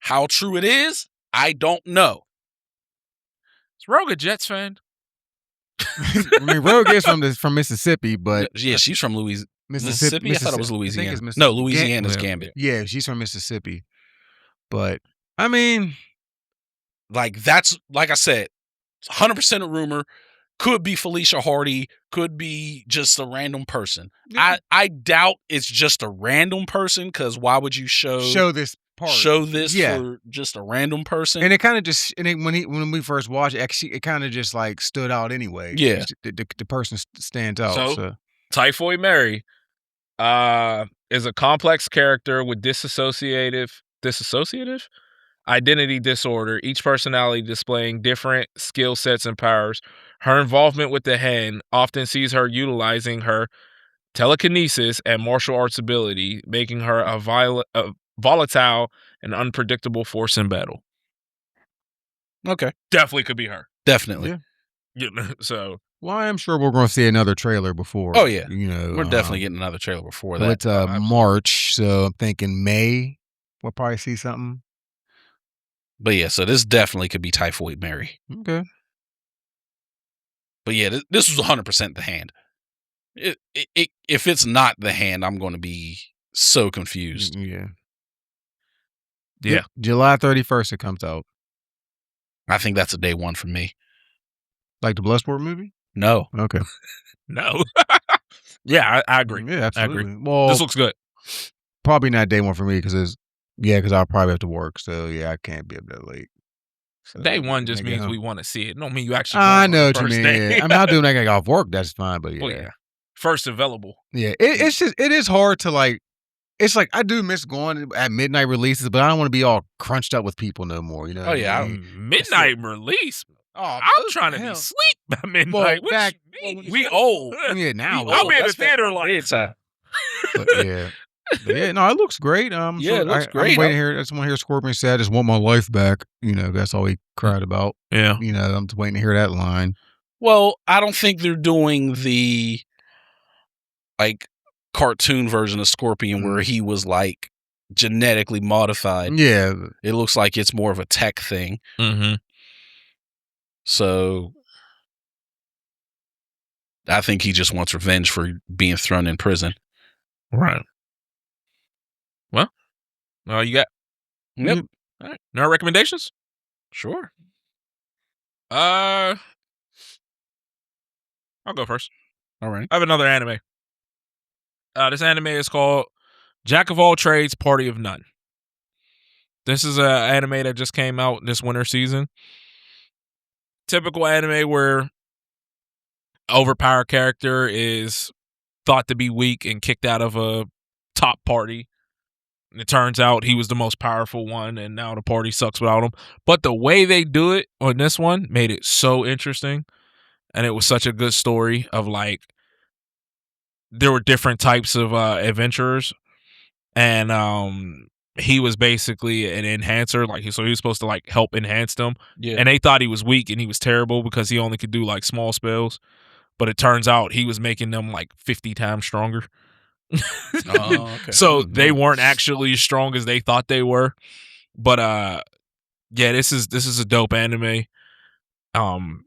How true it is, I don't know. Is Rogue a Jets fan? I mean, Rogue is from Mississippi, but yeah, she's from Mississippi. I thought it was Louisiana. Louisiana's Gambit. Yeah, she's from Mississippi. But I mean, that's like I said, 100% a rumor. Could be Felicia Hardy. Could be just a random person. Yeah. I doubt it's just a random person, because why would you show this part? Show this for just a random person? And it kind of just when we first watched it, it kind of just like stood out anyway. Yeah, the person stands out. So Typhoid Mary is a complex character with dissociative identity disorder, each personality displaying different skill sets and powers. Her involvement with the Hen often sees her utilizing her telekinesis and martial arts ability, making her a volatile and unpredictable force in battle. Okay. Definitely could be her. Definitely. Yeah. So. Well, I am sure we're going to see another trailer before. Oh, yeah. We're definitely getting another trailer before that. It's March, so I'm thinking May. We'll probably see something. But yeah, so this definitely could be Typhoid Mary. Okay. But yeah, this was 100% the Hand. If it's not the Hand, I'm going to be so confused. Yeah. Yeah. July 31st it comes out. I think that's a day one for me. Like the Bloodsport movie? No. Okay. No. Yeah, I agree. Yeah, absolutely. I agree. Well, this looks good. Probably not day one for me because I'll probably have to work. So yeah, I can't be up that late. So, day one just means we want to see it. Don't mean you actually. I know what you first mean. day. Yeah. I mean, I'll do that off work. That's fine. But yeah. Well, yeah. First available. Yeah, it is hard to like. It's like I do miss going at midnight releases, but I don't want to be all crunched up with people no more. You know? Oh yeah, midnight release. Oh, I'm trying to be asleep by midnight. Well, we old. Yeah, now I'll be in the theater like it's But yeah, no, it looks great. It looks great. I'm waiting to hear. I just want to hear Scorpion say, "I just want my life back." That's all he cried about. Yeah, I'm just waiting to hear that line. Well, I don't think they're doing the like cartoon version of Scorpion where he was like genetically modified. Yeah, it looks like it's more of a tech thing. Mm-hmm. So I think he just wants revenge for being thrown in prison. Right. Well, you got. Yep. All right. No recommendations? Sure. I'll go first. All right. I have another anime. This anime is called Jack of All Trades, Party of None. This is an anime that just came out this winter season. Typical anime where overpowered character is thought to be weak and kicked out of a top party. And it turns out he was the most powerful one, and now the party sucks without him. But the way they do it on this one made it so interesting. And it was such a good story of like, there were different types of adventurers. And he was basically an enhancer. So he was supposed to like help enhance them. Yeah. And they thought he was weak and he was terrible because he only could do like small spells. But it turns out he was making them like 50 times stronger. Okay. So they weren't actually as strong as they thought they were. But yeah, this is a dope anime.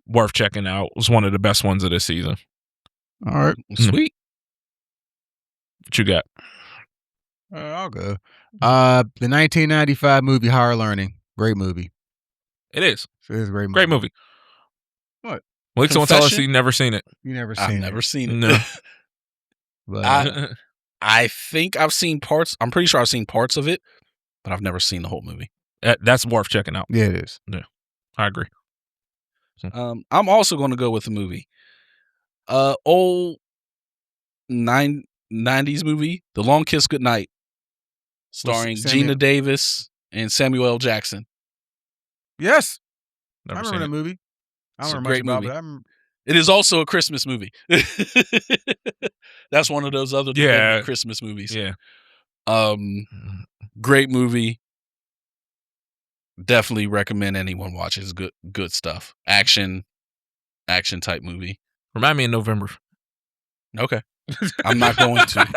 Worth checking out. It was one of the best ones of this season. All right. Sweet. What you got? I'll go. The 1995 movie Higher Learning. Great movie. It is. It is a great movie. Great movie. What? Malik, someone tell us you've never seen it. You never seen I've it. never seen it. No. But I think I've seen parts. I'm pretty sure I've seen parts of it, but I've never seen the whole movie. That's worth checking out. Yeah, it is. Yeah, I agree. I'm also going to go with the movie. Old 90s movie, The Long Kiss Goodnight, starring Gina Davis and Samuel L. Jackson. Yes. Never I seen remember that it. movie. I It's don't a remember great much movie. about it. It is also a Christmas movie. That's one of those other Christmas movies. Yeah. Great movie. Definitely recommend anyone watch it. It's good stuff. Action type movie. Remind me in November. Okay. I'm not going to,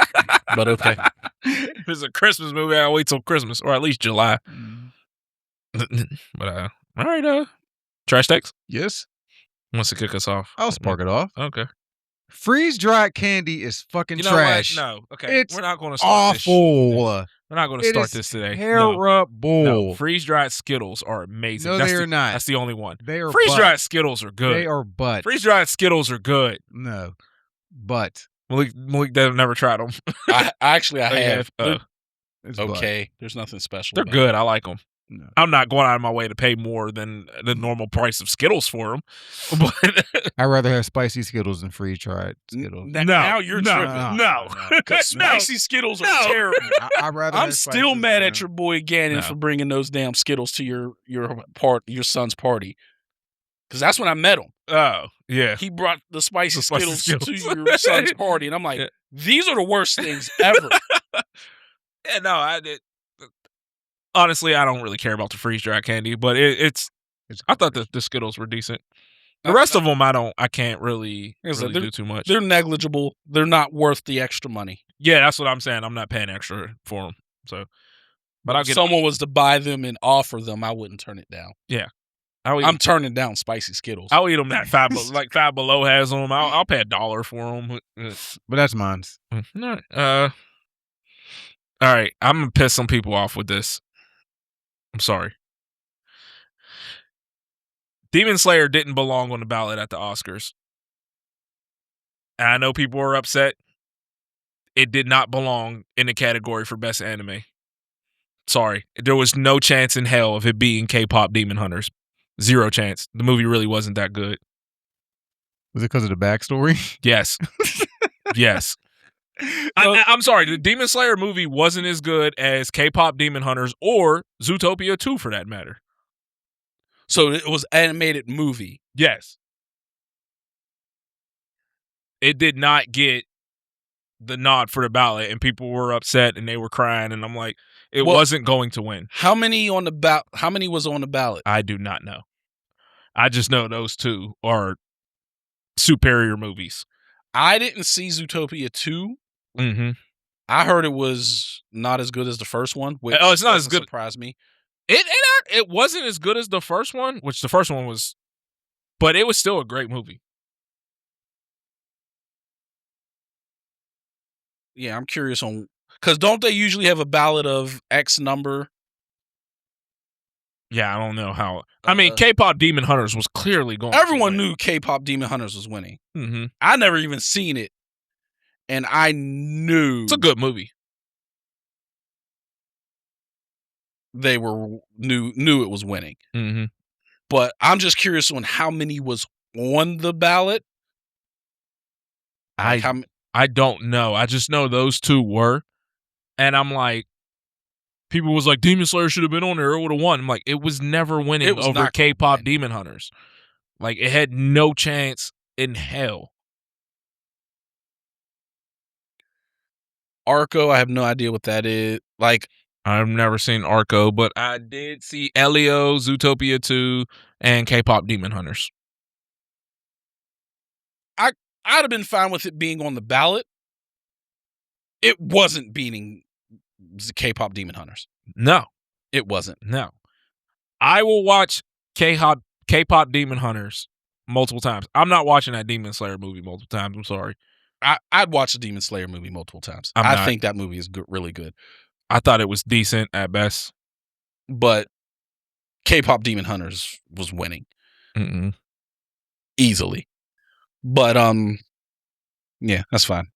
but okay. If it's a Christmas movie, I'll wait till Christmas or at least July. But all right, Trash Text? Yes. Wants to kick us off. I'll spark it off. Okay. Freeze-dried candy is fucking You know trash. what? No. Okay. It's We're not going to start awful. We're not going to It start is this today. terrible. No. Freeze-dried Skittles are amazing. No, they are not. That's the only one. They are Freeze-dried Skittles are good. They are butt. Freeze-dried Skittles are good. No. But. Malik they've never tried them. I have. They They're okay. There's nothing special. They're about good. it. I like them. No. I'm not going out of my way to pay more than the normal price of Skittles for them. But I'd rather have spicy Skittles than freeze-dried Skittles. Now you're tripping. No. Spicy Skittles are terrible. I'd rather. I'm still mad at your boy Gannon for bringing those damn Skittles to your son's party. Because that's when I met him. Oh, yeah. He brought the spicy Skittles to your son's party, and I'm like, these are the worst things ever. Yeah, no, honestly, I don't really care about the freeze-dried candy, but I thought the Skittles were decent. The rest of them, I can't really do too much. They're negligible. They're not worth the extra money. Yeah, that's what I'm saying. I'm not paying extra for them. So, but if someone was to buy them and offer them, I wouldn't turn it down. Yeah. I'm turning down spicy Skittles. I'll eat them that Five Below has them. I'll pay $1 for them. But that's mine. All right, I'm gonna piss some people off with this. I'm sorry. Demon Slayer didn't belong on the ballot at the Oscars. And I know people are upset. It did not belong in the category for Best Anime. Sorry. There was no chance in hell of it being K-pop Demon Hunters. 0 chance. The movie really wasn't that good. Was it because of the backstory? Yes. Yes. I'm sorry. The Demon Slayer movie wasn't as good as K-pop Demon Hunters or Zootopia 2 for that matter. So it was animated movie. Yes. It did not get the nod for the ballot, and people were upset and they were crying, and I'm like, it wasn't going to win. How many was on the ballot? I do not know. I just know those two are superior movies. I didn't see Zootopia 2. Mm-hmm. I heard it was not as good as the first one. Which it's not as good. Surprised me. It wasn't as good as the first one, which the first one was, but it was still a great movie. Yeah, I'm curious on, because don't they usually have a ballot of X number? Yeah, I don't know how. I mean, K-pop Demon Hunters was clearly going. Everyone knew K-pop Demon Hunters was winning. Mm-hmm. I never even seen it, and I knew it's a good movie. They knew it was winning. Mm-hmm. But I'm just curious on how many was on the ballot. I don't know. I just know those two were, and I'm like, people was like, Demon Slayer should have been on there. It would have won. I'm like, it was never winning over K-pop Demon Hunters. Like, it had no chance in hell. Arco, I have no idea what that is. Like, I've never seen Arco, but I did see Elio, Zootopia 2, and K-pop Demon Hunters. I'd have been fine with it being on the ballot. It wasn't beating K-pop Demon Hunters. No. It wasn't. No. I will watch K-pop Demon Hunters multiple times. I'm not watching that Demon Slayer movie multiple times. I'm sorry. I'd watch the Demon Slayer movie multiple times. I think that movie is really good. I thought it was decent at best. But K-pop Demon Hunters was winning. Mm-mm. Easily. But, yeah, that's fine.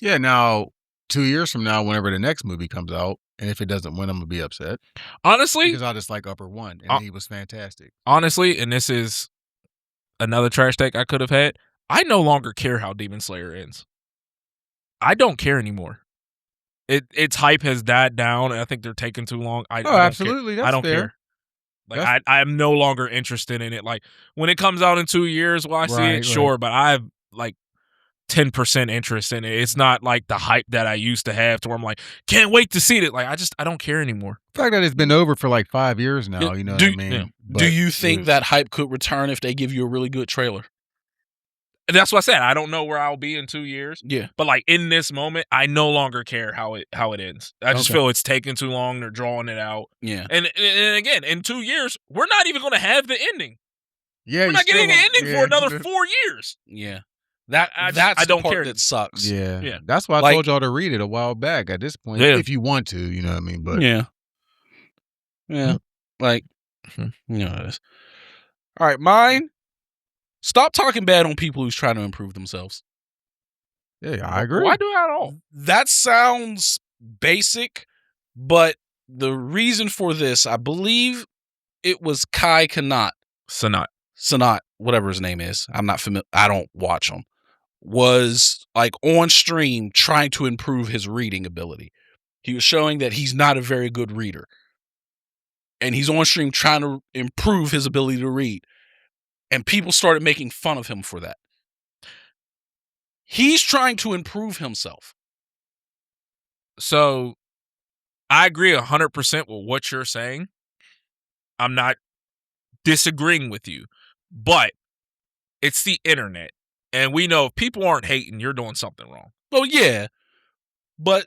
Yeah, now, 2 years from now, whenever the next movie comes out, and if it doesn't win, I'm going to be upset. Honestly. Because I just like Upper One, and he was fantastic. Honestly, and this is another trash take I could have had, I no longer care how Demon Slayer ends. I don't care anymore. Its hype has died down, and I think they're taking too long. I don't absolutely. Care. That's I don't fair. care. Like I'm no longer interested in it. Like when it comes out in 2 years, will I see it? Sure, but I have like 10% interest in it. It's not like the hype that I used to have to where I'm like, can't wait to see it. Like I don't care anymore. The fact that it's been over for like 5 years now, you know what I mean? Yeah. Do you think that hype could return if they give you a really good trailer? That's what I said. I don't know where I'll be in 2 years. Yeah. But like in this moment, I no longer care how it ends. I just feel it's taking too long. They're drawing it out. Yeah. And again, in 2 years, we're not even going to have the ending. Yeah. We're not getting an ending for another 4 years. Yeah. That's I don't care. That sucks. Yeah. Yeah. That's why I told y'all to read it a while back at this point. Yeah. If you want to, you know what I mean? But yeah. Yeah. Like, you know what it is. All right, mine. Stop talking bad on people who's trying to improve themselves. Yeah, I agree. Why do that at all? That sounds basic, but the reason for this, I believe it was Kai Sanat, whatever his name is. I'm not familiar. I don't watch him. Was like on stream trying to improve his reading ability. He was showing that he's not a very good reader. And he's on stream trying to improve his ability to read. And people started making fun of him for that. He's trying to improve himself. So I agree 100% with what you're saying. I'm not disagreeing with you, but it's the internet. And we know if people aren't hating, you're doing something wrong. Well, yeah, but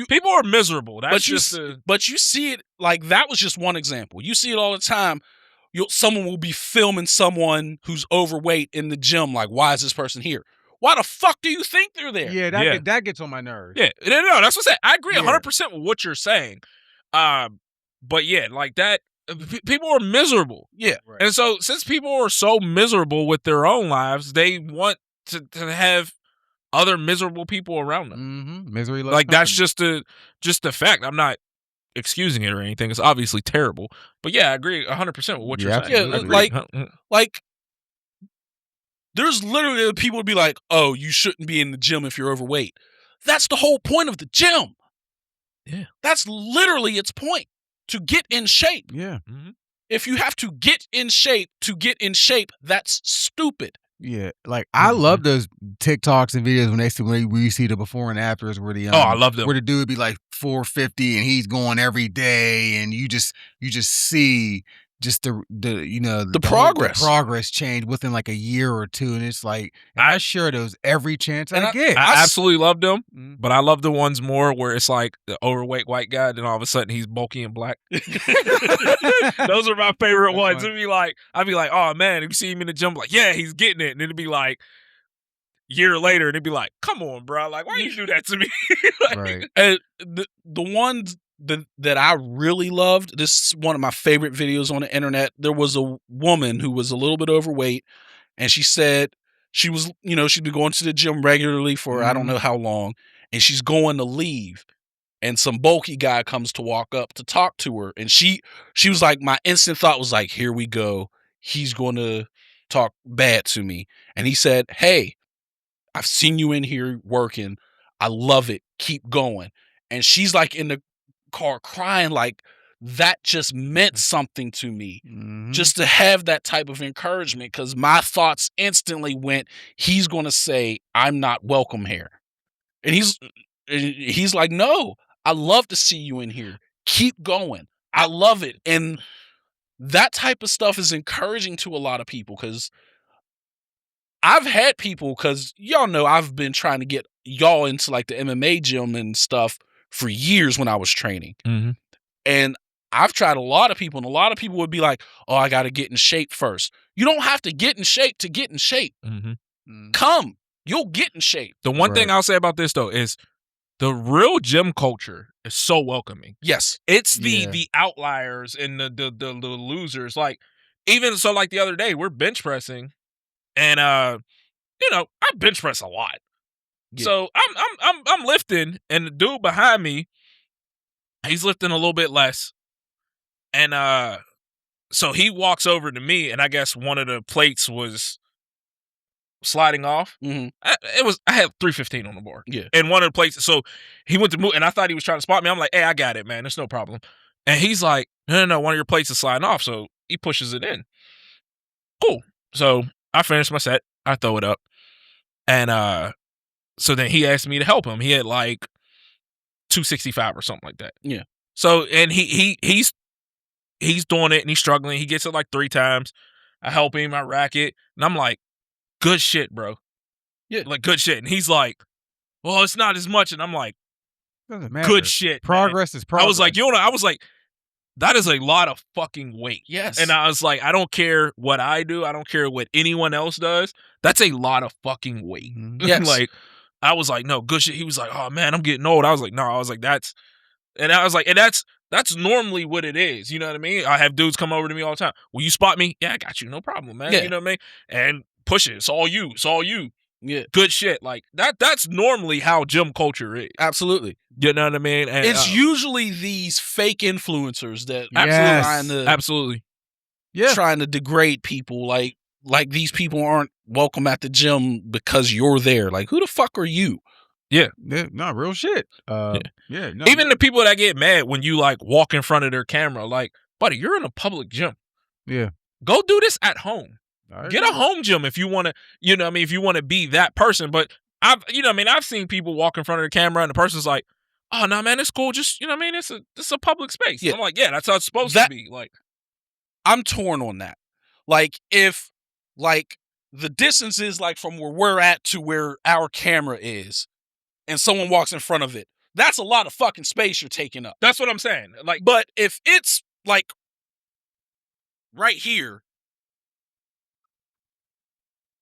people are miserable. That's but you see it like that was just one example. You see it all the time. Someone will be filming someone who's overweight in the gym. Like, why is this person here? Why the fuck do you think they're there? Yeah, that gets on my nerves. Yeah, no, that's what I'm saying. I agree 100% with what you're saying. But yeah, like that. People are miserable. Yeah. Right. And so since people are so miserable with their own lives, they want to have other miserable people around them. Mm-hmm. Misery loves like company. That's just a fact. I'm not excusing it or anything. It's obviously terrible. But yeah, I agree 100% with what you're saying. Yeah, like there's literally people would be like, "Oh, you shouldn't be in the gym if you're overweight." That's the whole point of the gym. Yeah. That's literally its point. To get in shape. Yeah. Mm-hmm. If you have to get in shape, that's stupid. Yeah, like I love those TikToks and videos when you see the before and afters where the I love them. Where the dude would be like 450 and he's going every day, and you just see just the progress change within like a year or two, and it's like I share those every chance I get. I absolutely love them, but I love the ones more where it's like the overweight white guy, then all of a sudden he's bulky and black. Those are my favorite ones. I'd be like, oh man, if you see him in the gym, like, yeah, he's getting it, and it'd be like year later, and it'd be like, come on, bro, like, why you do that to me? Right. And the ones that I really loved, this is one of my favorite videos on the internet. There was a woman who was a little bit overweight, and she said she was, she'd been going to the gym regularly for I don't know how long, and she's going to leave, and some bulky guy comes to walk up to talk to her, and she was like, my instant thought was like, here we go, he's going to talk bad to me. And he said, hey, I've seen you in here working, I love it, keep going. And she's like in the car crying, like that just meant something to me, just to have that type of encouragement, because my thoughts instantly went, he's going to say I'm not welcome here. And he's like, no, I love to see you in here, keep going, I love it. And that type of stuff is encouraging to a lot of people, because I've had people, because y'all know I've been trying to get y'all into like the MMA gym and stuff for years when I was training. Mm-hmm. And I've tried a lot of people, and a lot of people would be like, oh, I got to get in shape first. You don't have to get in shape to get in shape. Mm-hmm. Come, you'll get in shape. The one thing I'll say about this, though, is the real gym culture is so welcoming. Yes. It's the outliers and the losers. Like, even so, like the other day, we're bench pressing, and I bench press a lot. Yeah. So I'm lifting, and the dude behind me, he's lifting a little bit less, and so he walks over to me, and I guess one of the plates was sliding off. Mm-hmm. I had 315 on the board, yeah, and one of the plates. So he went to move, and I thought he was trying to spot me. I'm like, hey, I got it, man. There's no problem. And he's like, no, one of your plates is sliding off. So he pushes it in. Cool. So I finished my set. I throw it up, and so then he asked me to help him. He had like 265 or something like that. Yeah. So, and he's doing it, and he's struggling. He gets it like 3 times. I help him, I rack it, and I'm like, good shit, bro. Yeah. Like, good shit. And he's like, well, it's not as much. And I'm like, doesn't matter. Good shit. Progress man. is progress. I was like, that is a lot of fucking weight. Yes. And I was like, I don't care what I do. I don't care what anyone else does. That's a lot of fucking weight. Yes. Like, I was like, no, good shit. He was like, oh man, I'm getting old. I was like, no. I was like, that's normally what it is. You know what I mean? I have dudes come over to me all the time. Will you spot me? Yeah, I got you. No problem, man. Yeah. You know what I mean? And push it. It's all you. It's all you. Yeah. Good shit. Like that's normally how gym culture is. Absolutely. You know what I mean? And, it's usually these fake influencers that absolutely trying to degrade people. Like these people aren't welcome at the gym because you're there. Like, who the fuck are you? Yeah, not real shit. No, even the people that get mad when you like walk in front of their camera, like, buddy, you're in a public gym. Yeah, go do this at home. Get a home gym if you want to. You know what I mean? If you want to be that person, but I've seen people walk in front of the camera and the person's like, oh no, man, it's cool. Just, you know what I mean? It's a public space. Yeah. I'm like, yeah, that's how it's supposed to be. Like, I'm torn on that. Like, if like the distance is like from where we're at to where our camera is, and someone walks in front of it, that's a lot of fucking space you're taking up. That's what I'm saying. Like, but if it's like right here,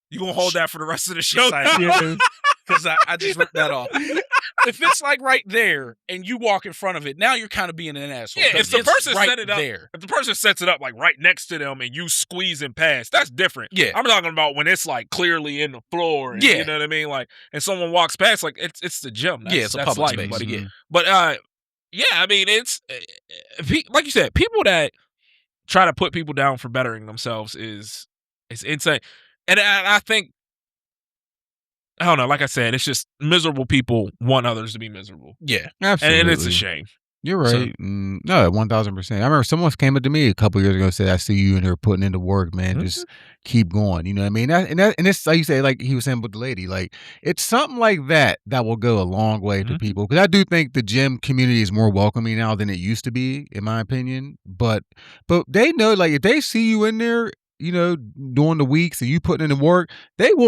you gonna hold that for the rest of the show? Because I just ripped that off. If it's like right there and you walk in front of it, now you're kind of being an asshole. Yeah, if the person right set it up, there. if the person sets it up like right next to them and you squeezing past, that's different. Yeah, I'm talking about when it's like clearly in the floor. And, you know what I mean? Like, and someone walks past, like it's the gym. It's a public space. Buddy. Yeah. But yeah, I mean, it's like you said, people that try to put people down for bettering themselves is insane, and I think. I don't know. Like I said, it's just miserable people want others to be miserable. Yeah, absolutely, and it's a shame. You're right. So, no, 1,000%. I remember someone came up to me a couple years ago and said, "I see you and they're putting into work, man. Just keep going." You know what I mean? And it's like you say, like he was saying with the lady, like it's something like that will go a long way to people. Because I do think the gym community is more welcoming now than it used to be, in my opinion. But they know, like if they see you in there, you know, during the weeks and you putting in the work,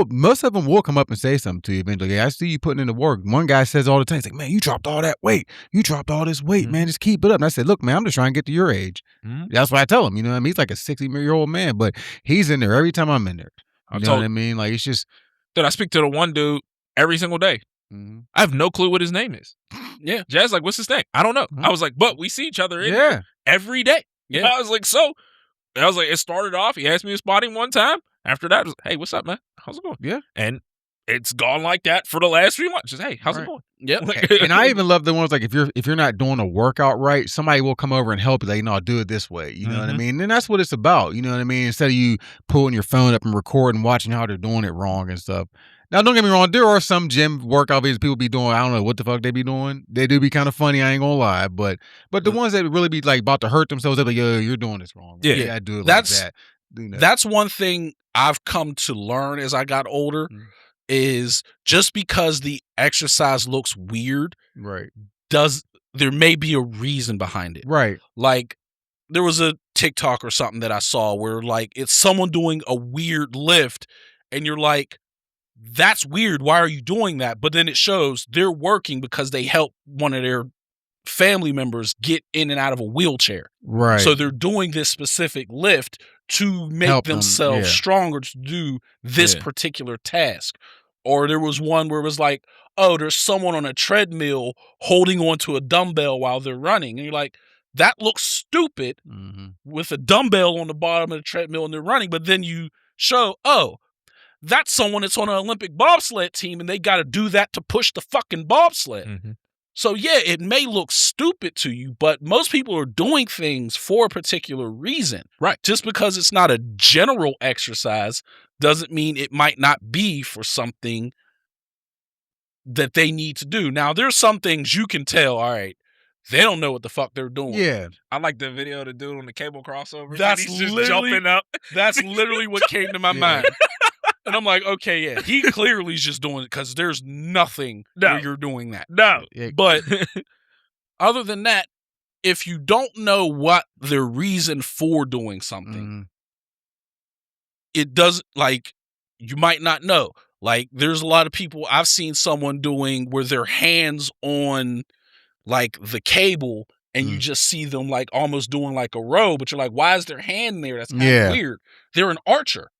most of them will come up and say something to you eventually. Hey, I see you putting in the work. One guy says all the time, he's like, man, you dropped all that weight. You dropped all this weight, man. Just keep it up. And I said, look, man, I'm just trying to get to your age. That's what I tell him. You know what I mean? He's like a 60-year-old man, but he's in there every time I'm in there. You know what I mean? Like, it's just. Dude, I speak to the one dude every single day. I have no clue what his name is. Yeah. Jazz like, what's his name? I don't know. I was like, but we see each other in there every day. Yeah. I was like, so. I was like, it started off, he asked me to spot him one time. After that, it was, hey, what's up, man? How's it going? Yeah. And it's gone like that for the last 3 months. Just, hey, how's it going? Yeah. And I even love the ones like if you're not doing a workout right, somebody will come over and help you. Like, no, do it this way. You know what I mean? And that's what it's about. You know what I mean? Instead of you pulling your phone up and recording, watching how they're doing it wrong and stuff. Now, don't get me wrong. There are some gym workout videos people be doing. I don't know what the fuck they be doing. They do be kind of funny. I ain't gonna lie. But the ones that really be like about to hurt themselves, they're like, yo, you're doing this wrong. Bro. Yeah, I do it like that. That's one thing I've come to learn as I got older is just because the exercise looks weird, right? There may be a reason behind it, right? Like there was a TikTok or something that I saw where like it's someone doing a weird lift, and you're like, that's weird. Why are you doing that? But then it shows they're working because they help one of their family members get in and out of a wheelchair. Right. So they're doing this specific lift to make themselves stronger to do this particular task. Or there was one where it was like, oh, there's someone on a treadmill holding onto a dumbbell while they're running. And you're like, that looks stupid with a dumbbell on the bottom of the treadmill and they're running. But then you show, oh, that's someone that's on an Olympic bobsled team and they got to do that to push the fucking bobsled. So yeah, it may look stupid to you, but most people are doing things for a particular reason. Right. Just because it's not a general exercise doesn't mean it might not be for something that they need to do. Now, there's some things you can tell, all right, they don't know what the fuck they're doing. Yeah. I like the video of the dude on the cable crossover. That's he's just jumping up. That's literally what came to my mind. And I'm like, okay, yeah, he clearly is just doing it because there's nothing where you're doing that. No. But other than that, if you don't know what their reason for doing something, it doesn't, like, you might not know. Like, there's a lot of people I've seen someone doing where their hands on, like, the cable, and you just see them, like, almost doing, like, a row, but you're like, why is their hand there? That's kind of weird. They're an archer.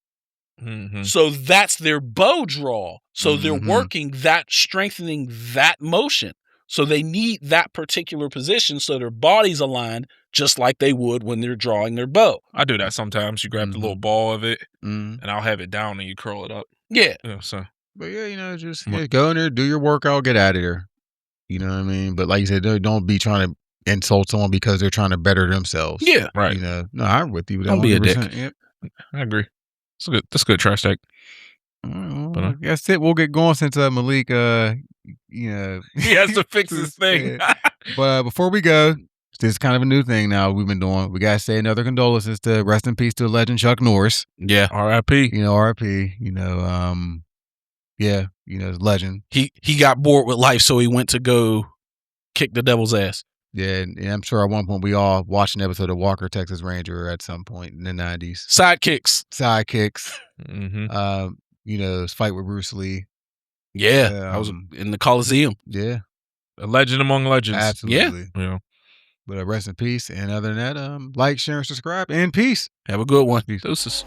So that's their bow draw. So they're working that, strengthening that motion. So they need that particular position so their body's aligned just like they would when they're drawing their bow. I do that sometimes. You grab the little ball of it and I'll have it down and you curl it up. Yeah. So. But yeah, you know, just go in there, do your workout, get out of there. You know what I mean? But like you said, don't be trying to insult someone because they're trying to better themselves. Yeah. Right. You know, no, I'm with you. Don't be a dick. Yep. I agree. That's good trash talk. But that's it. We'll get going since Malik, you know, he has to fix his thing. But before we go, this is kind of a new thing now we've been doing. We gotta say another condolences to rest in peace to legend Chuck Norris. Yeah, R.I.P. You know, R.I.P. You know, yeah, you know, legend. He got bored with life, so he went to go kick the devil's ass. Yeah, and I'm sure at one point we all watched an episode of Walker, Texas Ranger at some point in the 90s. Sidekicks. Mm-hmm. You know, his fight with Bruce Lee. Yeah, I was in the Coliseum. Yeah. A legend among legends. Absolutely. Yeah. But rest in peace. And other than that, like, share, and subscribe, and peace. Have a good one. Peace. Deuces.